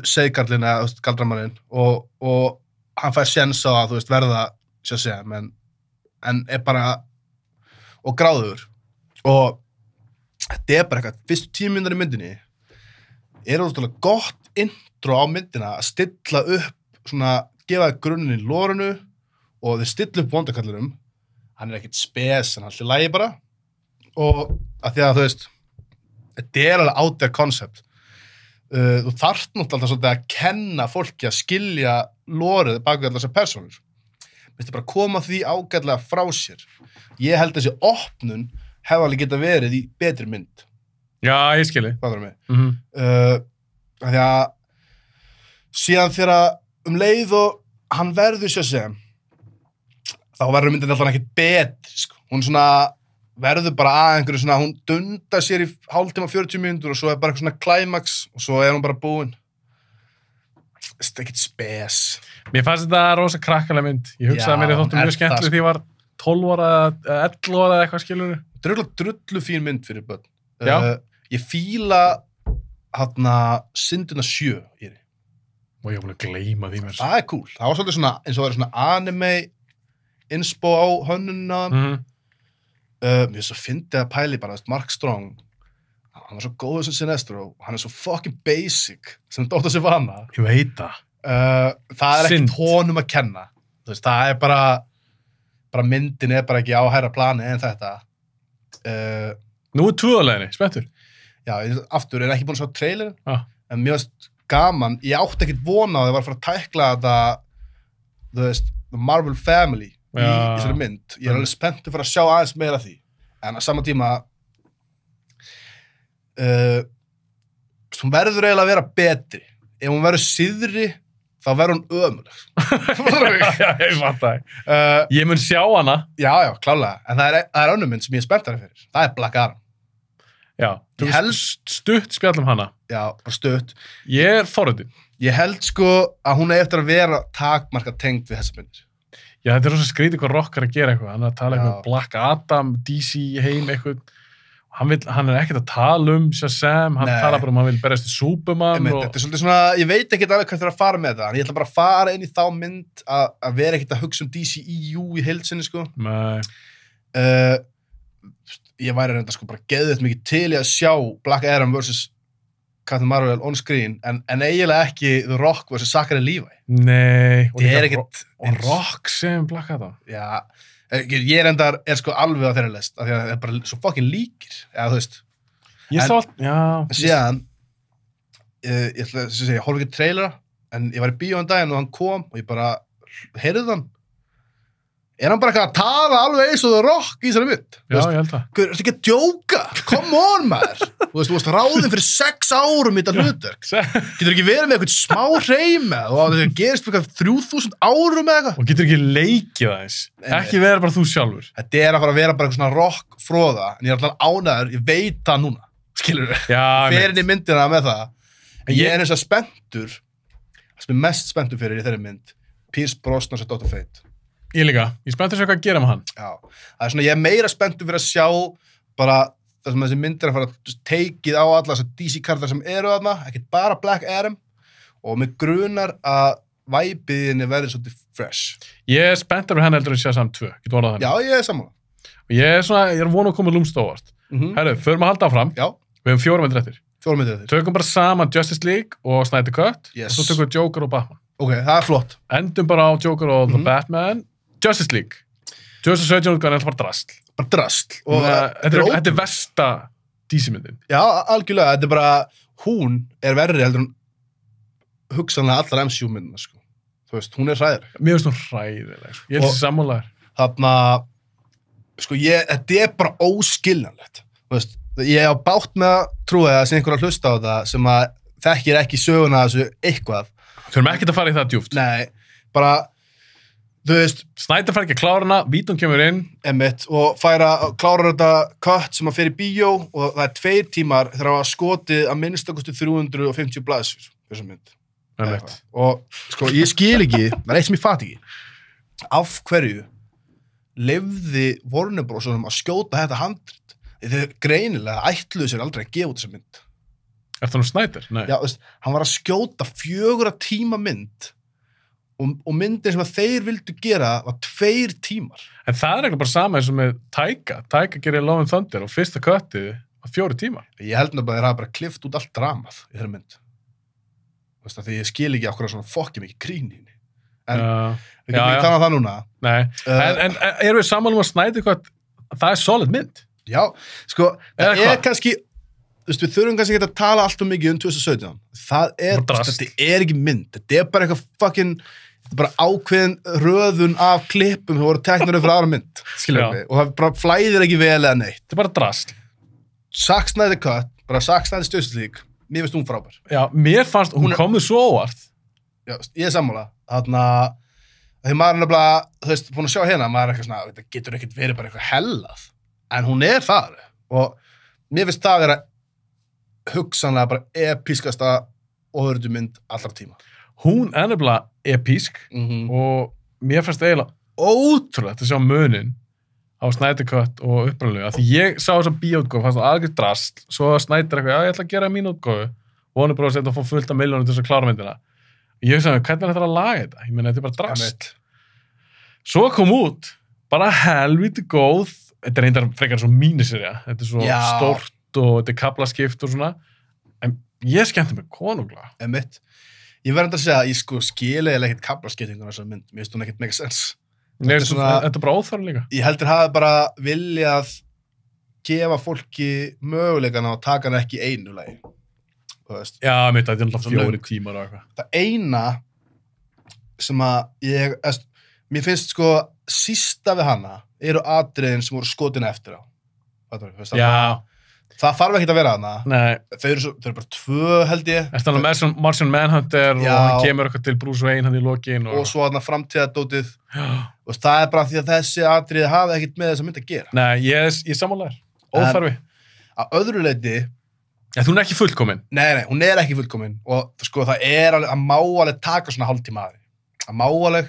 seggarlinn eða galdramanninn, og hann fær séns á að, þú veist, verða Shazam, en er bara og gráður og þetta er bara eitthvað, fyrstu 10 mínútur í myndinni er ótrúlega gott intro á myndina að stilla upp svona, gefa þér grunninn í lórinu og þeir stilla upp vondakallurum, hann er ekkert spes en allir lægi bara og að því að þú veist þetta er alveg out there concept þú þarft náttúrulega svolítið að kenna fólki að skilja lórið bak við allar þessar persónur. Mér bara koma því ágætlega frá sér. Ég held þessi opnun hefði alveg geta verið í betri mynd. Já, ég skilji. Hvað er mig? Því að síðan þegar leið og hann verður Shazam, þá verður myndin alltaf ekkert betri, sko. Hún svona verður bara að einhverju svona, hún dundar sér í hálftíma 40 mínútur og svo er bara eitthvað svona climax og svo er hún bara búin. Þetta er ekkert spes. Mér fannst þetta rosa krakkalega mynd. Ég hugsaði að mér þóttum mjög skemmtileg því ég var 12 ára eða 11 ára eða eitthvað skilur. Þetta er drullu fín mynd fyrir börn. Ég fíla Synduna 7 í því. Og ég var búin að gleyma því mér. Það er cool. Það var svolítið svona, eins og það er svona anime inspo á hönnuna. Mér finnst svo fyndið að pæli bara, Mark Strong, hann var svo góður sem Sinestro, hann er svo fucking basic sem Dr. Sivana. Ég veit það. Það er ekkert honum að kenna. Þú veist, það er bara myndin er bara ekki á hærra plani en þetta. Nú er 2 á leiðinni, spenntur. Já, aftur, er ekki búin að sjá trailerin, en mér finnst gaman, ég átti ekkert vona að það var að fara að tækla þetta, þú veist, The Marvel Family í þessari mynd. Ég er alveg spenntur fyrir að sjá aðeins meira af því. En á sama tíma, hún verður eiginlega að vera betri. Ef hún verður síðri, þá verður hún ömuleg. Já, ég fatt það. Ég mun sjá hana. Já, klálega. En það er önnur mynd sem ég er spenntari fyrir. Það er Black Adam. Já, þú stutt spjallum hana. Já, bara stutt. Ég er forröndin. Ég held sko að hún eftir að vera takmarka tengd við þessa myndir. Já, þetta er rosa skrítið hvað Rock er að gera eitthvað. Hann er að tala eitthvað Black Adam, DC heim eitthvað. Hann er ekkert að tala Shazam, hann tala bara hann vil berjast í Superman. Þetta er svolítið svona, ég veit ekki alveg hvað það er að fara með það, en ég ætla bara að fara inn í þá mynd að vera ekkert að hugsa DCEU í heilsinni, sko. Nei. Ég væri reynda sko bara geðveikt mikið til í að sjá Black Adam vs. Captain Marvel on screen, en eiginlega ekki The Rock vs. Zachary Levi. Nei. Það er ekkert... Og Rock sem Black Adam. Já. Ég reyndar sko alveg á þeirra list af því að það er bara svo fucking líkir eða þú veist síðan ég ætla að segja, ég horf ekki trailera en ég var í bíó daginn og hann kom og ég bara heyrði hann er hann bara eitthvað að tala alveg eins og The Rock í þessari mynd já, ég held það ertu ekki að djóka, come on maður Þú veist ráðin fyrir 6 árum í þetta hlutverk. Getur ekki verið með eitthvað smá hreim með og það gerist fyrir 3000 árum með eitthvað. Og getur ekki leikið aðeins. Ekki vera bara þú sjálfur. Þetta er að fara að vera bara eitthvað svona rock-fróða, en ég er alltaf ánægður, ég veit það núna. Skilur við? Já, Fer inn í myndina með það. En ég er eins og spenntur, það sem er mest spenntur fyrir í þeirri mynd, Pierce Brosnan sem Dr. Fate. Ég líka. Ég spenntur að sjá hvað að gera með hann. Já. Það er svona, ég er meira spenntur fyrir að sjá bara það sem þessi myndir að fara að teikið á alla þessar DC-kartar sem eru þarna, ekkert bara Black Adam, og mig grunar að væpiðinni verði svolítið fresh. Ég er spenntur fyrir hann heldur en Shazam 2. Getur orðað þannig. Já, ég er sammála. Og ég er vonu að koma lúmst óvart. Herru, förum að halda áfram. Já. Við höfum 4 myndir eftir. 4 myndir eftir. Tökum bara saman Justice League og Snyder Cut. Yes. Og svo tökum við Joker og Batman. Ok, það er flott. Endum bara á Joker og The Batman. Justice League. 2017 útgáðan er alltaf bara drasl. Bara drasl. Og Þetta er versta DC-myndin. Já, algjörlega. Þetta er bara, hún er verri heldur en hugsanlega allar MCU-myndina, sko. Þú veist, hún er hræðileg. Mér finnst hún hræðileg. Ég held þessi sammálaður. Þarna, sko, þetta er bara óskiljanlegt. Þú veist, ég á bátt með að trúa að sé einhver að hlusta á þetta sem að þekkir ekki söguna þessu eitthvað. Þurfum ekkert að fara í það djúpt. Nei, bara, þú veist, Snyder fær ekki að klára hana, Vítun kemur inn. Einmitt, og klárar þetta cut sem að fer í bíó og það er 2 tímar þegar að skotið að minnstakosti 350 blaðsur, þessum mynd. Einmitt. Og sko, ég skil ekki, það er eitt sem ég fatt ekki. Af hverju leyfði Warner Bros. Að skjóta þetta handrit? Þeir greinilega ætluðu sér aldrei að gefa út þessa mynd. Er það nú Snyder? Nei. Já, veist, hann var að skjóta 4 tíma mynd og myndin sem að þeir vildu gera var 2 tímar. En það er ekki bara sama eins og með Taika. Taika gerir Love and Thunder og fyrsta köttið var 4 tímar. Ég held nefnilega að þeir hafa bara klift út allt dramað í þeirra mynd. Þú veist, því ég skil ekki okkur svona fokkið mikið grín í henni. En við getum ekki talað það núna. Nei, en erum við saman að Snyder Cut, það er solid mynd? Já, sko, það er kannski, þú veist, við þurfum kannski ekki að tala alltaf mikið 2017. Það er, þetta er ekki mynd. Þetta er bara eitthvað fucking, þetta er bara ákveðin röðun af klippum sem voru teknar upp fyrir aðra mynd. Skilur við? Og það bara flæðir ekki vel eða neitt. Þetta er bara drasl. Zack Snyder Cut, bara Zack Snyder Justice League, mér finnst hún frábær. Já, mér fannst, hún komið svo óvart. Já, ég er sammála. Þarna, því maður er nefnilega, þú veist, búin að sjá hérna, maður er eitthvað svona, þetta getur ekkert verið bara eitthvað hellað. En hún er það. Og mér finnst það að vera hugsanlega bara episkasta óhörðumynd allra tíma. Hún er nefnilega episk og mér fannst eiginlega ótrúlegt að sjá munin á Snyder Cut og uppræðanlega. Því ég sá þessa bíóutgáfu, fannst það algjör drasl, svo Snyder eitthvað, já, ég ætla að gera mín útgáfu og hann er bara að setja að fá fullt af milljónum til þess að klára myndina. Ég sagði, hvernig er þetta að laga þetta? Ég meina, þetta er bara drasl. Svo kom út, bara helviti góð, þetta er reyndar frekar svo míniserja, þetta er svo stórt og þetta er kaflaskipt og svona, en ég skemmti mig konunglega. Einmitt. Ég verður að segja að ég sko skilaði ekkert kaflaskiptinguna þessar mynd, mér finnst hún ekkert make sense. Nei, þetta er bara óþarf líka. Ég heldur hafa bara viljað gefa fólki möguleikana og taka hana ekki einu lagi. Já, mitt, þetta er alltaf 4 tímar og eitthvað. Það eina sem að mér finnst sko sísta við hana eru atriðin sem voru skotin eftir á. Já. Það þarf ekki að vera hana. Nei. Þau eru bara 2 held ég. Þetta er Martian Manhunter og hann kemur eitthvað til Bruce Wayne hann í lokin. Og svo hann framtíðardótið. Og það er bara því að þessi atriði hafi ekkert með þess að mynda að gera. Nei, ég sammálaður. Óþarfi. Að öðru leyti hún er ekki fullkomin. Nei, hún er ekki fullkomin og sko það er alveg, að má alveg taka svona hálftíma aðri. Að má alveg,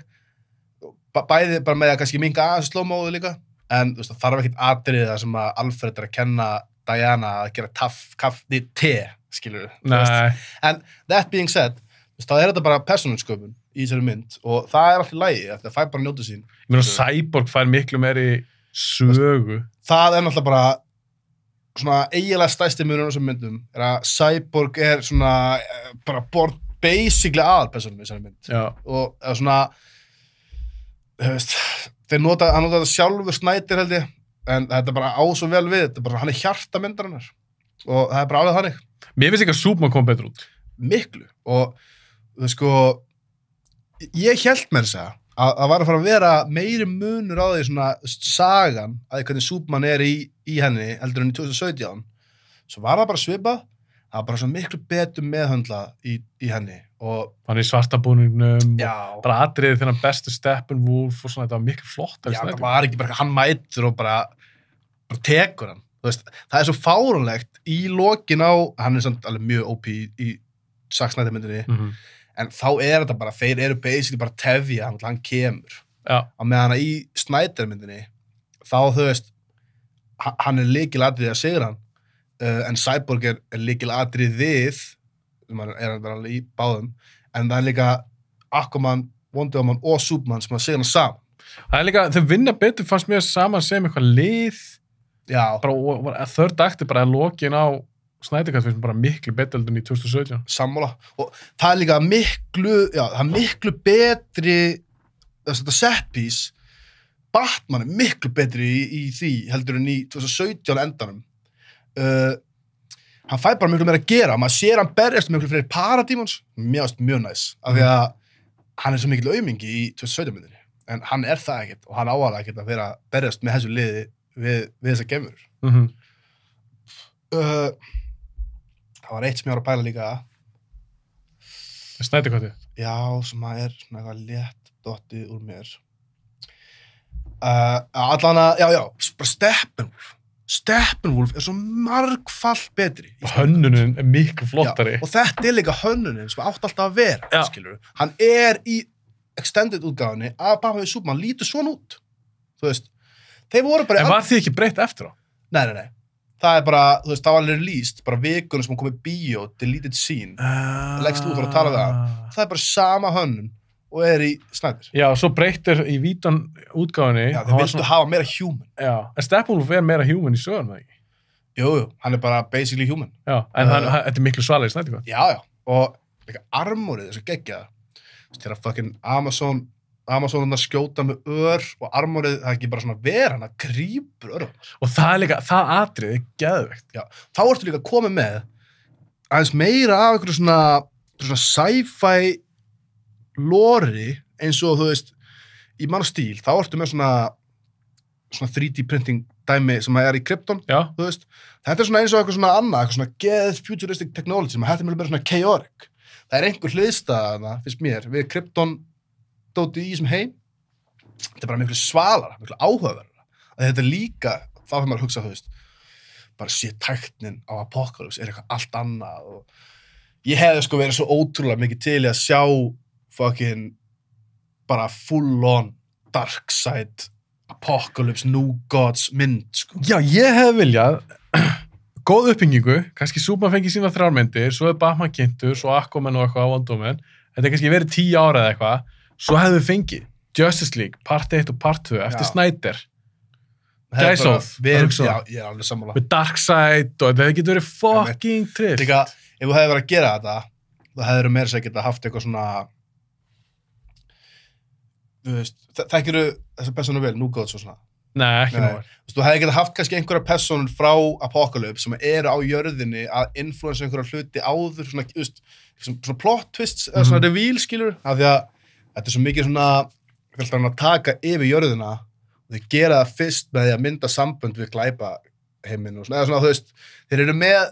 bæði bara með að kannski minka aðeins slow-móðu líka, en þú veist, það þarf ekkert atriða sem að Alfred er að kenna Diana að gera kaffi te, skilur við. Nei. En that being said, það er þetta bara persónusköpun í þessari mynd og það er alltaf lægi, það fær bara njóta sín. Ég meina, Cyborg fær miklu meiri sögu. Það er náttúrulega bara svona eiginlega stærsti munur á þessum myndum er að Cyborg er svona bara basically aðalpersónum í þessari mynd. Já. Og svona þú veist, hann nota þetta sjálfur Snyder held ég, en þetta bara á svo vel við, þetta bara, hann er hjarta myndarinnar og það er bara alveg þannig. Mér finnst ekki að Superman kom betur út. Miklu. Og þú veist sko, ég held með þess að var að fara að vera meiri munur á því svona sagan að hvernig Superman er í henni heldur enn í 2017 svo var það bara svipað, það var bara svo miklu betur meðhöndla í henni og Hann í svartabúningnum já, og bara atriðið þennan bestu Steppenwolf og svona, þetta var miklu flott já, það var ekki bara hann mætur og bara tekur hann, þú veist, það er svo fáránlegt í lokin á, hann er samt alveg mjög OP í Zack Snyder myndinni, en þá er þetta bara, þeir eru basically bara tefja hann kemur, Já, á meðan í Snyder myndinni, þá þú veist, hann er lykilatriði að sigra hann, en Cyborg er lykilatriðið, er hann bara í báðum, en það er líka Aquaman, Wonder Woman og Superman sem að sigra hann saman. það er líka, þau vinna betur fannst mér saman sem eitthvað lið, Já, bara, og þörd akti bara að lokin á Snædikast finnst mér bara miklu betur heldur en í 2017. sammála. Og það er líka það er miklu betri, þetta set piece, Batman er miklu betri í því heldur en í 2017 endanum. Hann fær bara miklu meira að gera, maður sér hann berjast miklu fyrir paradímons, mjög næs, af því að hann er svo mikil aumingi í 2017 myndinni, en hann er það ekkert og hann áalega ekkert að vera berjast með þessu liði við þessar gemur. Það var eitt sem ég var að pæla líka, Snædikastið. já, sem að er svona eitthvað létt dottið úr mér. Já, bara Steppenwolf er svo margfall betri. Og hönnunin er miklu flottari. Já, og þetta er líka hönnunin sem átt alltaf að vera, skilur. Hann er í extended útgáfunni að Batman v Superman lítur svona út. Þú veist, þeir voru bara... En var því ekki breytt eftir á? Nei. Það er bara, þú veist, það var released, bara vikunum sem hann kom í bíó, deleted scene, Lex Luthor að tala við hann. Það er bara sama hönnun og er í Snyder. Já, svo breyttir í vítan útgáfunni. Já, þeir vildu hafa meira human. Já, en Steppenwolf er meira human í sögum, það ekki? Jú, hann er bara basically human. Já, en þetta er miklu svalið í Snædikast. Já, og líka armorið þessu geggjaða. Þegar fucking Amazon skjóta með og armorið, það er ekki bara svona vera, hann krýpur örðunar. Og það er líka, það atrið er geðveikt. Já, þá ertu líka komið með aðeins meira af einhverju svona sci-fi lori, eins og þú veist, í Man of Steel, þá ertu með svona 3D printing dæmi sem er í Krypton, Já. þú veist. Þetta er svona eins og eitthvað svona annað, eitthvað svona geð futuristic technology sem hættir með svona chaotic. Það er einhver hliðstæða, finnst mér, við Krypton dótið í þessum heim. Þetta er bara miklu svalara, miklu áhugaverðara. Þetta er líka, þá fyrir maður að hugsa, þú veist, bara sé tæknin á Apocalypse er eitthvað allt annað og ég hefði sko verið svo ótrúlega mikið til í að sjá fucking bara full on Darkseid Apocalypse New Gods mynd, sko. Já, ég hef viljað góð uppbyggingu, kannski Superman fengi sína 3 myndir, svo er Batman kynntur, svo Aquaman og eitthvað á Wonder Woman. Þetta er kannski verið 10 ára eða eitthvað, svo hefðu við fengið Justice League, part 1 og part 2 eftir Snyder. Gæsóð. Já, ég er alveg sammála. Með Darkseid og þetta getur verið fucking trillt. Líka, ef þú hefði verið að gera þetta, þá hefur meira sér geta haft eitthvað svona, þú veist, þekkirðu þessar persónu vel, New Gods og svona? Nei, ekki nú. Þú hefði getað haft kannski einhverja persónur frá Apocalypse sem eru á jörðinni að influensa einhverja hluti áður, svona, þú veist, svona plot twists, eða svona reveal, skilur, af því að þetta er svo mikið svona, að taka yfir jörðina og þeir gera það fyrst með því að mynda sambönd við glæpa heiminn og svona, eða svona, þú veist, þeir eru með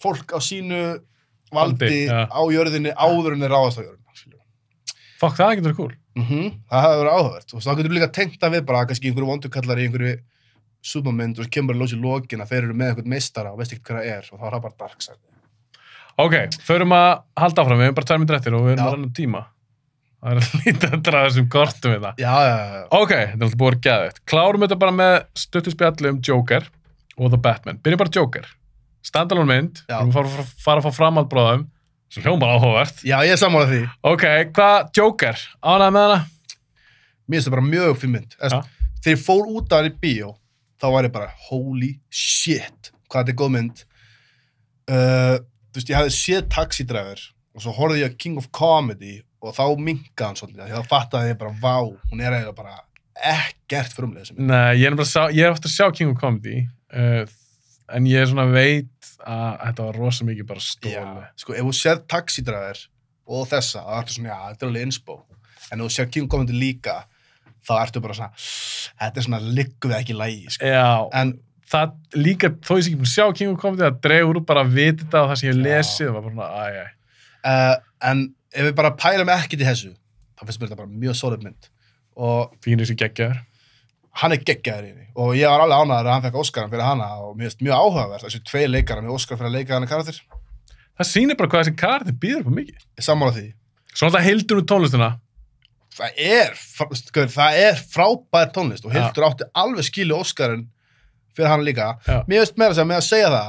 fólk á sínu valdi á jörðinni áður en þeir ráðast á jörðina, skilur. Fuck, það getur verið cool. Það hefði verið áhugavert og þá getur líka tengt að við bara kannski einhverju vondurkallar í einhverju Supermynd og kemur að lósa í lokin að þeir eru með einhvern meistara og veist ekkert hvað það er og þá er það bara Darkseid. Ok, förum að halda áfram, við erum bara 2 mínútur eftir og við erum að renna tíma. Það er lítið að draga þessum kortum við það. Já. Ok, þetta er alltaf búið að geða þetta. Klárum þetta bara með stuttuspjalli Joker og The Batman. Byrjum bara Joker. Standalone mynd, við fara að fá framhaldbráðum. Svo hljómar áhugavert. Já, ég er sammála því. Ok, hvað Joker? Ánægð með hana? Mér finnst það bara mjög fyrir mynd. Þegar ég fór út af hann í bíó, þá var ég bara, holy shit, hvað þetta er góð mynd. Þú veist, ég hafði séð Taxi Driver og svo horfði ég á King of Comedy og þá minkaði hann svolítið. Þá fattaði ég bara, vá, hún er eiginlega bara ekkert frumlega sem mynd. Nei, ég er eftir að sjá King of Comedy, en ég svona veit að þetta var rosa mikið bara stóli. Já, sko, ef þú sér Taxi Driver og þessa, þá ertu svona, já, þetta er alveg inspo. En ef þú sér King of Comedy líka, þá ertu bara svona, þetta er svona, liggur við ekki í lagi, sko. Já, en það líka, þó ég sé ekki búin að sjá King of Comedy, það dregur úr bara að vita þetta og það sem ég hef lesið, og var bara svona, En ef við bara pælum ekkert í þessu, þá finnst mér þetta bara mjög solid mynd. Og fínir sem geggjaður. hann geggjaður í henni. Og ég var alveg ánægður að hann fekk Óskaran fyrir hana og mér finnst mjög áhugavert þessi 2 leikarar með Óskar fyrir að leika hana karakter. Það sýnir bara hvað þessi karakter býður upp á mikið. Ég sammála því. Svo alltaf Hildur úr tónlistina. Það er frábær tónlist og Hildur átti alveg skilu Óskarinn fyrir hann líka. Já. Mér finnst meira með að segja það,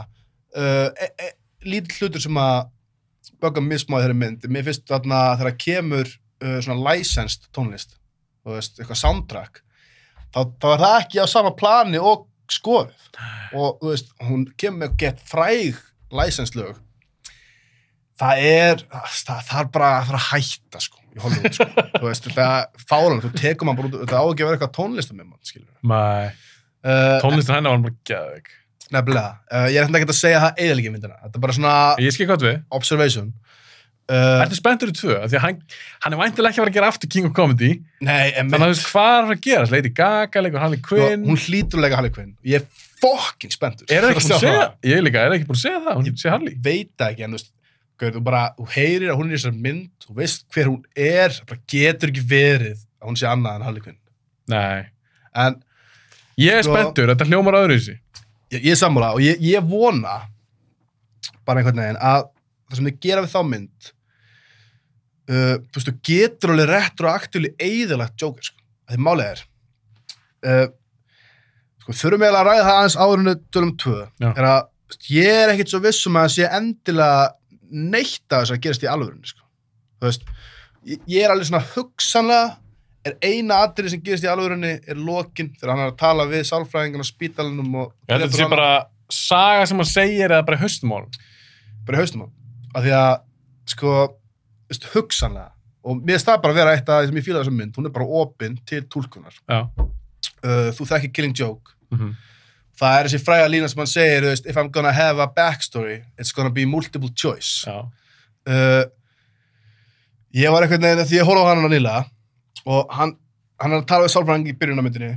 lítill hlutur sem að bögga mismáði þeirri mynd. Mér finnst þarna þegar kemur svona licensed tónlist, þú veist, eitthvað soundtrack, þá er það ekki á sama plani og skoðið. Og þú veist, hún kemur með gett fræg licensed lög. Það er bara að fara að hætta, sko, í Hollywood, sko. Þú veist, þetta er fálan, þú tekur mann bara út, þetta á ekki að vera eitthvað tónlistar með mann, skilur. Nei. Tónlistar hennar var bara geðveik. Nefnilega. Ég er ekki að segja það eiginlega í myndina. Þetta er bara svona Ég skil hvað við. observation. Ertu spenntur í 2? Því að hann er væntanlega ekki að fara að gera aftur King of Comedy. Nei, en Þannig að þú veist hvað er að gera? Lady Gaga, leikur Harley Quinn. hún hlýtur að leika Harley Quinn. Ég er fucking spenntur. Er það ekki búin að segja? Ég líka, er það ekki búin að segja það? Hún sé Harley. Veit það ekki, en þú veist, þú heyrir að hún er í þessari mynd, þú veist hver hún er, það getur ekki verið að hún sé annað en Harley Quinn. Nei. En Ég er spenntur, þetta hljómar öðruvísi. ég er sammála og ég vona bara einhvern veginn að það sem þið gera við þá mynd, þú veist, þú getur alveg retroaktífli eyðilagt Joker, sko. Því málið er, sko, þurfum eiginlega að ræða það aðeins áður en við tölum 2, Já. er að þú veist, ég er ekkert svo viss um að það sé endilega neitt af þess að gerast í alvörunni, sko. Þú veist, ég er alveg svona hugsanlega, er eina atriði sem gerist í alvörunni er lokin þegar hann er að tala við sálfræðingan á spítalanum og Ég held að þetta sé bara saga sem hann segir eða bara í haustum á honum. bara í haustum á. Af því að, sko, veist, hugsanlega, og mér finnst það bara að vera eitt af því sem ég fíla þessum mynd, hún er bara opin til túlkunar. Já. Þú þekkir Killing Joke. Mhm. Það er þessi fræga lína sem hann segir, þú veist, if I'm gonna have a backstory, it's gonna be multiple choice. Já. Ég var einhvern veginn, því ég horfði á hann nýlega, og hann er að tala við sálfræðing í byrjun á myndinni,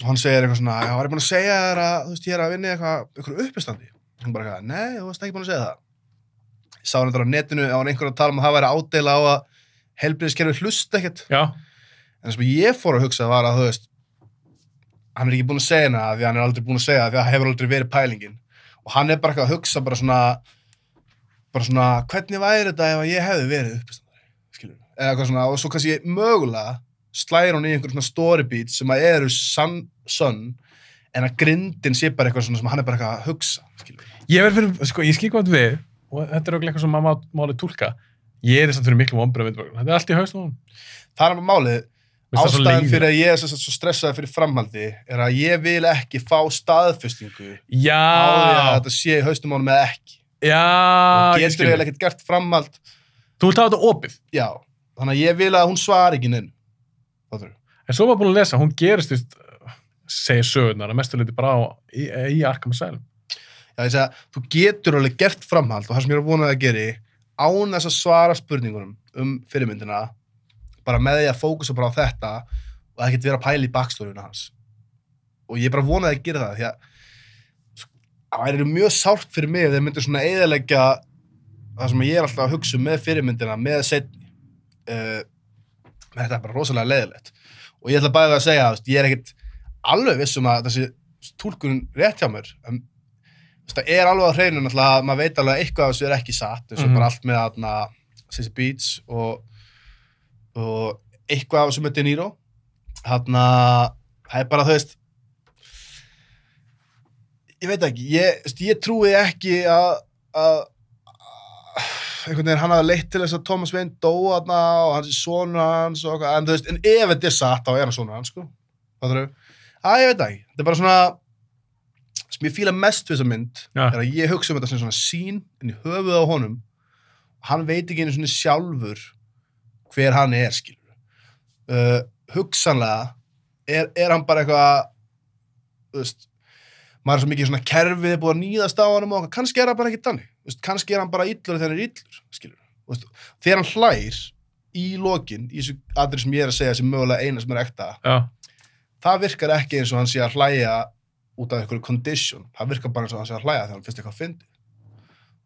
og hann segir eitthvað svona, já, var ég búin að segja þér að, þú veist, ég er að vinna í eitthvað uppistandi. Hún bara eitthvað, nei, þú varst ekki búin að segja það. Ég sá hann þetta á netinu, á hann einhver að tala um að það væri ádeila á að heilbrigðiskerfið hlusta ekkert. Já. En það sem ég fór að hugsa var að, þú veist, hann er ekki búin að segja hana því hann er aldrei búin að segja það því það hefur aldrei verið pælingin. Og hann er bara eitthvað að hugsa bara svona, hvernig væri þetta ef ég hefði verið uppistandari, skilur við. Eða eitthvað svona, og svo kannski mögulega slæðir hún í einhver svona storybeat sem að eru sönn, en að grindin sé bara eitthvað svona sem hann er bara eitthvað að hugsa, skilur við. Ég verð fyrir, sko, ég skil hvað við, og þetta er auðvitað eitthvað sem maður máli túlka. Ég er samt fyrir miklu vonbrigðum við þetta. Þetta er allt í haustum á honum. Það er bara málið. Mér finnst það svo Ástæðan leiðinlegt. fyrir að ég er svo stressaði fyrir framhaldi er að ég vil ekki fá staðfestingu á því að Já. þetta sé í haustum á honum eða ekki. Já. Og ég getur skil. eiginlega ekkert gert framhald. Þú vilt hafa þetta opið. Já, þannig að ég vil að hún svari ekki neinu. En svo var búin að lesa, hún gerist, segir sögurnar, að mestuleiti bara í Arkham Asylum. Já, ég segja, þú getur alveg gert framhald og það sem ég er að vonað að gera án þess að svara spurningunum fyrirmyndina, bara með því að fókusa bara á þetta og það getur verið að pæla í backstoryuna hans. Og ég er bara vonað að gera það, því að það væri mjög sárt fyrir mig ef þeir myndir svona eyðileggja það sem ég er alltaf að hugsa með fyrirmyndina, með seinni. Þetta er bara rosalega leiðilegt. Og ég ætla bæðið að segja, ég er ekkert alveg viss um að þessi túlkurinn rétt hjá mér. Það er alveg á hreinu náttúrulega að maður veit alveg að eitthvað af þessu er ekki satt, eins og bara allt með þarna Sissy Beats og eitthvað af þessu með De Niro. Þarna, það er bara, þú veist, ég veit ekki, ég trúi ekki að einhvern veginn hann hafi leitt til þess að Thomas Wayne dó þarna og hans er sonur hans og eitthvað, en þú veist, en ef þetta er satt þá er hann sonur hans, sko. Það þarf, ég veit ekki, þetta er bara svona, sem ég fíla mest við þessa mynd, er að ég hugsa þetta sem svona sín inn í höfuð á honum, og hann veit ekki einu svona sjálfur hver hann er, skilur. Hugsanlega er hann bara eitthvað, þú veist, maður er svo mikið svona kerfið búið að níðast á honum og kannski er hann bara ekki þannig. Kannski er hann bara illur þegar hann er illur, skilur. Þegar hann hlær í lokin, í þessu atriði sem ég er að segja sem mögulega eina sem er ekta, það virkar ekki eins og hann sé að hlæja út af einhverju condition, það virkar bara eins og hann sé að hlæja þegar hann finnst eitthvað að fyndi.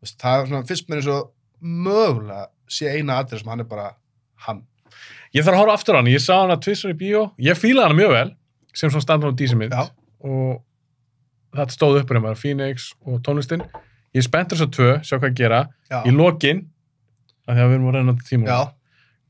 Það er svona, fyrst mér eins og mögulega sé eina atrið sem hann er bara hann. Ég þarf að horfa aftur á hann, ég sá hana tvisvar í bíó, ég fílaði hana mjög vel, sem svona standar á DC-mynd, Já. og þetta stóð upp um Phoenix og tónlistin. Ég er spenntur þess að tvö, sjá hvað gera, Já. í lokin, af því að við erum að reyna þetta tíma. Já.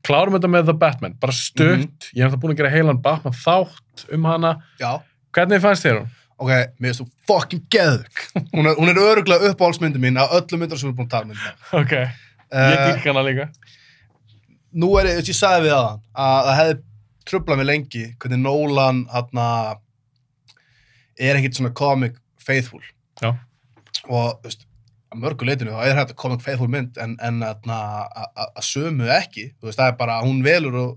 Klárum þetta með The Batman, bara stutt, ég hef það búin að gera heilan Batman þátt hana. Já. Hvernig fannst þér hún? Ok, mér finnst þú fucking geðvik. Hún er örugglega uppáhaldsmyndi mín af öllum myndar sem við erum búin að tala um. Ok, ég dýrk hana líka. Nú ég sagði við að það hefði trublað mig lengi hvernig Nolan er ekkert svona comic faithful. Já. Og, þú veist, að mörgu leitinu þá er þetta comic faithful mynd en að sömu ekki. Þú veist, það er bara, hún velur og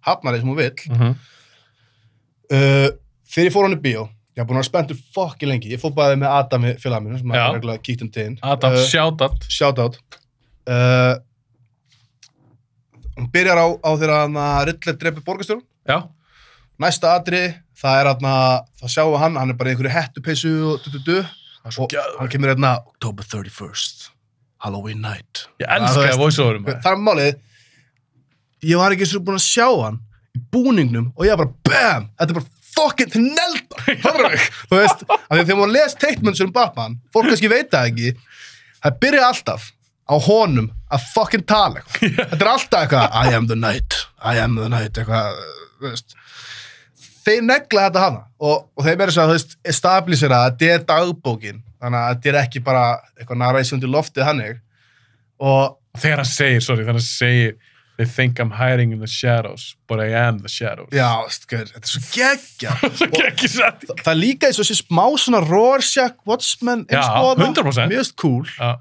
hafnar því sem hún vill. Þegar ég fór hann í bíó, ég haf búin að vera spenntur fokki lengi. Ég fór bæði með Adami félaginu sem Já. er reglulega kíkt til inn. Adam, shoutout. Shoutout. Hún byrjar á þegar hann Riddler dreipur borgarstjórn. Já. Næsta atriði, það er þá sjáum við hann er bara í einhverju hettupeysu og og hann kemur October 31st, Halloween night. Ég elska voice-overum. Það er málið, ég var ekki svo búin að sjá hann í búningnum og ég var bara BAM! Þetta er bara fucking nelda! Þú veist, af því að þegar maður les teiknmyndsur Batman, fólk kannski veit það ekki, það byrja alltaf á honum að fucking tala eitthvað. Þetta er alltaf eitthvað, I am the night, eitthvað, þú veist. Þeir negla þetta hana og þeir meira svo að, þú veist, establishera að þetta er dagbókin, þannig að þetta er ekki bara eitthvað narration til loftið hannig. Og þegar hann segir, they think I'm hiding in the shadows, but I am the shadows. Já, þetta er svo geggja. Svo geggja sett. Það er líka eins og þessi smá svona Rorschach, Watchmen, Já, 100%. Mjög cool. Já.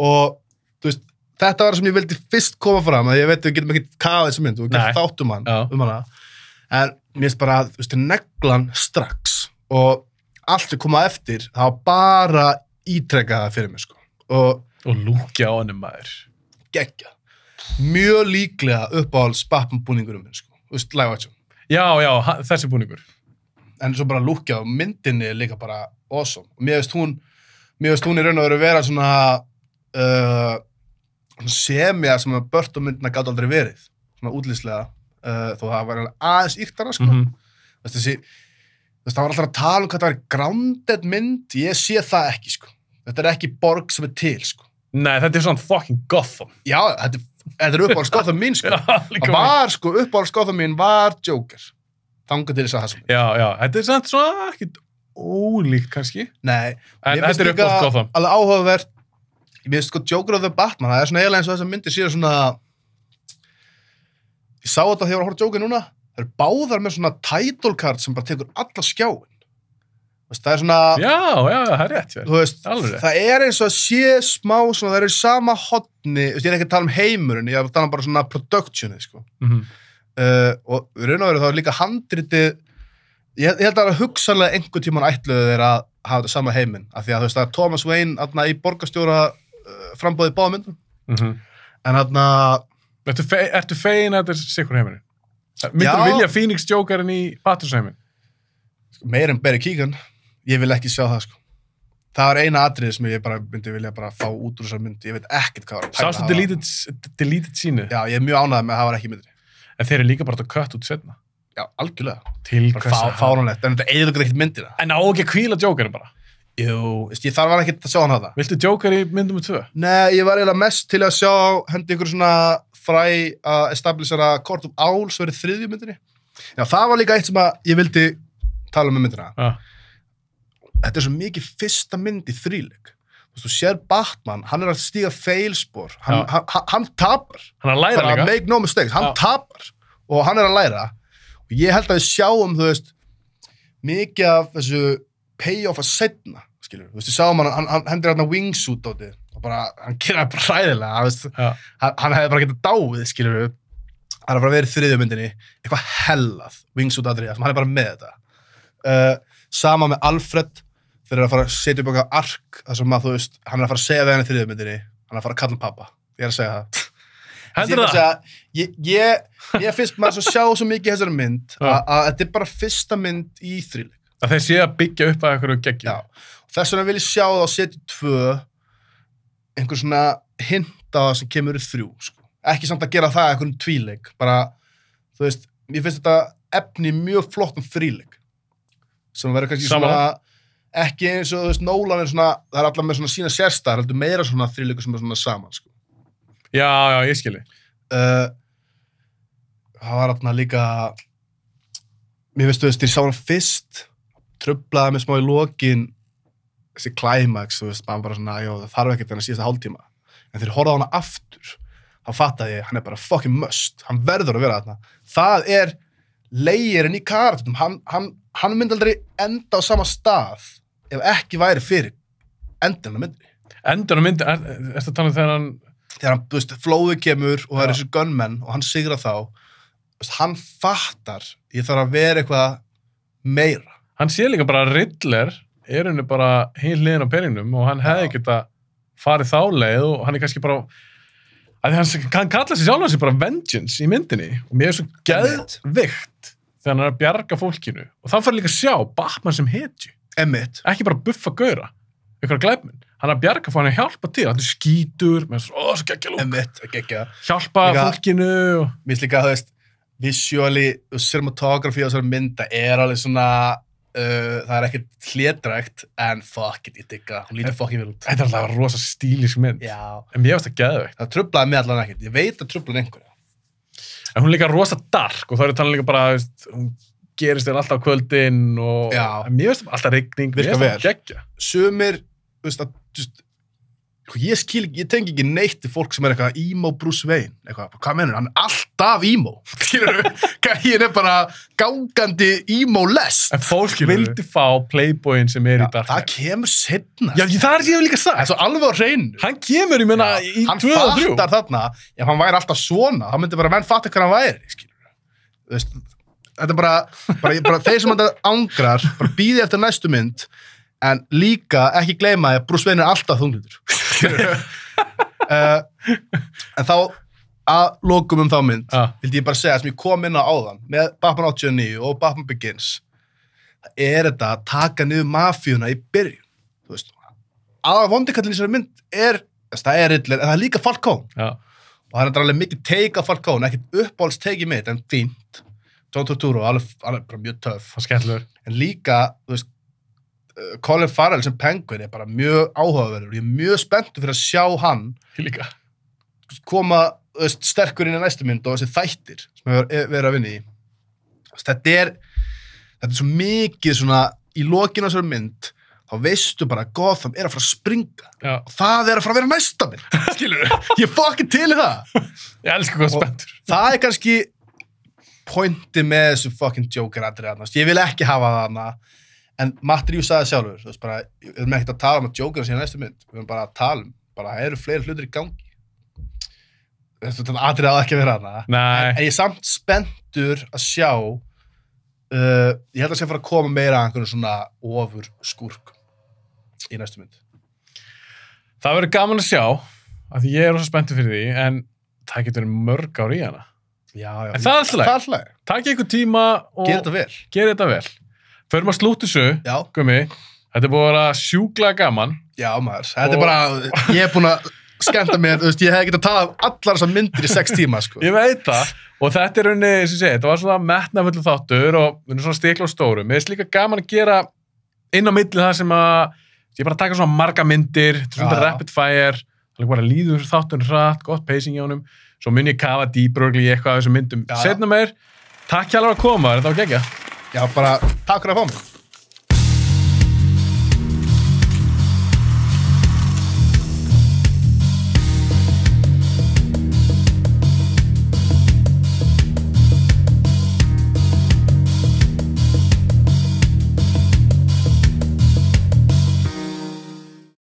Og, þú veist, þetta var það sem ég vildi fyrst koma fram, að ég veit við getum ekki kafað þessu mynd, og við getum þátt um hana. En mér finnst bara, þú veist, neglan strax og allt sem koma eftir, það var bara ítrekka það fyrir mig, sko. Og lúkja á hann maður. Geggja. Mjög líklega uppáhalds Batman-búningurum minn, sko. Þú veist, live action. Já, þessi búningur. En svo bara lúkja á myndinni er líka bara awesome. Og mér finnst hún í raun og veru vera svona semja sem að Burton-myndina gátt aldrei verið. Svona útlýslega. Þó það var aðeins íktara, sko. Það var alltaf að tala um hvað það var grounded mynd, ég sé það ekki, sko. Þetta er ekki borg sem er til, sko. Nei, þetta er svona fucking Gotham. Já, þetta er uppáhalds Gotham mín, sko. Það var, sko, uppáhalds Gotham mín var Joker. Þangað til þess að það sem. Já, þetta er svona ekkert ólíkt, kannski. Nei. En þetta er uppáhalds Gotham. Alveg áhugavert, ég veist, sko, Joker of the Batman, það er svona eiginlega eins og þessar myndir séu svona. Ég sá þetta þegar ég var að horfa Joker núna. Það eru báðar með svona title card sem bara tekur alla skjáin. Það er svona... Já, það er rétt. Þú veist, það er eins og að sé smá svona, það eru í sama hotni, ég er ekki að tala um heimurinn, ég er að tala um bara svona productionið, sko. Og raun og veru þá er líka handritið, ég held að hugsanlega einhvern tímann ætluðu þeir að hafa þetta sama heiminn, af því að þú veist, það er Thomas Wayne í borgarstjóra frambóðið báðmyndum. En Ertu fegin að þetta er sikur heimurinn? Myndur vilja Phoenix Jokerinn í Patterson-heiminn? Meir en Barry Keoghan. Ég vil ekki sjá það, sko. Það var eina atriði sem ég bara myndi vilja bara fá út úr þessar mynd. Ég veit ekkert hvað var að pæla. Sástu deleted sínu? Já, ég er mjög ánægð með að það var ekki myndri. En þeir eru líka bara að cut út setna. Já, algjörlega. Til hvers að... Fáránlegt, en þetta eyðileggur ekkert myndina. En á ekki að hvíla Jokerinn bara? Jú, ég þarf hann ekkert að sjá hann hafa það. Viltu Joker í myndum 2? Nei, ég var eiginlega mest til að sjá hendi ykkur svona fræ að establishera Court of Owls verið 3. myndinni. Já, það var líka eitt sem að ég vildi tala um myndina. Þetta er svo mikið fyrsta mynd í þríleik. Þú sér Batman, hann er að stíga feilspor. Hann tapar. Hann er að læra líka. Make no mistakes, hann tapar. Og hann er að læra. Og ég held að við sjáum, þú veist, mikið af þessu payoff að setna, skilur. Þú veist, við sáum hann hendur hérna wingsuit á því. Og bara, hann kynnaði bara hræðilega, veist. Hann hefði bara getað dáið, skilur. Það er bara verið 3. myndinni, eitthvað hellað, wingsuit atriða, sem hann er bara með þetta. Sama með Alfred, þeir eru að fara að setja upp eitthvað ark, þar sem að, þú veist, hann er að fara að segja við hann í 3. myndinni, hann er að fara að kalla hann pappa. Ég er að segja það. Hendur það? Ég finnst maður svo sjá svo mikið í þessari mynd, að þetta er bara fyrsta mynd í þríleik. Að þeir séu að byggja upp að einhverju geggjum. Já, og þess vegna vil ég sjá það á seti 2 einhver svona hint á það sem kemur í 3, sko. Ekki samt að gera það einhvern tvíleik, bara, þú veist, ég finnst þetta efni mjög flottum þríleik, sem verður kannski svona, ekki eins og, þú veist, Nolan svona, það allar með svona sína sérstar, heldur meira svona þríleikur sem svona saman, sko. Já, ég skilji. Það var þarna líka, mér finnst, þú veist, ég sá hann fyrst, truflaði mig smá í lokin, þessi climax, þú veist, maður bara svona, já, það þarf ekkert þennan síðasta hálftíma. En þegar ég horfði á hana aftur, þá fattaði ég, hann er bara fucking must. Hann verður að vera þarna. Það layerinn í karakterinn. Hann myndi aldrei enda á sama stað ef ekki væri fyrir endurinn á myndinni. Endurinn á myndinni, ertu að tala þegar hann, þú veist, flóðið kemur og það er þessi gunmenn og hann sigrar þá, þú veist, hann fattar, ég þarf að vera eitthvað meira. Hann sé líka bara að Riddler henni bara hinn hliðin á peningnum og hann hefði geta farið þá leið og hann kannski bara að hann kalla sig sjálf bara vengeance í myndinni og mér svo geðvikt þegar hann að bjarga fólkinu og þá fara líka að sjá Batman sem hetju. Ekki bara buffa gaura, ykkur glæpminn. Hann að bjarga fór hann að hjálpa til, hann skítur, með svo geggja lúk. Hjálpa fólkinu. Mér finnst líka, þú veist, visually, cinematography á þessari mynda alveg svona, það ekkert hlédrægt, en fuck it, ég digga, hún lítur fucking vel út. Þetta alltaf rosa stílisk mynd. Já. En mér finnst það geðveikt. Það truflaði mig allan ekkert, ég veit að truflaði einhverja. En hún er líka rosa dark og þá talað líka bara, hún gerist þér alltaf á kvöldin og mér finnst alltaf rigning, mér finnst það geggja. Sumir, þú veist, ég tengi ekki neitt til fólk sem eitthvað emo Bruce Wayne, eitthvað, hvað mennur, hann alltaf emo. Ég bara gangandi emo-lest. En fólk vildi fá playboyin sem í Dark Knight. Það kemur seinna. Já, það sem ég líka sagt. Það svo alveg á hreinu. Hann kemur, ég menna, í 2 og 3. Hann fattar þarna, ef hann væri alltaf svona, þá myndi bara menn fatta hvað hann væri, skilur. Þú veist, þetta bara þeir sem þetta angrar, bara býði eftir næstu mynd, en líka ekki gleyma að Bruce Wayne alltaf þunglindur. En þá að lokum þá mynd vildi ég bara segja sem ég kom inn á áðan með Batman 89 og Batman Begins það þetta að taka niður mafíuna í byrjun, þú veist, aðal vondikallin í þessari mynd það Riddler, en það líka Falcone og það alveg mikið take á Falcone, ekkert uppáhalds take í mitt, en fínt John Turturro, alveg bara mjög töff og skemmtilegur, en líka, þú veist, Colin Farrell sem Penguin bara mjög áhugaverður og ég er mjög spenntur fyrir að sjá hann líka koma, þú veist, sterkur inn í næstu mynd og þessi þættir sem við verðum að vinna í. Þetta er svo mikið svona í lokinu af þessari mynd þá veistu bara að Gotham að fara að springa og það að fara að vera næsta mynd. Skilur þú? Ég fucking til í það. Ég elskar hvað spenntur. Það kannski pointi með þessu fucking Joker-atriði. Ég vil ekki hafa það þarna. En Matt Reeves sagði sjálfur, þú veist, bara, við erum ekkert að tala að Joker síðan næstu mynd. Við erum bara að tala bara, það eru fleiri hlutir í gangi. Þetta atriði á ekki að vera þarna. Nei. En ég er samt spenntur að sjá, ég held að sé að fara að koma meira að einhvern svona ofur skúrk í næstu mynd. Það verður gaman að sjá, af því ég er rosa spenntur fyrir því, en það getur mörg ár í hana. Já. En það er alltaf leið. Takk einhver tíma og Gerið þetta vel. Förum að slúta þessu, Gummi. Þetta búið að vera sjúklega gaman. Já, maður. Þetta bara, ég búin að skemmta mér, þú veist, ég hef ekki að tala allar þessar myndir í 6 tíma, sko. Ég veit það. Og þetta rauninni, sem ég segi, þetta var svona metnafullu þáttur og við erum svona stikla á stóru. Mér finnst líka gaman að gera inn á milli það sem að ég bara taka svona marga myndir, svona rapid fire, það bara líður þátturinn hratt, gott pacing í honum. Svo mun ég kafa dýpur í eitthvað af þessum myndum. Setna meir, takk hjá að koma, þetta var geggja. Já, bara takk fyrir að fá mig.